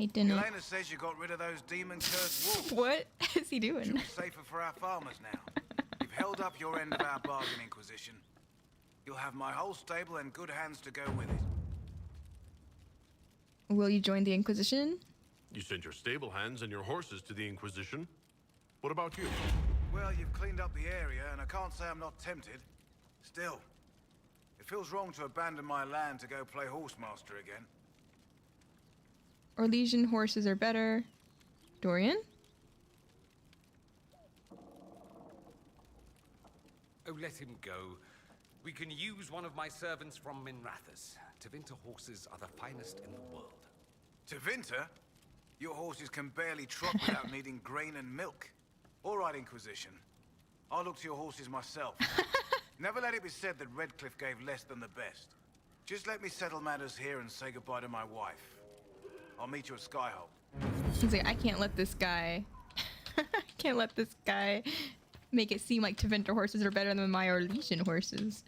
He didn't. Elena says you got rid of those demon-cursed wolves. What is he doing? It's safer for our farmers now. You've held up your end of our bargain, Inquisition. You'll have my whole stable and good hands to go with it. Will you join the Inquisition? You sent your stable hands and your horses to the Inquisition. What about you? Well, you've cleaned up the area, and I can't say I'm not tempted. Still, it feels wrong to abandon my land to go play horsemaster again. Orlesian horses are better. Dorian? Oh, let him go. We can use one of my servants from Minrathous. Tevinter horses are the finest in the world. Tevinter? Your horses can barely trot without needing grain and milk. All right, Inquisition. I'll look to your horses myself. Never let it be said that Redcliffe gave less than the best. Just let me settle matters here and say goodbye to my wife. I'll meet you at Skyhold. He's like, I can't let this guy... I can't let this guy make it seem like Tevinter horses are better than my Orlesian horses.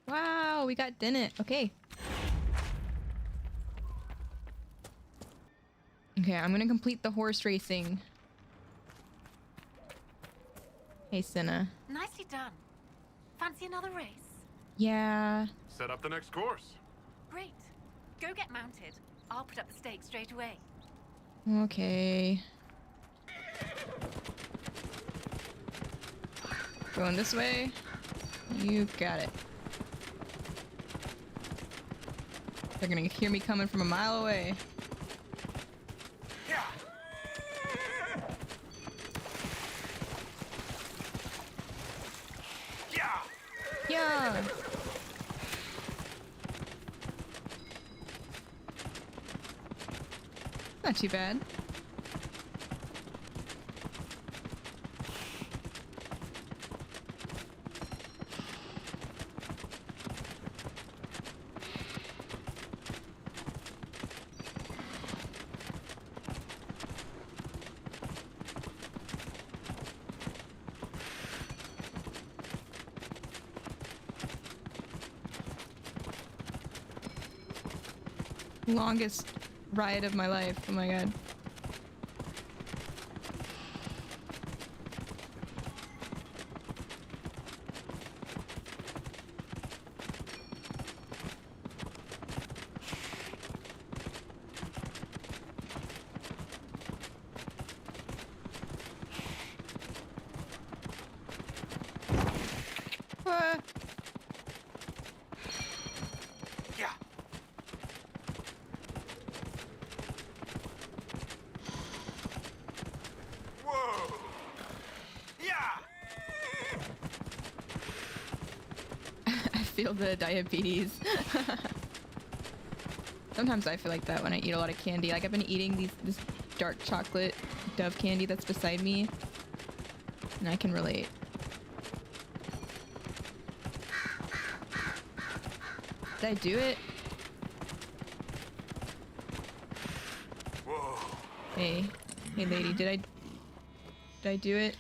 Wow, we got Dennett. Okay. Okay, I'm gonna complete the horse racing. Hey, Senna. Nicely done. Fancy another race? Yeah. Set up the next course. Great. Go get mounted. I'll put up the stakes straight away. Okay. Going this way. You got it. They're gonna hear me coming from a mile away. Yeah. Not too bad. Longest ride of my life. Oh my god. Feel the diabetes. Sometimes I feel like that when I eat a lot of candy. Like I've been eating this dark chocolate Dove candy that's beside me, and I can relate. Did I do it? Whoa. Hey lady, did I do it?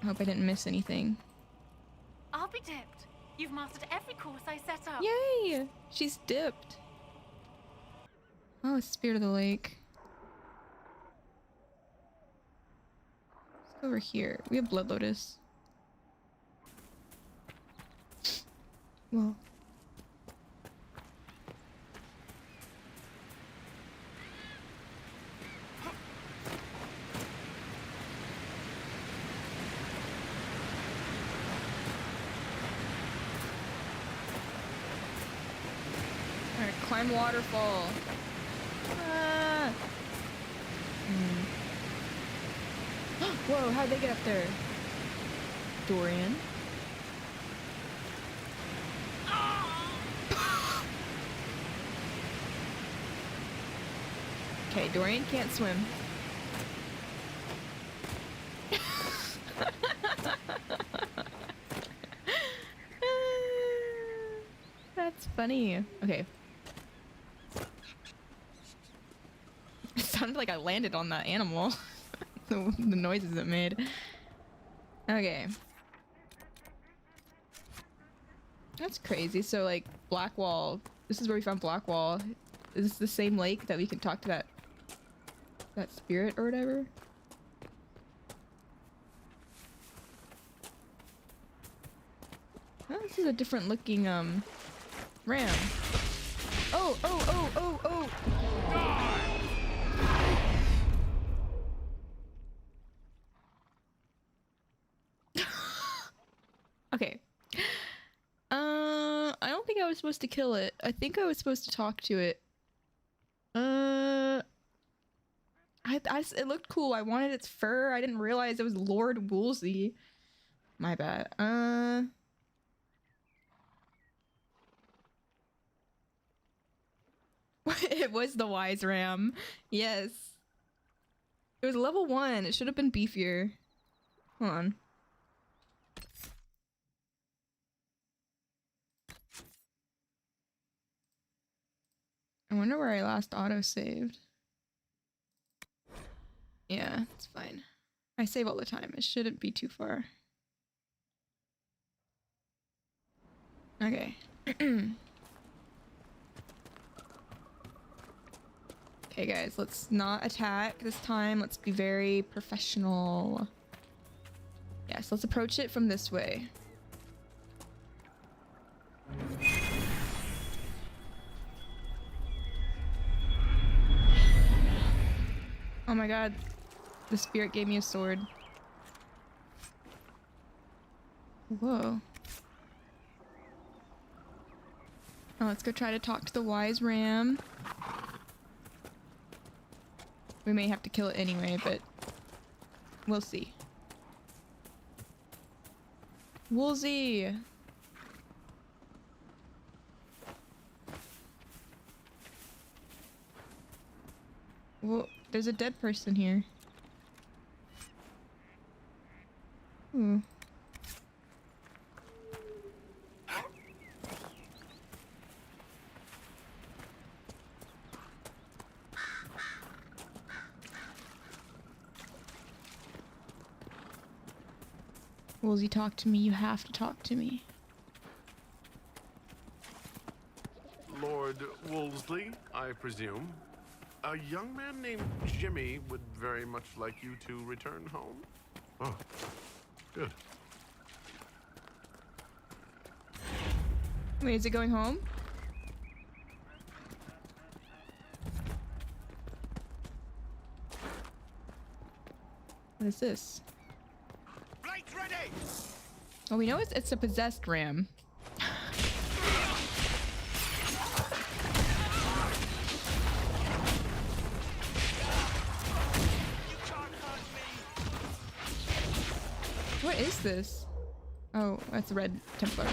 I hope I didn't miss anything. I'll be dipped. You've mastered every course I set up. Yay! She's dipped. Oh, it's Spirit of the Lake. Let's go over here. We have Blood Lotus. Well. Climb waterfall. Ah. Whoa, how'd they get up there? Dorian. Okay, Dorian can't swim. That's funny. Okay. It sounded like I landed on that animal. the noises it made. Okay. That's crazy. So like Blackwall, this is where we found Blackwall. Is this the same lake that we can talk to that spirit or whatever? Oh, this is a different looking ram. Oh, oh, oh, oh, oh. Okay. I don't think I was supposed to kill it. I think I was supposed to talk to it. It looked cool. I wanted its fur. I didn't realize it was Lord Woolsey. My bad. It was the wise ram. Yes. It was level 1. It should have been beefier. Hold on. I wonder where I last auto-saved. Yeah, it's fine. I save all the time. It shouldn't be too far. Okay. Okay, guys, let's not attack this time. Let's be very professional. Yes, let's approach it from this way. Oh my god. The spirit gave me a sword. Whoa. Now let's go try to talk to the wise ram. We may have to kill it anyway, but we'll see. Woolsey! Whoa, there's a dead person here. Ooh. Woolsey, talk to me. You have to talk to me. Lord Wolseley, I presume. A young man named Jimmy would very much like you to return home. Oh, good. Wait, is it going home? What is this? Oh, we know it's a possessed ram. What is this? Oh, that's a red Templar.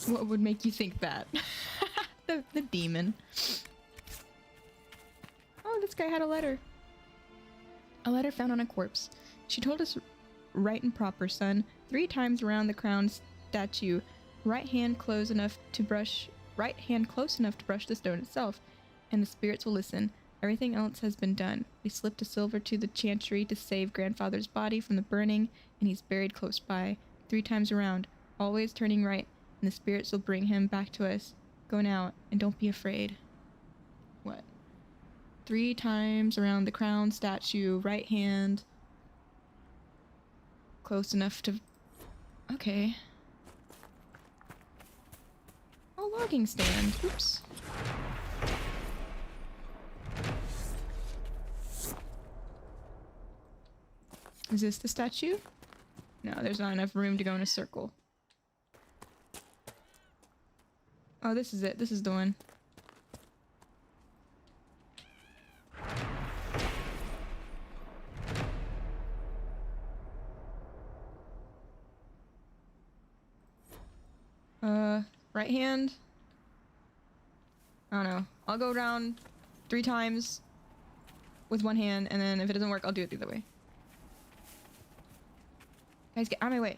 What would make you think that? the demon. Oh, this guy had a letter. A letter found on a corpse. She told us, right and proper, son. 3 times around the crown statue. Right hand close enough to brush the stone itself, and the spirits will listen. Everything else has been done. We slipped a silver to the chantry to save grandfather's body from the burning, and he's buried close by. 3 times around, always turning right, and the spirits will bring him back to us. Go now, and don't be afraid. What? 3 times around the crown statue, right hand. Close enough to... Okay. Oh, logging stand. Oops. Is this the statue? No, there's not enough room to go in a circle. Oh, this is it. This is the one. Right hand? I don't know. I'll go around 3 times with one hand, and then if it doesn't work, I'll do it the other way. Guys, get out of my way.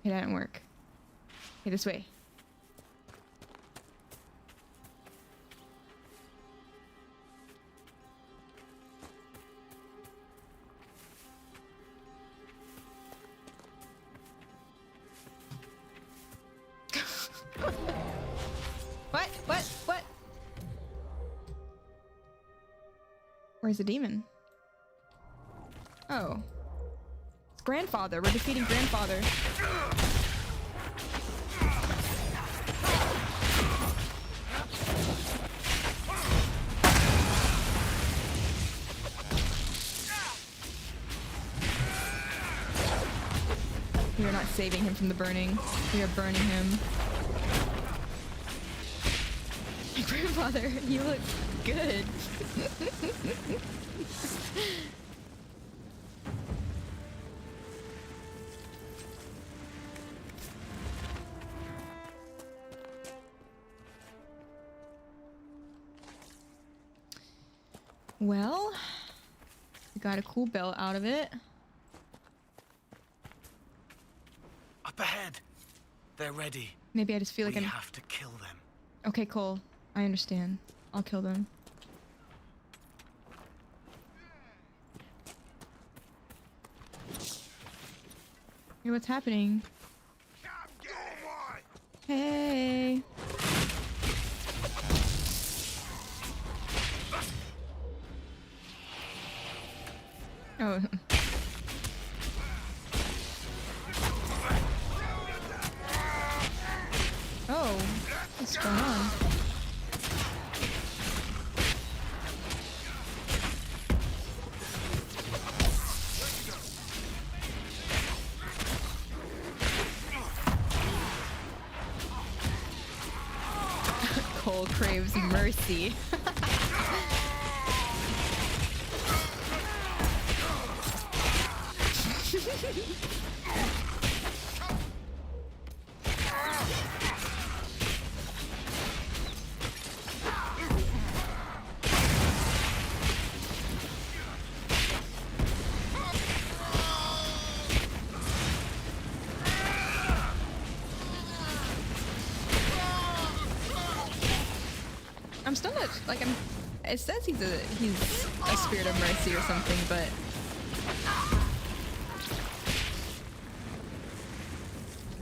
Okay, that didn't work. Okay, this way. What? Where's the demon? Oh. It's grandfather. We're defeating grandfather. We are not saving him from the burning. We are burning him. Grandfather, you look good. Well, we got a cool belt out of it. Up ahead. They're ready. Maybe I just feel like we I'm... have to kill them. Okay, cool. I understand. I'll kill them. Hey, what's happening? Hey. Oh. Oh, what's going on? Cole craves mercy. I'm still not like it says he's a spirit of mercy or something, but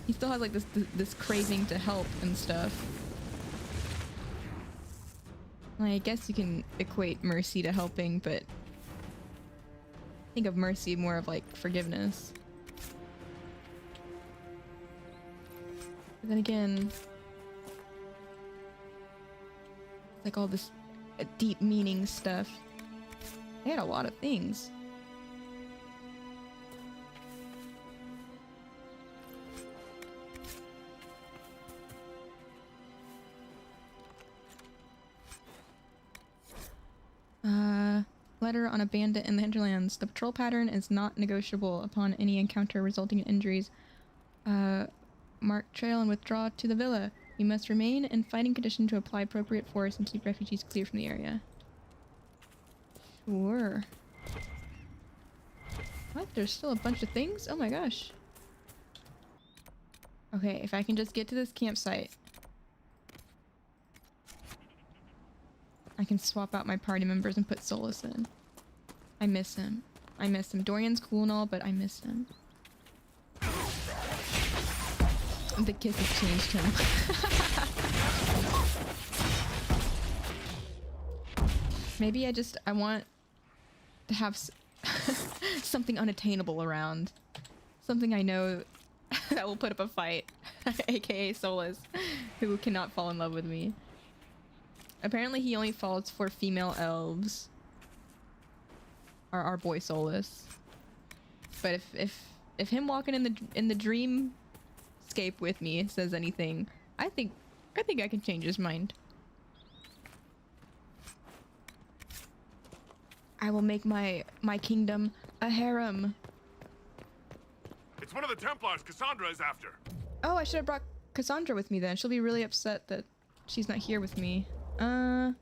he still has like this craving to help and stuff. Like, I guess you can equate mercy to helping, but think of mercy more of like forgiveness. But then again, like all this deep meaning stuff. They had a lot of things. Letter on a bandit in the hinterlands. The patrol pattern is not negotiable. Upon any encounter resulting in injuries, mark trail and withdraw to the villa. You must remain in fighting condition to apply appropriate force and keep refugees clear from the area. Sure. What? There's still a bunch of things? Oh my gosh. Okay, if I can just get to this campsite, I can swap out my party members and put Solus in. I miss him. I miss him. Dorian's cool and all, but I miss him. The kiss has changed him. Maybe I want to have something unattainable around. Something I know that will put up a fight. AKA Solus, who cannot fall in love with me. Apparently he only falls for female elves. Our boy Solus. But if him walking in the dreamscape with me says anything, I think I can change his mind. I will make my kingdom a harem. It's one of the Templars Cassandra is after. Oh, I should have brought Cassandra with me then. She'll be really upset that she's not here with me. Oh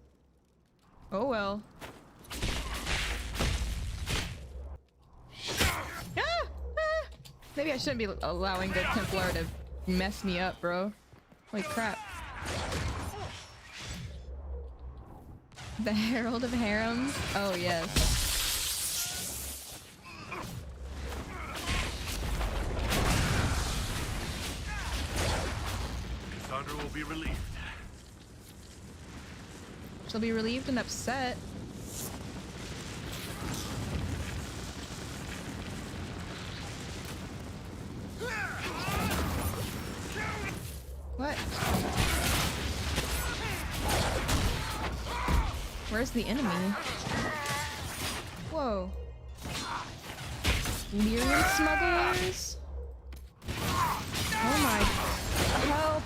well. Maybe I shouldn't be allowing the Templar to mess me up, bro. Holy crap. The Herald of Harems? Oh, yes. Cassandra will be relieved. She'll be relieved and upset. What? Where's the enemy? Whoa. Lyrium smugglers? Oh my... Help!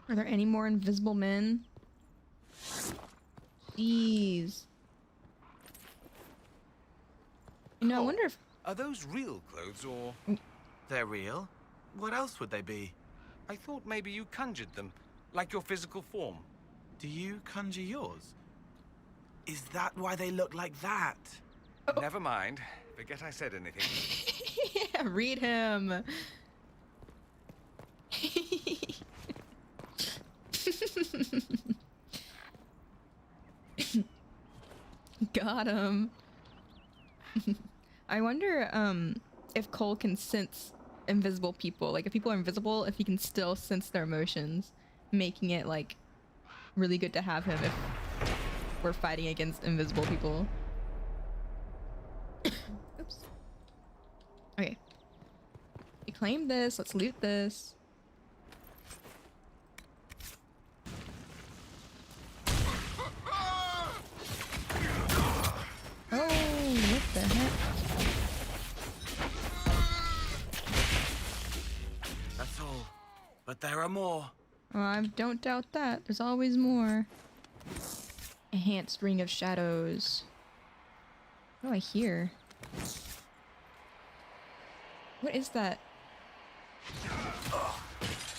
Are there any more invisible men? Jeez. You know, I wonder if... Are those real clothes, or...? They're real? What else would they be? I thought maybe you conjured them, like your physical form. Do you conjure yours? Is that why they look like that? Oh. Never mind. Forget I said anything. Yeah, read him. Got him. I wonder if Cole can sense invisible people. Like if people are invisible, if he can still sense their emotions, making it like really good to have him if we're fighting against invisible people. Oops. Okay. We claim this. Let's loot this. Oh, what the heck? That's all. But there are more. Oh, I don't doubt that. There's always more. Enhanced Ring of Shadows. What do I hear? What is that?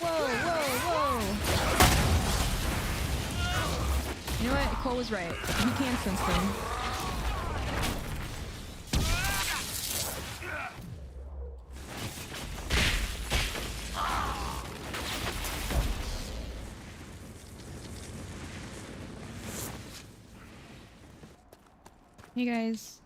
Whoa, whoa, whoa! You know what? Cole was right. He can sense them. Hey guys.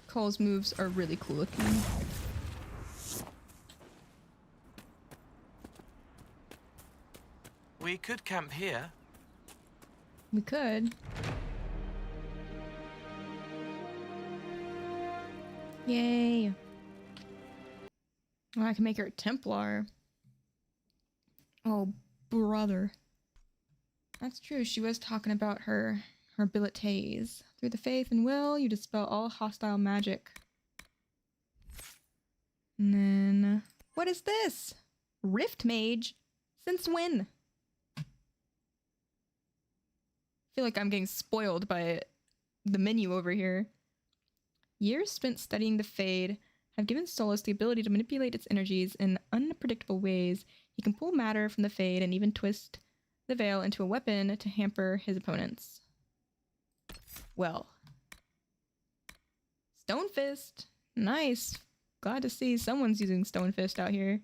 Cole's moves are really cool looking. We could camp here. We could. Yay. Oh, I can make her a Templar. Oh, brother. That's true. She was talking about her abilities. Through the faith and will, you dispel all hostile magic. And then... What is this? Rift Mage? Since when? I feel like I'm getting spoiled by the menu over here. Years spent studying the Fade have given Solas the ability to manipulate its energies in unpredictable ways. He can pull matter from the Fade and even twist the Veil into a weapon to hamper his opponents. Well. Stone Fist. Nice. Glad to see someone's using Stone Fist out here.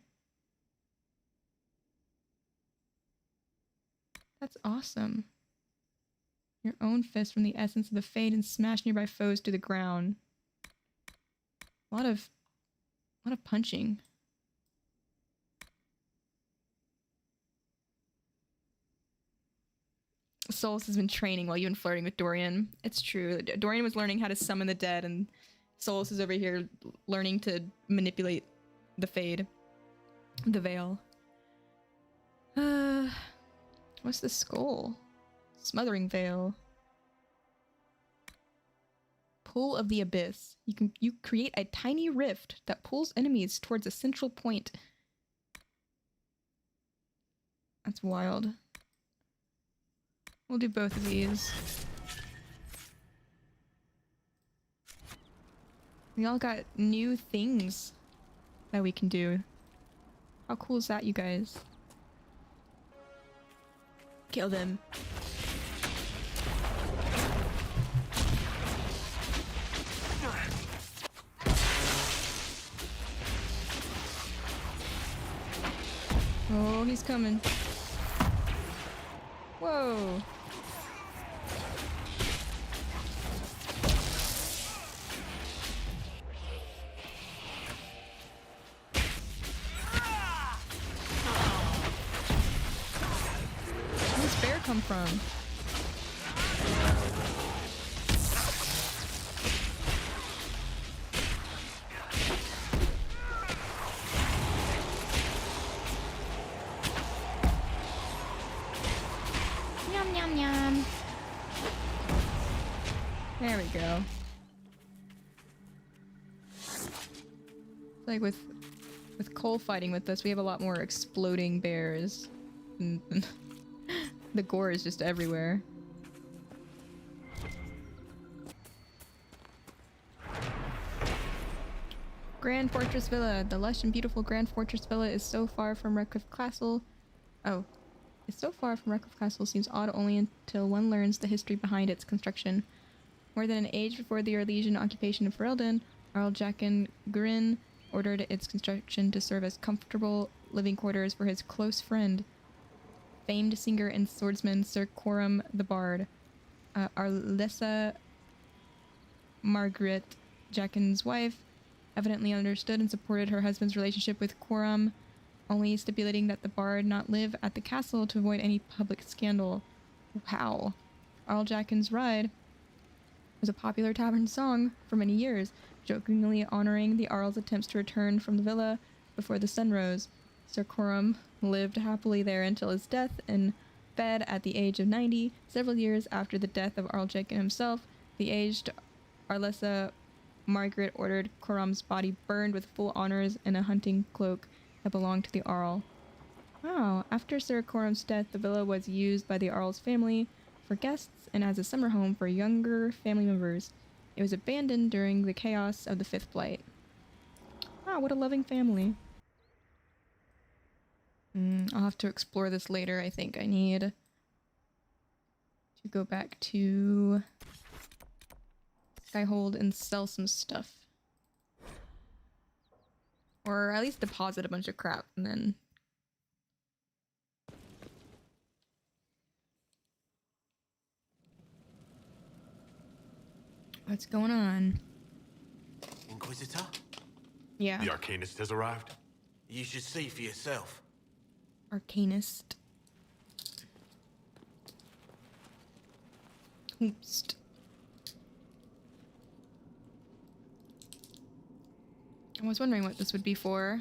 That's awesome. Your own fist from the essence of the Fade and smash nearby foes to the ground. A lot of punching. Solas has been training while you've been flirting with Dorian. It's true. Dorian was learning how to summon the dead, and Solas is over here learning to manipulate the Fade. The Veil. What's the skull? Smothering Veil. pull of the abyss. You create a tiny rift that pulls enemies towards a central point. That's wild. We'll do both of these. We all got new things that we can do. How cool is that, you guys? Kill them. Oh, he's coming. Whoa. Where's this bear come from? Yum, yum, yum. There we go. Like with Cole fighting with us, we have a lot more exploding bears. And the gore is just everywhere. Grand Fortress Villa. The lush and beautiful Grand Fortress Villa is so far from Redcliffe Castle. Oh. It's so far from Redcliffe Castle seems odd only until one learns the history behind its construction. More than an age before the Orlesian occupation of Ferelden, Earl Jaqen Grin ordered its construction to serve as comfortable living quarters for his close friend, famed singer and swordsman Sir Coram the Bard. Arlessa Margaret, Jaqen's wife, evidently understood and supported her husband's relationship with Coram, only stipulating that the bard not live at the castle to avoid any public scandal. Wow. Earl Jaqen's Ride was a popular tavern song for many years, jokingly honoring the Earl's attempts to return from the villa before the sun rose. Sir Coram lived happily there until his death in bed at the age of 90. Several years after the death of Earl Jaqen himself, the aged Arlessa Margaret ordered Coram's body burned with full honors in a hunting cloak that belonged to the Earl. Wow, after Sir Coram's death, the villa was used by the Earl's family for guests and as a summer home for younger family members. It was abandoned during the chaos of the Fifth Blight. Wow, what a loving family. I'll have to explore this later. I think I need to go back to Skyhold and sell some stuff. Or at least deposit a bunch of crap and then... What's going on? Inquisitor? Yeah. The Arcanist has arrived. You should see for yourself. Arcanist. Oops. I was wondering what this would be for.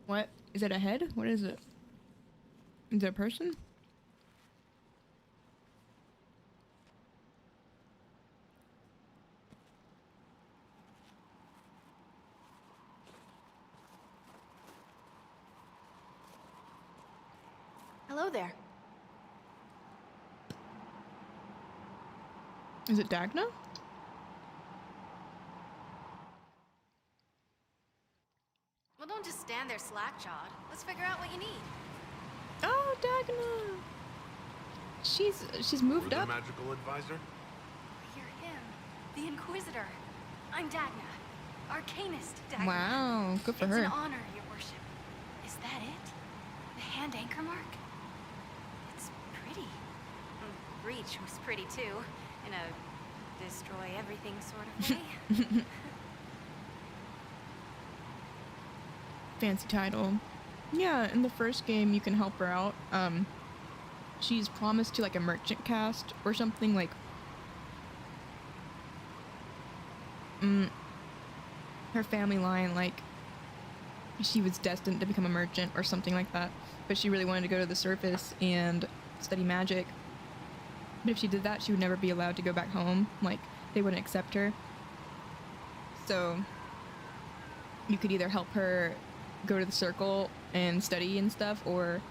What? Is it a head? What is it? Is it a person? Hello there. Is it Dagna? Well, don't just stand there slack-jawed. Let's figure out what you need. Oh, Dagna! She's moved You're up. the magical advisor? You're him, the Inquisitor. I'm Dagna, Arcanist Dagna. Wow, good for it's her. It's an honor, your worship. Is that it? The hand anchor mark? It's pretty. Breach was pretty too, in a destroy everything sort of way. Fancy title. Yeah, in the first game you can help her out. She's promised to like a merchant caste or something like her family line, like she was destined to become a merchant or something like that, but she really wanted to go to the surface and study magic, But if she did that, she would never be allowed to go back home. Like, they wouldn't accept her. So you could either help her go to the circle and study and stuff, or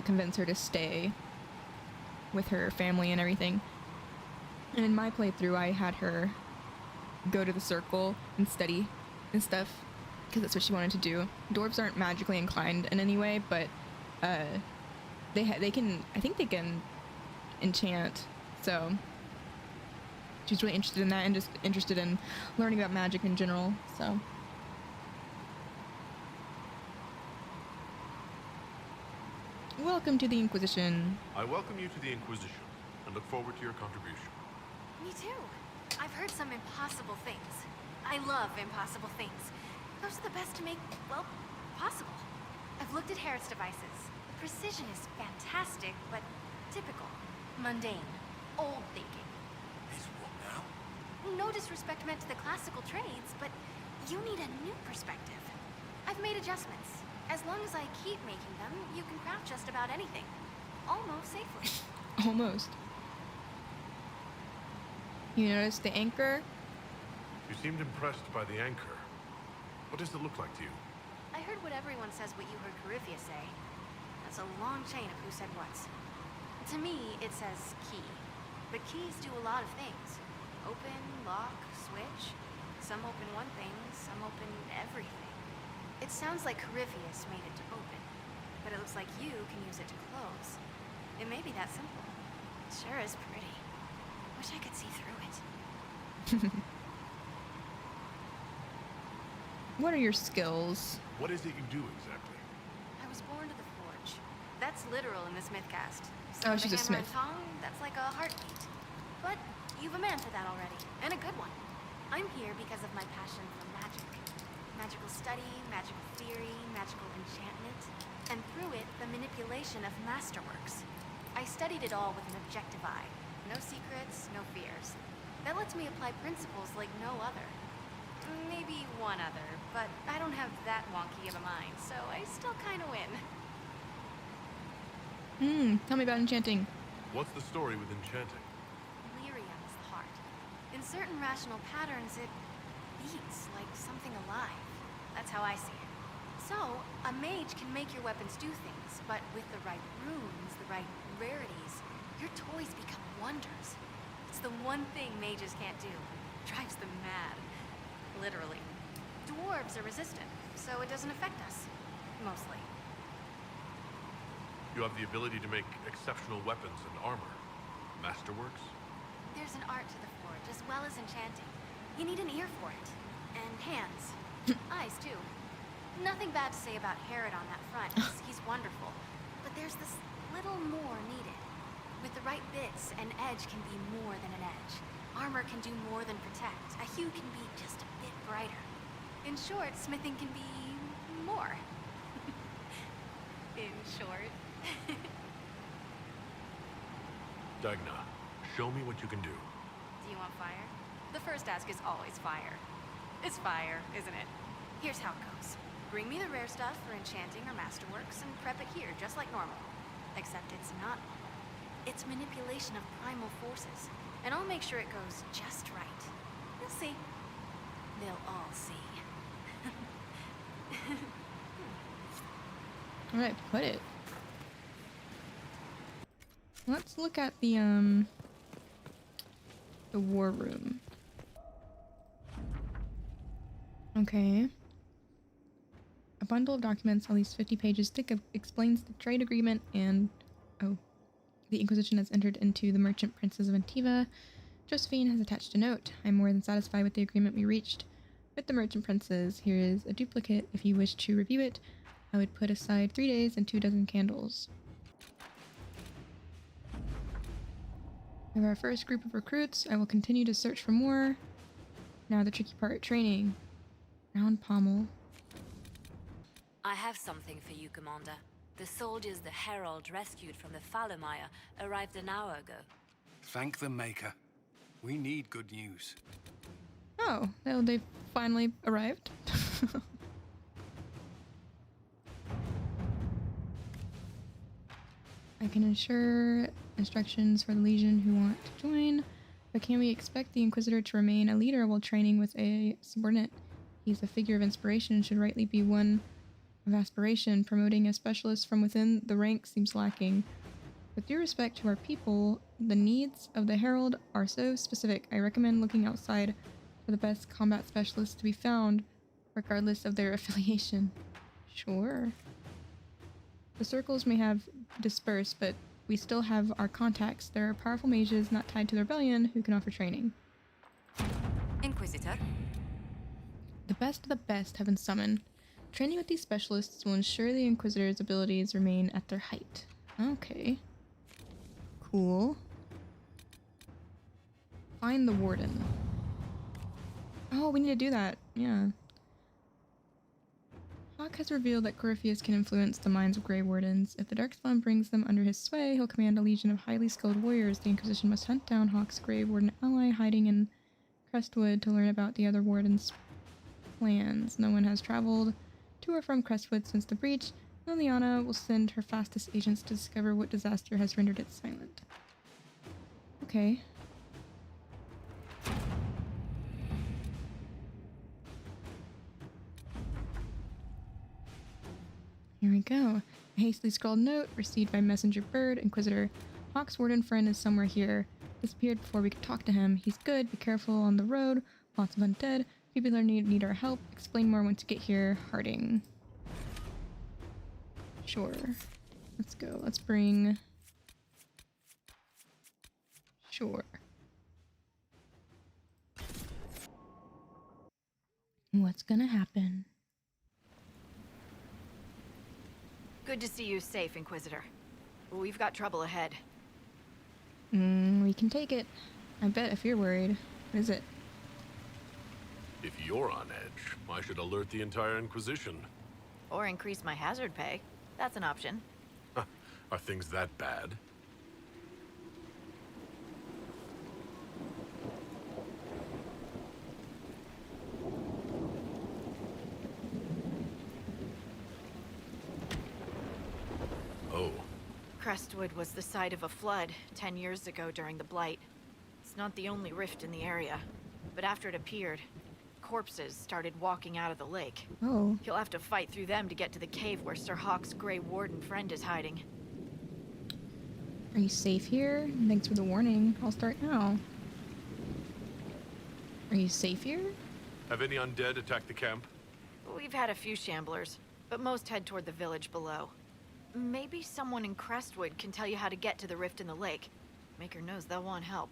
convince her to stay with her family and everything. And in my playthrough, I had her go to the circle and study and stuff, because that's what she wanted to do. Dwarves aren't magically inclined in any way, but they can, I think they can enchant, so she's really interested in that and just interested in learning about magic in general, so. Welcome to the Inquisition. I welcome you to the Inquisition and look forward to your contribution. Me too. I've heard some impossible things. I love impossible things. Those are the best to make, well, possible. I've looked at Harrod's devices. The precision is fantastic, but typical. Mundane. Old thinking. Is what now? No disrespect meant to the classical trades, but you need a new perspective. I've made adjustments. As long as I keep making them, you can craft just about anything. Almost safely. Almost. You notice the anchor? You seemed impressed by the anchor. What does it look like to you? I heard what everyone says what you heard Coryphia say. That's a long chain of who said what's. To me, it says key. But keys do a lot of things. Open, lock, switch. Some open one thing, some open everything. It sounds like Coryphius made it to open, but it looks like you can use it to close. It may be that simple. It sure is pretty. Wish I could see through it. What are your skills? What is it you do exactly? I was born to the forge. That's literal in this mythcast. Oh, she's a the hammer smith. and tongue, that's like a heartbeat. But you've a man for that already, and a good one. I'm here because of my passion for magic. Magical study, magical theory, magical enchantment, and through it, the manipulation of masterworks. I studied it all with an objective eye. No secrets, no fears. That lets me apply principles like no other. Maybe one other, but I don't have that wonky of a mind, so I still kind of win. Tell me about enchanting. What's the story with enchanting? Lyrium is the heart. In certain rational patterns, it beats like something alive. That's how I see it. So, a mage can make your weapons do things, but with the right runes, the right rarities, your toys become wonders. It's the one thing mages can't do. Drives them mad. Literally. Dwarves are resistant, so it doesn't affect us. Mostly. You have the ability to make exceptional weapons and armor. Masterworks? There's an art to the forge, as well as enchanting. You need an ear for it. And hands. Eyes, too. Nothing bad to say about Harrod on that front. He's wonderful. But there's this little more needed. With the right bits, an edge can be more than an edge. Armor can do more than protect. A hue can be just a bit brighter. In short, smithing can be more. In short. Dagna, show me what you can do. Do you want fire? The first ask is always fire. It's fire, isn't it? Here's how it goes. Bring me the rare stuff for enchanting or masterworks and prep it here, just like normal. Except it's not normal. It's manipulation of primal forces. And I'll make sure it goes just right. You'll see. They'll all see. Alright, put it. Let's look at the war room. Okay. A bundle of documents, at least 50 pages thick, explains the trade agreement and... Oh. The Inquisition has entered into the merchant princes of Antiva. Josephine has attached a note. I'm more than satisfied with the agreement we reached with the merchant princes. Here is a duplicate. If you wish to review it, I would put aside 3 days and 2 dozen candles. We have our first group of recruits. I will continue to search for more. Now the tricky part, training. Round pommel. I have something for you, Commander. The soldiers the Herald rescued from the Fallermire arrived an hour ago. Thank the Maker. We need good news. Oh, well, they finally arrived. I can ensure instructions for the Legion who want to join, but can we expect the Inquisitor to remain a leader while training with a subordinate? He's a figure of inspiration and should rightly be one of aspiration. Promoting a specialist from within the ranks seems lacking. With due respect to our people, the needs of the Herald are so specific. I recommend looking outside for the best combat specialists to be found, regardless of their affiliation. Sure. The circles may have dispersed, but we still have our contacts. There are powerful mages not tied to the rebellion who can offer training. Inquisitor? The best of the best have been summoned. Training with these specialists will ensure the Inquisitor's abilities remain at their height. Okay. Cool. Find the Warden. Oh, we need to do that. Yeah. Hawk has revealed that Corypheus can influence the minds of Grey Wardens. If the Darkspawn brings them under his sway, he'll command a legion of highly skilled warriors. The Inquisition must hunt down Hawk's Grey Warden ally hiding in Crestwood to learn about the other Warden's plans. No one has traveled to or from Crestwood since the breach. Liliana will send her fastest agents to discover what disaster has rendered it silent. Okay. Here we go. A hastily scrawled note received by messenger bird. Inquisitor. Hawk's Warden friend is somewhere here. Disappeared before we could talk to him. He's good. Be careful on the road. Lots of undead. People who need our help. Explain more once you get here. Harding. Sure. Let's go. Let's bring... Sure. What's gonna happen? Good to see you safe, Inquisitor. We've got trouble ahead. We can take it. I bet if you're worried. What is it? If you're on edge, I should alert the entire Inquisition. Or increase my hazard pay. That's an option. Are things that bad? Oh. Crestwood was the site of a flood 10 years ago during the Blight. It's not the only rift in the area, but after it appeared, corpses started walking out of the lake. Oh. You'll have to fight through them to get to the cave where Sir Hawk's Grey Warden friend is hiding. Are you safe here? Thanks for the warning. I'll start now. Are you safe here? Have any undead attacked the camp? We've had a few shamblers, but most head toward the village below. Maybe someone in Crestwood can tell you how to get to the rift in the lake. Maker knows they'll want help.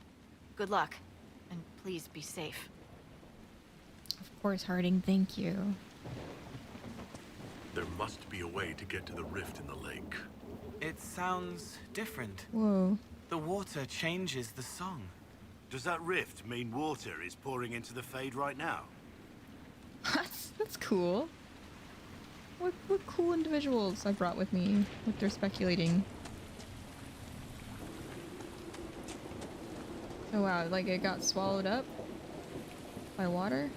Good luck, and please be safe. Of course, Harding. Thank you. There must be a way to get to the rift in the lake. It sounds different. Whoa. The water changes the song. Does that rift mean water is pouring into the Fade right now? That's cool. What cool individuals I brought with me with their speculating. Oh wow, like it got swallowed up by water?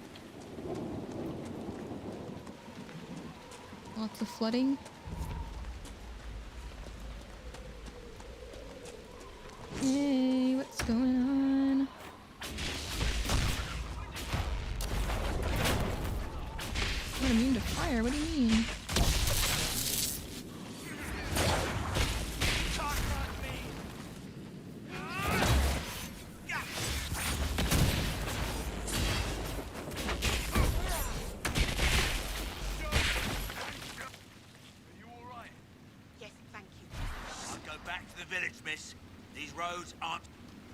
Lots of flooding. Hey, what's going on? I'm immune to fire, what do you mean?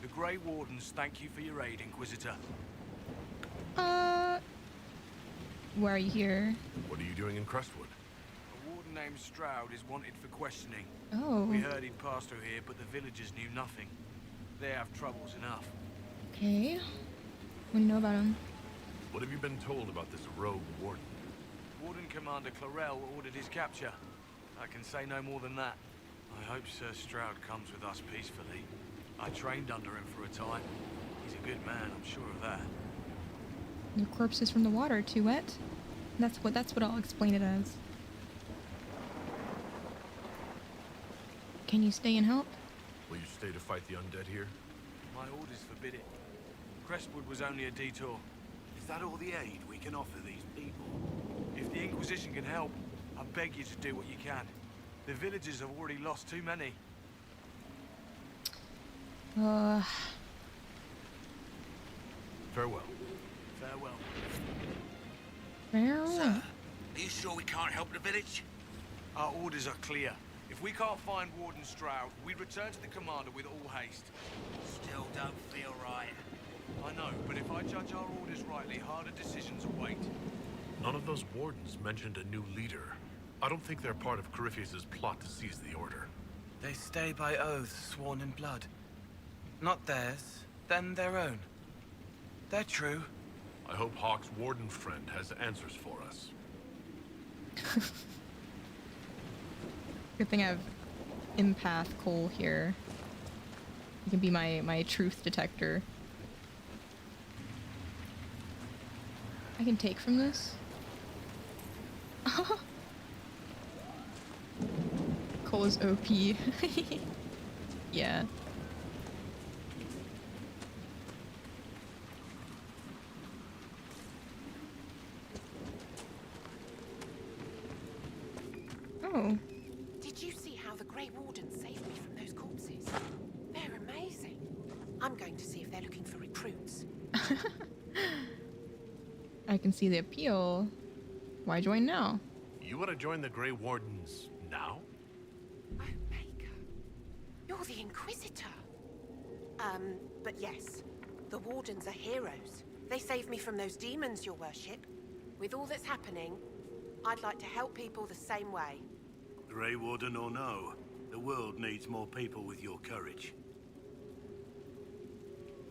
The Grey Wardens thank you for your aid, Inquisitor. Why are you here? What are you doing in Crestwood? A warden named Stroud is wanted for questioning. Oh. We heard he'd passed through here, but the villagers knew nothing. They have troubles enough. Okay. What do you know about him? What have you been told about this rogue warden? Warden Commander Clarel ordered his capture. I can say no more than that. I hope Sir Stroud comes with us peacefully. I trained under him for a time. He's a good man, I'm sure of that. The corpses from the water, too wet? That's what I'll explain it as. Can you stay and help? Will you stay to fight the undead here? My orders forbid it. Crestwood was only a detour. Is that all the aid we can offer these people? If the Inquisition can help, I beg you to do what you can. The villagers have already lost too many. Farewell. Farewell. Farewell. Sir, are you sure we can't help the village? Our orders are clear. If we can't find Warden Stroud, we return to the commander with all haste. Still don't feel right. I know, but if I judge our orders rightly, harder decisions await. None of those wardens mentioned a new leader. I don't think they're part of Corypheus' plot to seize the order. They stay by oaths sworn in blood. Not theirs, then their own. They're true. I hope Hawk's warden friend has answers for us. Good thing I have empath Cole here. He can be my truth detector. I can take from this. Cole is OP. Yeah. Oh. Did you see how the Grey Warden saved me from those corpses? They're amazing. I'm going to see if they're looking for recruits. I can see the appeal. Why join now? You want to join the Grey Wardens now? Oh, Maker. You're the Inquisitor. But yes, the Wardens are heroes. They saved me from those demons, your worship. With all that's happening, I'd like to help people the same way. Grey Warden or no, the world needs more people with your courage.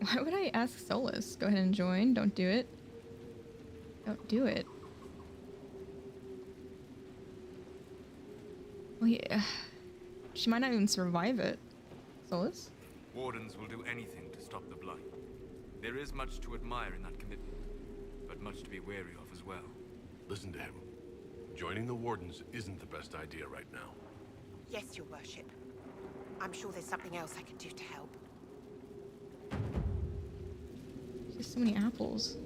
Why would I ask Solus? Go ahead and join. Don't do it. Don't do it. Well, yeah. She might not even survive it. Solus? Wardens will do anything to stop the blood. There is much to admire in that commitment, but much to be wary of as well. Listen to him. Joining the Wardens isn't the best idea right now. Yes, your worship. I'm sure there's something else I can do to help. There's so many apples.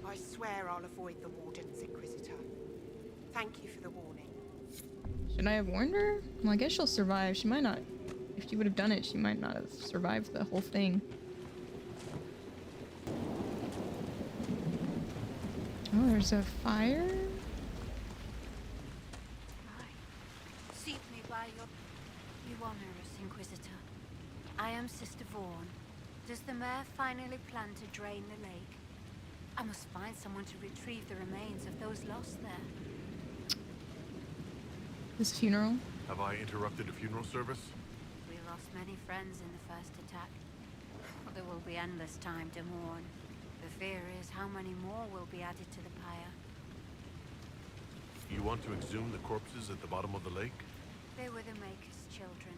I swear I'll avoid the Wardens, Inquisitor. Thank you for the warning. Should I have warned her? Well, I guess she'll survive. She might not. If she would have done it, she might not have survived the whole thing. Oh, there's a fire? Seat me by you honor us, Inquisitor. I am Sister Vaughn. Does the mayor finally plan to drain the lake? I must find someone to retrieve the remains of those lost there. This funeral? Have I interrupted a funeral service? We lost many friends in the first attack. There will be endless time to mourn. The fear is how many more will be added to the pyre. You want to exhume the corpses at the bottom of the lake? They were the Maker's children.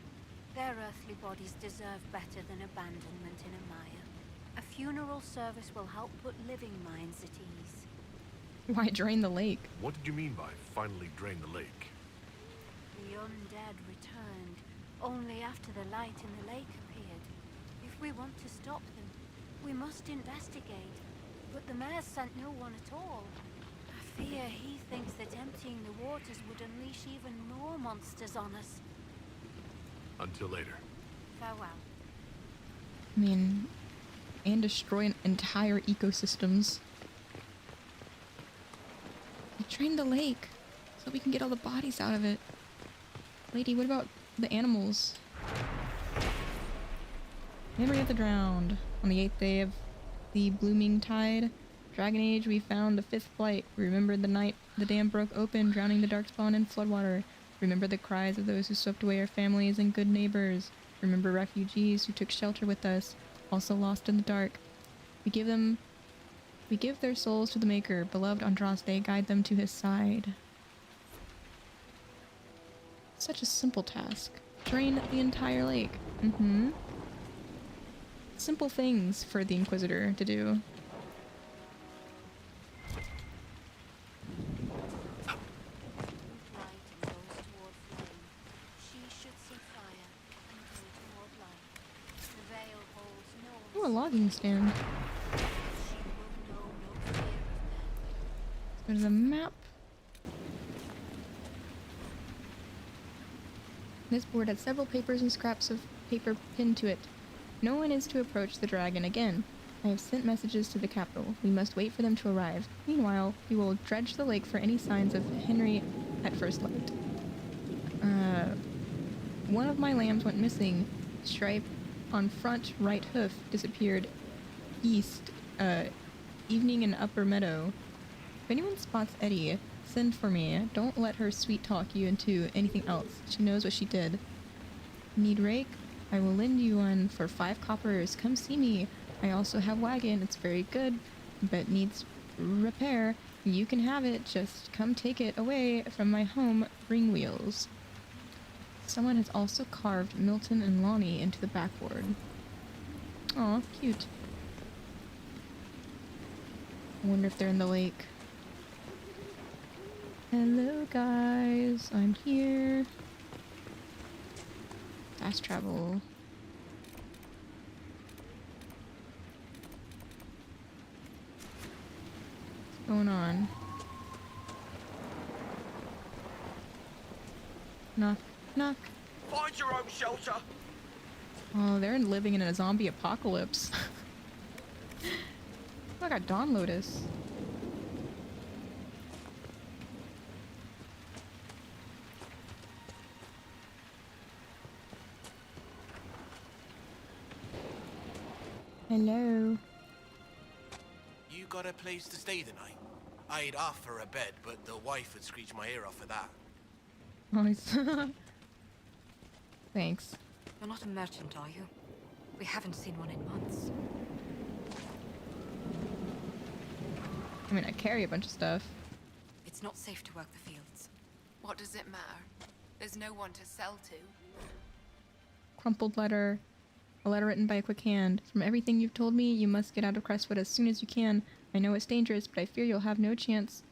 Their earthly bodies deserve better than abandonment in a mire. A funeral service will help put living minds at ease. Why drain the lake? What did you mean by finally drain the lake? The undead returned only after the light in the lake appeared. If we want to stop them, we must investigate. But the mayor sent no one at all. I fear he thinks that emptying the waters would unleash even more monsters on us. Until later. Farewell. I mean, and destroy entire ecosystems. We drained the lake so we can get all the bodies out of it. Lady, what about the animals? Memory of the drowned. On the 8th day of the blooming tide, Dragon Age, we found the 5th flight. We remembered the night the dam broke open, drowning the darkspawn in floodwater. Remember the cries of those who swept away our families and good neighbors. Remember refugees who took shelter with us, also lost in the dark. We give their souls to the Maker. Beloved Andraste, guide them to his side. Such a simple task. Drain the entire lake. Simple things for the Inquisitor to do. Oh, a logging stand. There's a map. This board had several papers and scraps of paper pinned to it. No one is to approach the dragon again. I have sent messages to the capital. We must wait for them to arrive. Meanwhile, we will dredge the lake for any signs of Henry at first light. One of my lambs went missing. Stripe on front right hoof disappeared east. Evening in upper meadow. If anyone spots Eddie, send for me. Don't let her sweet talk you into anything else. She knows what she did. Need rake? I will lend you one for 5 coppers. Come see me. I also have wagon. It's very good, but needs repair. You can have it. Just come take it away from my home ring wheels. Someone has also carved Milton and Lonnie into the backboard. Aw, cute. I wonder if they're in the lake. Hello guys, I'm here. Fast travel. What's going on? Knock, knock. Find your own shelter. Oh, they're living in a zombie apocalypse. Oh, I got Dawn Lotus. Hello. You got a place to stay tonight? I'd offer a bed, but the wife would screech my ear off for that. Nice. Thanks. You're not a merchant, are you? We haven't seen one in months. I mean, I carry a bunch of stuff. It's not safe to work the fields. What does it matter? There's no one to sell to. Crumpled letter. A letter written by a quick hand. From everything you've told me, you must get out of Crestwood as soon as you can. I know it's dangerous, but I fear you'll have no chance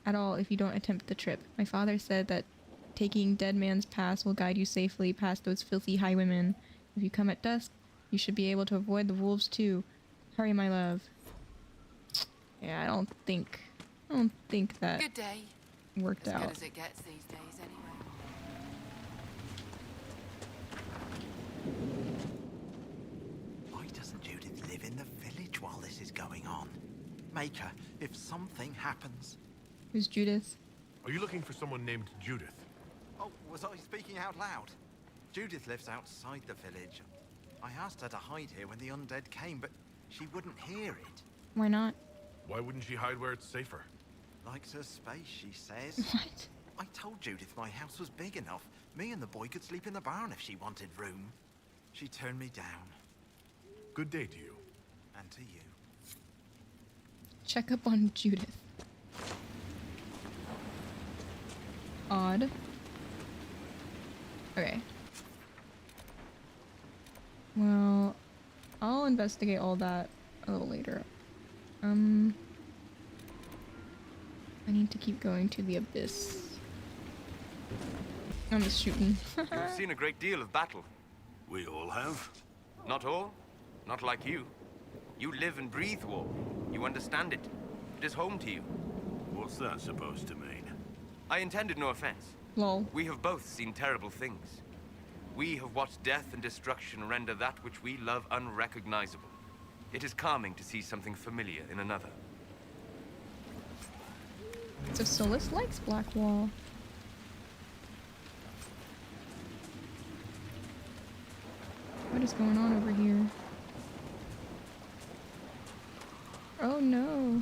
at all if you don't attempt the trip. My father said that taking Dead Man's Pass will guide you safely past those filthy highwaymen. If you come at dusk, you should be able to avoid the wolves too. Hurry, my love. Yeah, I don't think that Good day. worked As out. good as it gets these days, anyway. Why doesn't Judith live in the village while this is going on? Make her, if something happens. Who's Judith? Are you looking for someone named Judith? Oh, was I speaking out loud? Judith lives outside the village. I asked her to hide here when the undead came, but she wouldn't hear it. Why not? Why wouldn't she hide where it's safer? Likes her space, she says. What? I told Judith my house was big enough. Me and the boy could sleep in the barn if she wanted room. She turned me down. Good day to you. And to you. Check up on Judith. Odd. Okay. Well, I'll investigate all that a little later. I need to keep going to the abyss. I'm just shooting. You've seen a great deal of battle. We all have. Not all. Not like you. You live and breathe war. You understand it. It is home to you. What's that supposed to mean? I intended no offense. Lol. We have both seen terrible things. We have watched death and destruction render that which we love unrecognizable. It is calming to see something familiar in another. So Solus likes Blackwall. What is going on over here? Oh no.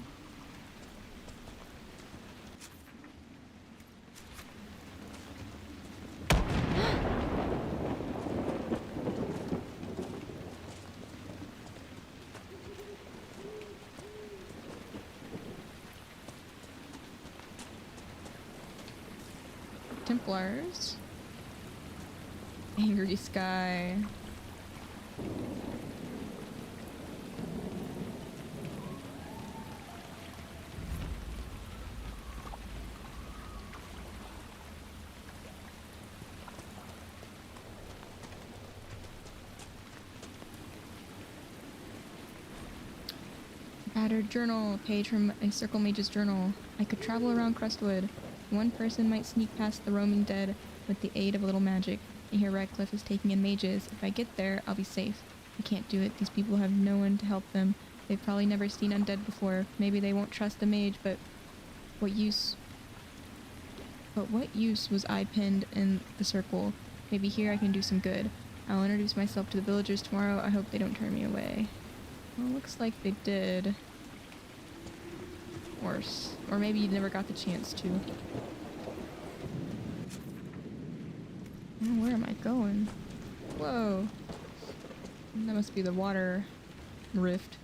Templars. Angry Sky. Shattered journal, a page from a Circle Mage's journal. I could travel around Crestwood. One person might sneak past the roaming dead with the aid of a little magic. I hear Redcliffe is taking in mages. If I get there, I'll be safe. I can't do it. These people have no one to help them. They've probably never seen undead before. Maybe they won't trust the mage, but what use was I pinned in the circle? Maybe here I can do some good. I'll introduce myself to the villagers tomorrow. I hope they don't turn me away. Well, looks like they did. Or maybe you never got the chance to. Oh, where am I going? Whoa. That must be the water rift.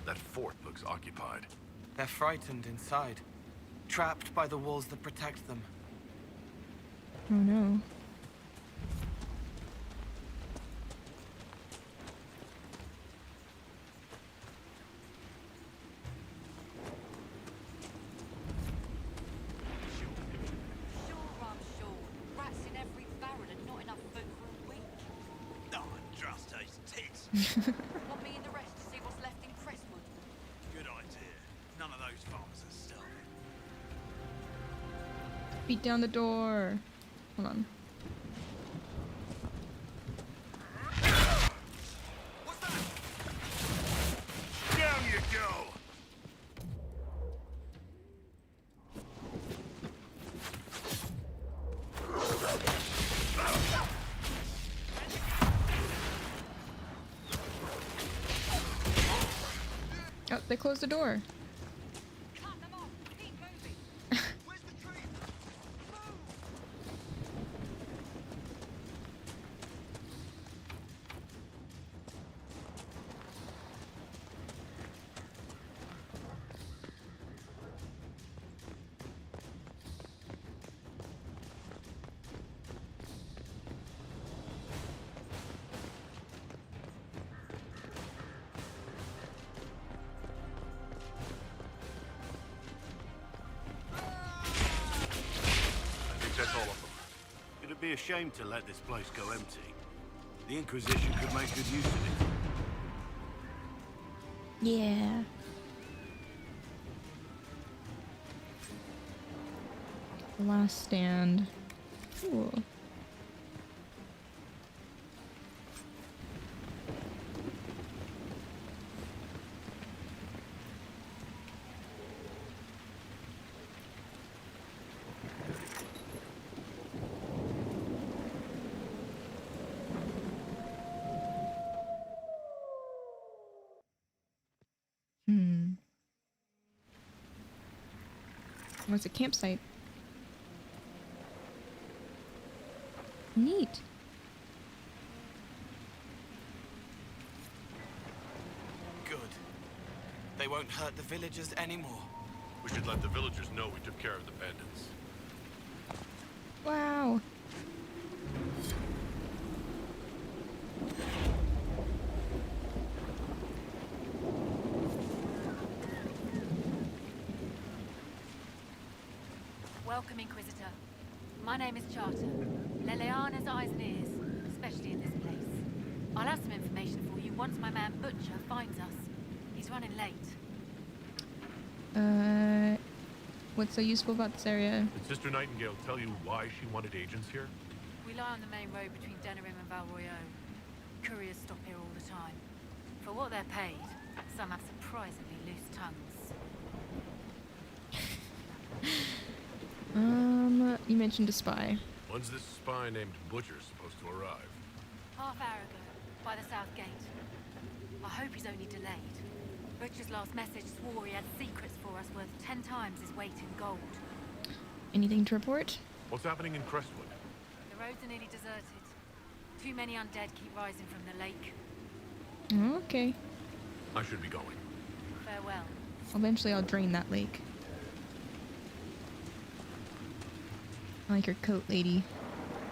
That fort looks occupied. They're frightened inside, trapped by the walls that protect them. Oh no. Want me and the rest to see what's left in Crestwood? Good idea. None of those farmers are starving. Beat down the door. Hold on. Down you go! Oh, they closed the door. That's all of them. It'd be a shame to let this place go empty. The Inquisition could make good use of it. Yeah. The last stand. Cool. What's a campsite? Neat. Good. They won't hurt the villagers anymore. We should let the villagers know we took care of the bandits. Wow. Welcome, Inquisitor. My name is Charter. Leleana's eyes and ears, especially in this place. I'll have some information for you once my man Butcher finds us. He's running late. What's so useful about this area? Did Sister Nightingale tell you why she wanted agents here? We lie on the main road between Denerim and Valroyo. Couriers stop here all the time. For what they're paid, some have surprisingly loose tongues. You mentioned a spy. When's this spy named Butcher supposed to arrive? Half hour ago, by the south gate. I hope he's only delayed. Butcher's last message swore he had secrets for us worth 10 times his weight in gold. Anything to report? What's happening in Crestwood? The roads are nearly deserted. Too many undead keep rising from the lake. Okay. I should be going. Farewell. Eventually I'll drain that lake. I like your coat, lady.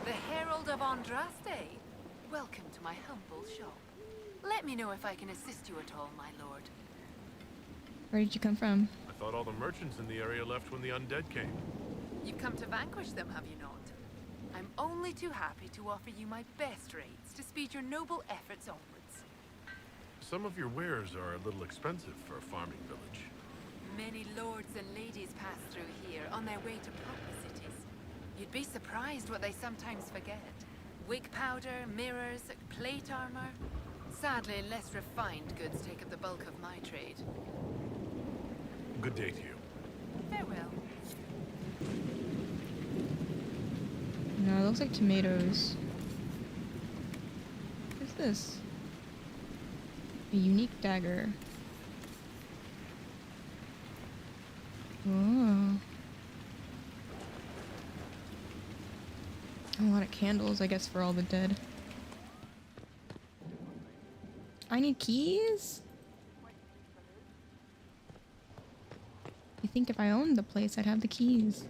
The Herald of Andraste. Welcome to my humble shop. Let me know if I can assist you at all, my lord. Where did you come from? I thought all the merchants in the area left when the undead came. You've come to vanquish them, have you not? I'm only too happy to offer you my best rates to speed your noble efforts onwards. Some of your wares are a little expensive for a farming village. Many lords and ladies pass through here on their way to proper cities. You'd be surprised what they sometimes forget. Wig powder, mirrors, plate armor. Sadly, less refined goods take up the bulk of my trade. Good day to you. Farewell. No, it looks like tomatoes. What's this? A unique dagger. Oh. A lot of candles, I guess, for all the dead. I need keys? You think if I owned the place, I'd have the keys.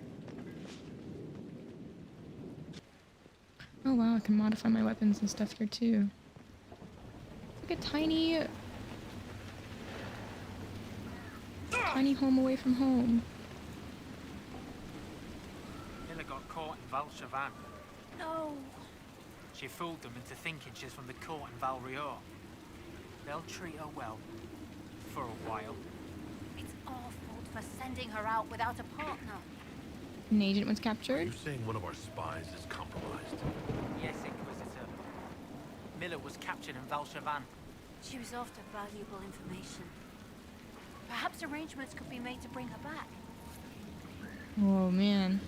Oh wow, I can modify my weapons and stuff here too. It's like a tiny home away from home. Miller got caught in Valshavan. No. She fooled them into thinking she's from the court in Valrior. They'll treat her well. For a while. It's our fault for sending her out without a partner. An agent was Are captured. you saying one of our spies is compromised? Yes, Inquisitor. Miller was captured in Valshavan. She was after valuable information. Perhaps arrangements could be made to bring her back. Oh man.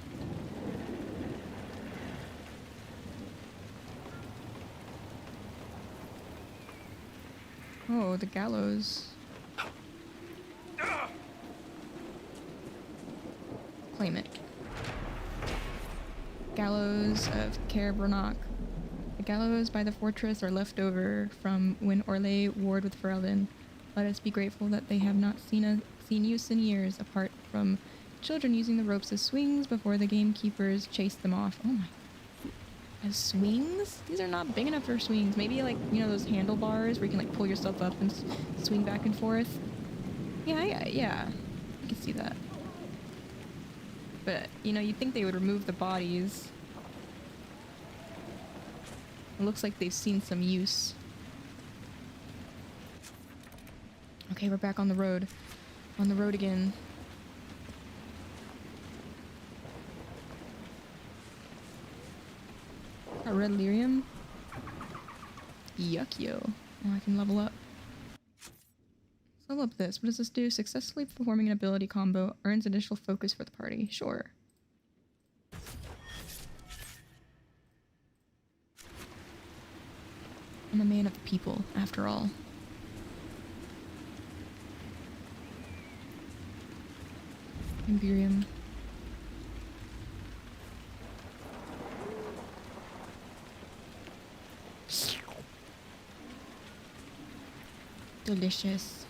Oh, the gallows. Claim it. Gallows of Kero. The gallows by the fortress are left over from when Orlais warred with Ferelden. Let us be grateful that they have not seen use in years, apart from children using the ropes as swings before the gamekeepers chased them off. Oh my. As swings? These are not big enough for swings. Maybe like, you know, those handlebars where you can like pull yourself up and swing back and forth. Yeah, I can see that. But, you know, you'd think they would remove the bodies. It looks like they've seen some use. Okay, we're back on the road. On the road again. Got red lyrium. Yuck yo. Oh, I can level up. Let's level up this. What does this do? Successfully performing an ability combo earns additional focus for the party. Sure. I'm a man of the people, after all. Imperium. Delicious.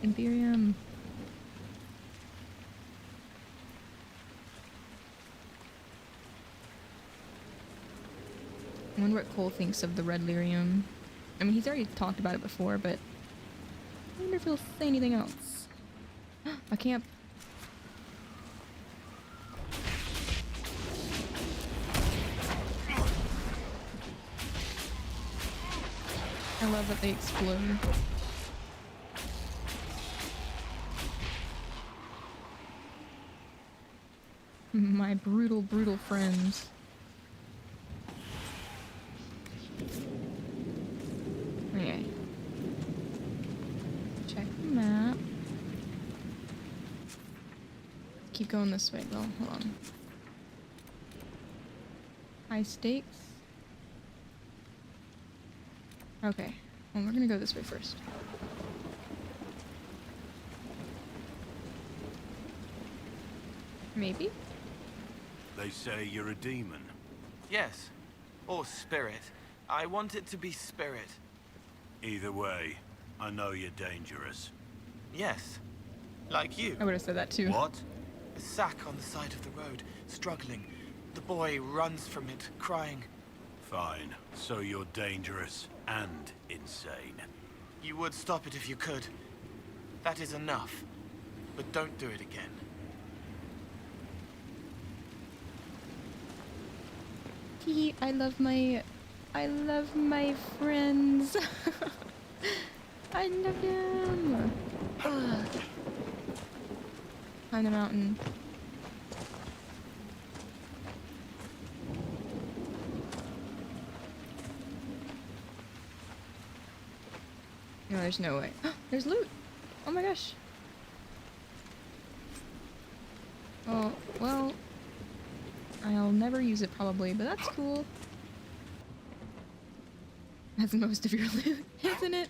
Imperium. I wonder what Cole thinks of the red lyrium. I mean, he's already talked about it before, but I wonder if he'll say anything else. A camp. I love that they explode. My brutal, brutal friends. Okay. Check the map. Keep going this way, though. Hold on. High stakes. Okay. Well, we're gonna go this way first. Maybe? They say you're a demon. Yes. Or spirit. I want it to be spirit. Either way, I know you're dangerous. Yes. Like you. I would have said that too. What? A sack on the side of the road, struggling. The boy runs from it, crying. Fine. So you're dangerous and insane. You would stop it if you could. That is enough. But don't do it again. I love my friends. I love them. Climb the mountain. No, there's no way. There's loot. Oh my gosh. Oh, well, I'll never use it probably, but that's cool. That's most of your loot, isn't it?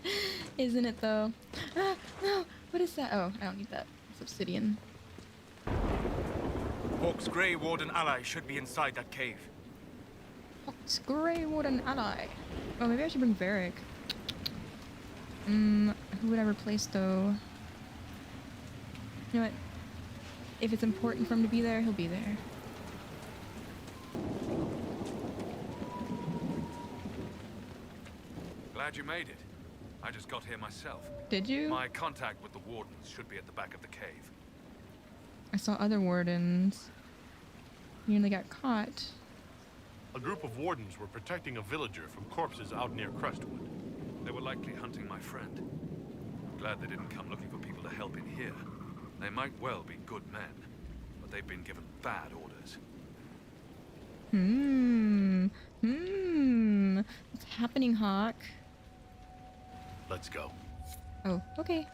Isn't it though? Ah, no! What is that? Oh, I don't need that. It's obsidian. Hawk's Grey Warden ally should be inside that cave. Hawk's Grey Warden ally. Oh, maybe I should bring Varric. Who would I replace though? You know what? If it's important for him to be there, he'll be there. Glad you made it. I just got here myself. Did you? My contact with the wardens should be at the back of the cave. I saw other wardens. Nearly got caught. A group of wardens were protecting a villager from corpses out near Crestwood. They were likely hunting my friend. Glad they didn't come looking for people to help in here. They might well be good men, but they've been given bad orders. What's happening, Hawk? Let's go. Oh, okay.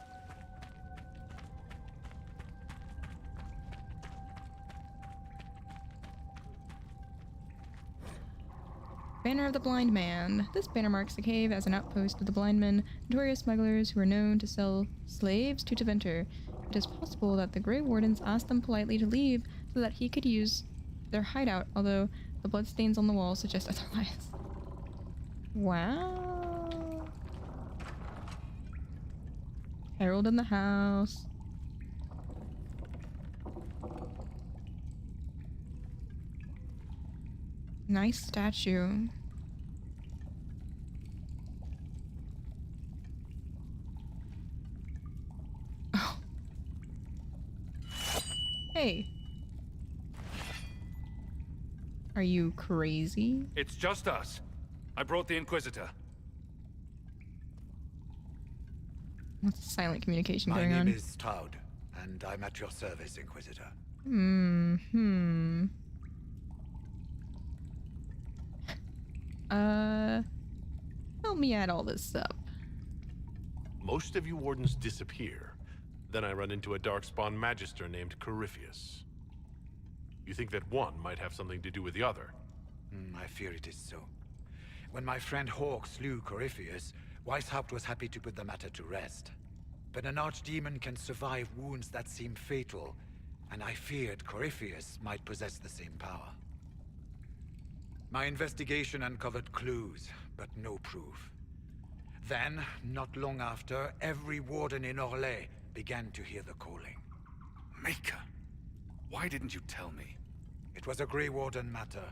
Banner of the Blind Man. This banner marks the cave as an outpost of the blind men, notorious smugglers who are known to sell slaves to Deventer. It is possible that the Grey Wardens asked them politely to leave so that he could use their hideout, although the bloodstains on the wall suggest otherwise. Wow. Herald in the house. Nice statue. Oh. Hey. Are you crazy? It's just us. I brought the Inquisitor. What's the silent communication My going on? name is Stroud, and I'm at your service, Inquisitor. Help me add all this up. Most of you wardens disappear. Then I run into a darkspawn magister named Corypheus. You think that one might have something to do with the other? I fear it is so. When my friend Hawk slew Corypheus, Weishaupt was happy to put the matter to rest. But an archdemon can survive wounds that seem fatal, and I feared Corypheus might possess the same power. My investigation uncovered clues, but no proof. Then, not long after, every warden in Orlais began to hear the calling. Maker, why didn't you tell me? It was a Grey Warden matter.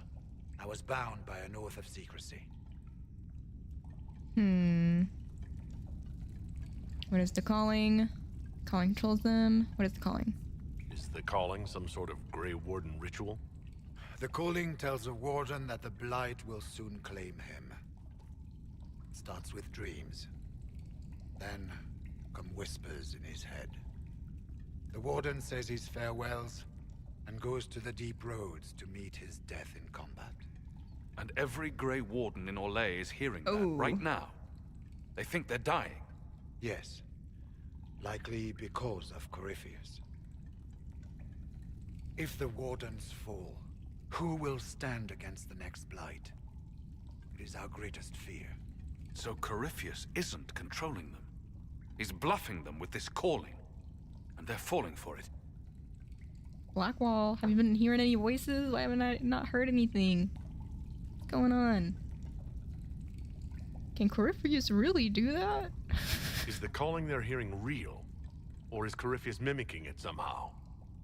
I was bound by an oath of secrecy. What is the calling? Calling controls them. What is the calling? Is the calling some sort of Grey Warden ritual? The calling tells a warden that the Blight will soon claim him. It starts with dreams. Then come whispers in his head. The warden says his farewells and goes to the deep roads to meet his death in combat. And every Grey Warden in Orlais is hearing that right now. They think they're dying. Yes. Likely because of Corypheus. If the Wardens fall, who will stand against the next Blight? It is our greatest fear. So Corypheus isn't controlling them. He's bluffing them with this calling. And they're falling for it. Blackwall, have you been hearing any voices? Why haven't I not heard anything? What's going on? Can Corypheus really do that? Is the calling they're hearing real? Or is Corypheus mimicking it somehow?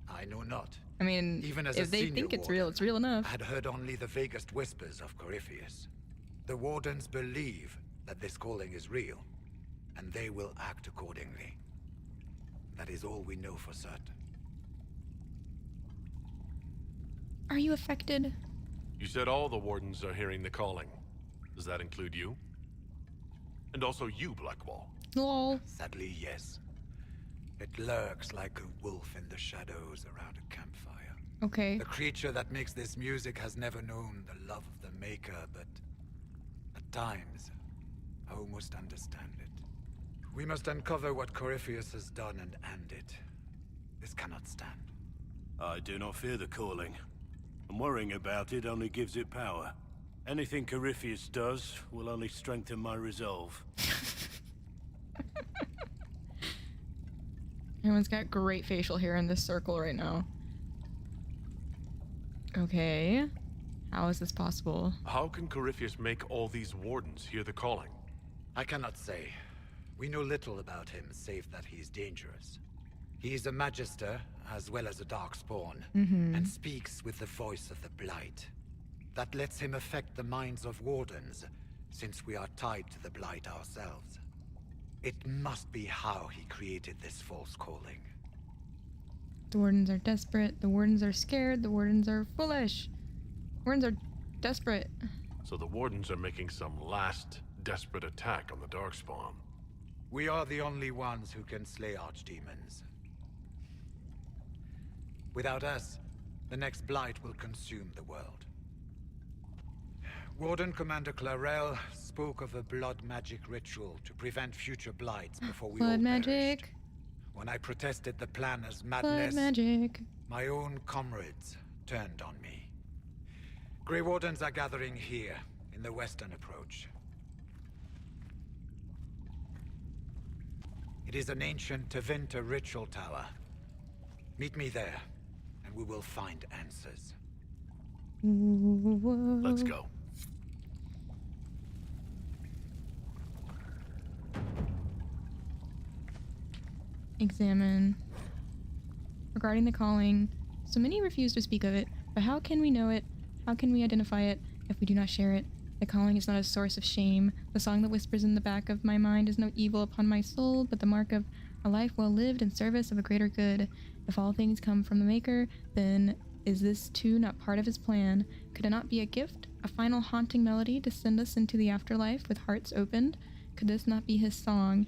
I know not. I mean, Even as if a they senior think it's warden, real, it's real enough. I had heard only the vaguest whispers of Corypheus. The Wardens believe that this calling is real, and they will act accordingly. That is all we know for certain. Are you affected? You said all the wardens are hearing the calling. Does that include you? And also you, Blackwall? Lol. Sadly, yes. It lurks like a wolf in the shadows around a campfire. Okay. The creature that makes this music has never known the love of the maker, but at times, I almost understand it. We must uncover what Corypheus has done and end it. This cannot stand. I do not fear the calling. And worrying about it only gives it power. Anything Corypheus does will only strengthen my resolve. Everyone's got great facial hair in this circle right now. Okay. How is this possible? How can Corypheus make all these wardens hear the calling? I cannot say. We know little about him, save that he is dangerous. He is a Magister, as well as a Darkspawn, and speaks with the voice of the Blight. That lets him affect the minds of wardens, since we are tied to the Blight ourselves. It must be how he created this false calling. The wardens are desperate, the wardens are scared, the wardens are foolish. Wardens are desperate. So the wardens are making some last desperate attack on the Darkspawn. We are the only ones who can slay archdemons. Without us, the next blight will consume the world. Warden Commander Clarel spoke of a blood magic ritual to prevent future blights before we all Blood perished. magic. When I protested the plan as Blood madness, magic. my own comrades turned on me. Grey Wardens are gathering here, in the western approach. It is an ancient Tevinter ritual tower. Meet me there, and we will find answers. Let's go. Examine. Regarding the calling, so many refuse to speak of it, but how can we know it? How can we identify it if we do not share it? The calling is not a source of shame. The song that whispers in the back of my mind is no evil upon my soul, but the mark of a life well lived in service of a greater good. If all things come from the Maker, then is this too not part of his plan? Could it not be a gift, a final haunting melody to send us into the afterlife with hearts opened? Could this not be his song?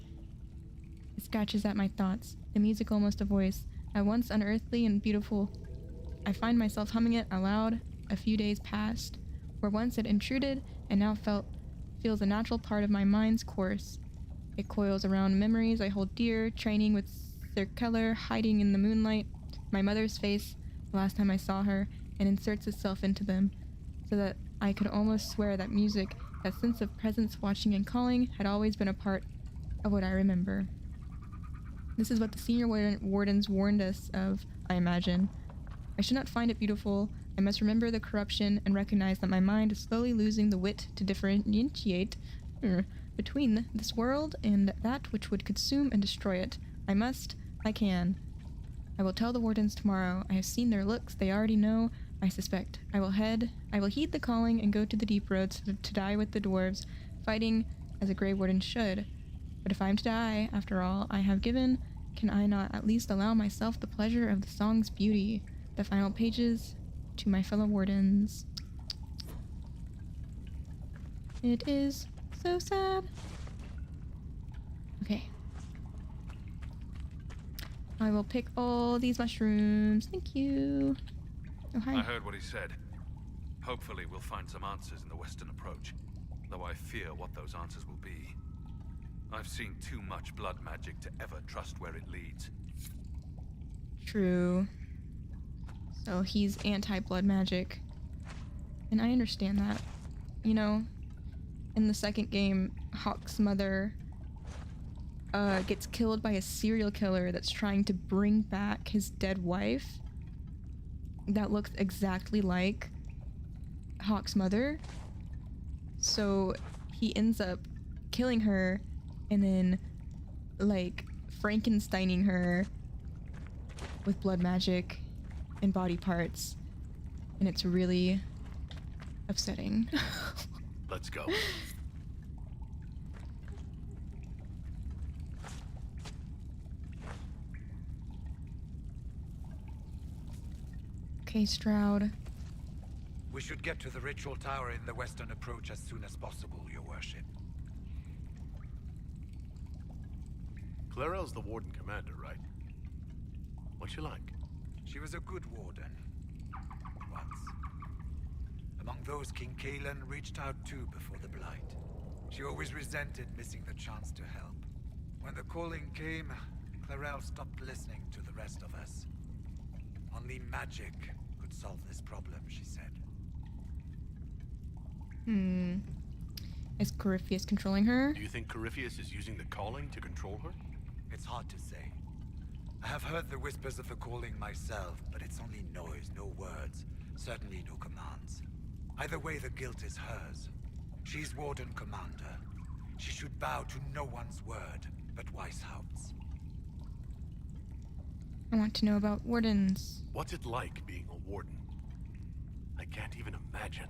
It scratches at my thoughts, the music almost a voice, at once unearthly and beautiful. I find myself humming it aloud. A few days passed, where once it intruded and now feels a natural part of my mind's course. It coils around memories I hold dear, training with Sir Keller, hiding in the moonlight, my mother's face, the last time I saw her, and inserts itself into them, so that I could almost swear that music, that sense of presence watching and calling, had always been a part of what I remember. This is what the senior wardens warned us of, I imagine. I should not find it beautiful. I must remember the corruption and recognize that my mind is slowly losing the wit to differentiate between this world and that which would consume and destroy it. I can. I will tell the wardens tomorrow. I have seen their looks. They already know. I suspect. I will heed the calling and go to the deep roads to die with the dwarves, fighting as a Grey Warden should. But if I am to die, after all I have given, can I not at least allow myself the pleasure of the song's beauty? The final pages to my fellow wardens. It is so sad. Okay. I will pick all these mushrooms. Thank you. Oh, hi. I heard what he said. Hopefully we'll find some answers in the western approach, though I fear what those answers will be. I've seen too much blood magic to ever trust where it leads. True. So he's anti-blood magic. And I understand that. You know, in the second game, Hawk's mother gets killed by a serial killer that's trying to bring back his dead wife. That looks exactly like Hawk's mother. So he ends up killing her and then, like, Frankensteining her with blood magic and body parts. And it's really upsetting. Let's go. Okay, Stroud. We should get to the ritual tower in the western approach as soon as possible, Your Worship. Clarel's the Warden Commander, right? What's she like? She was a good warden. Once. Among those King Kalen reached out to before the Blight. She always resented missing the chance to help. When the calling came, Clarel stopped listening to the rest of us. Only magic could solve this problem, she said. Is Corypheus controlling her? Do you think Corypheus is using the calling to control her? It's hard to say. I have heard the whispers of the calling myself, but it's only noise, no words. Certainly no commands. Either way, the guilt is hers. She's Warden Commander. She should bow to no one's word but Weishaupt's. I want to know about wardens. What's it like being a warden? I can't even imagine.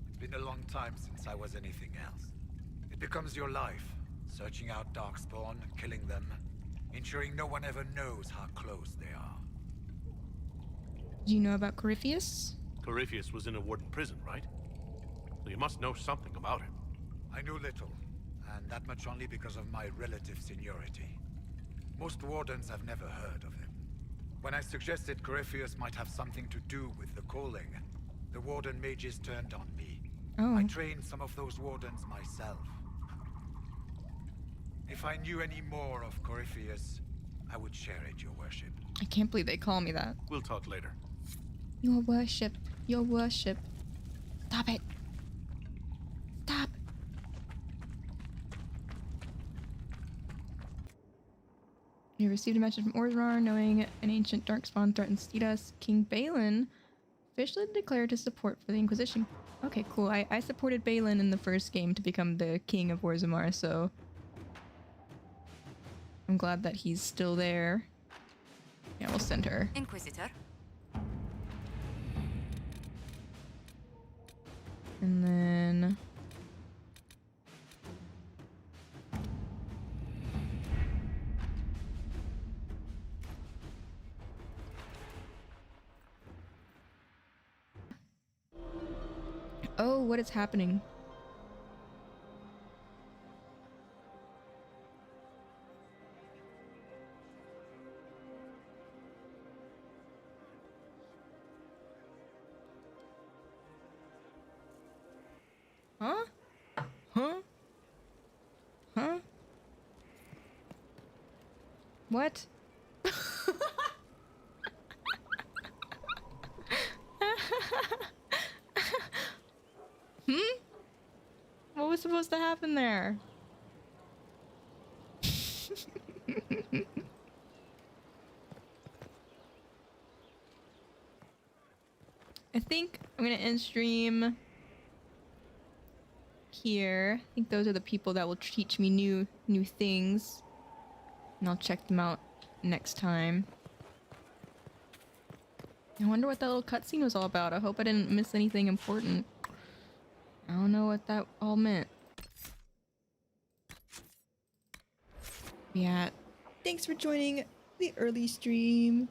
It's been a long time since I was anything else. It becomes your life, searching out Darkspawn, killing them, ensuring no one ever knows how close they are. Do you know about Corypheus? Corypheus was in a warden prison, right? So you must know something about him. I know little, and that much only because of my relative seniority. Most wardens have never heard of him. When I suggested Corypheus might have something to do with the calling, the warden mages turned on me. Oh. I trained some of those wardens myself. If I knew any more of Corypheus, I would share it, Your Worship. I can't believe they call me that. We'll talk later. Your Worship. Your Worship. Stop it. Stop. You received a message from Orzarar knowing an ancient darkspawn threatens Cetus. King Balin officially declared his support for the Inquisition. Okay, cool. I supported Balin in the first game to become the king of Orzammar, so I'm glad that he's still there. Yeah, we'll send her. Inquisitor. And then oh, what is happening? Huh? Huh? Huh? What? What was supposed to happen there? I think I'm gonna end stream here. I think those are the people that will teach me new things, and I'll check them out next time. I wonder what that little cutscene was all about. I hope I didn't miss anything important. I don't know what that all meant. Yeah. Thanks for joining the early stream.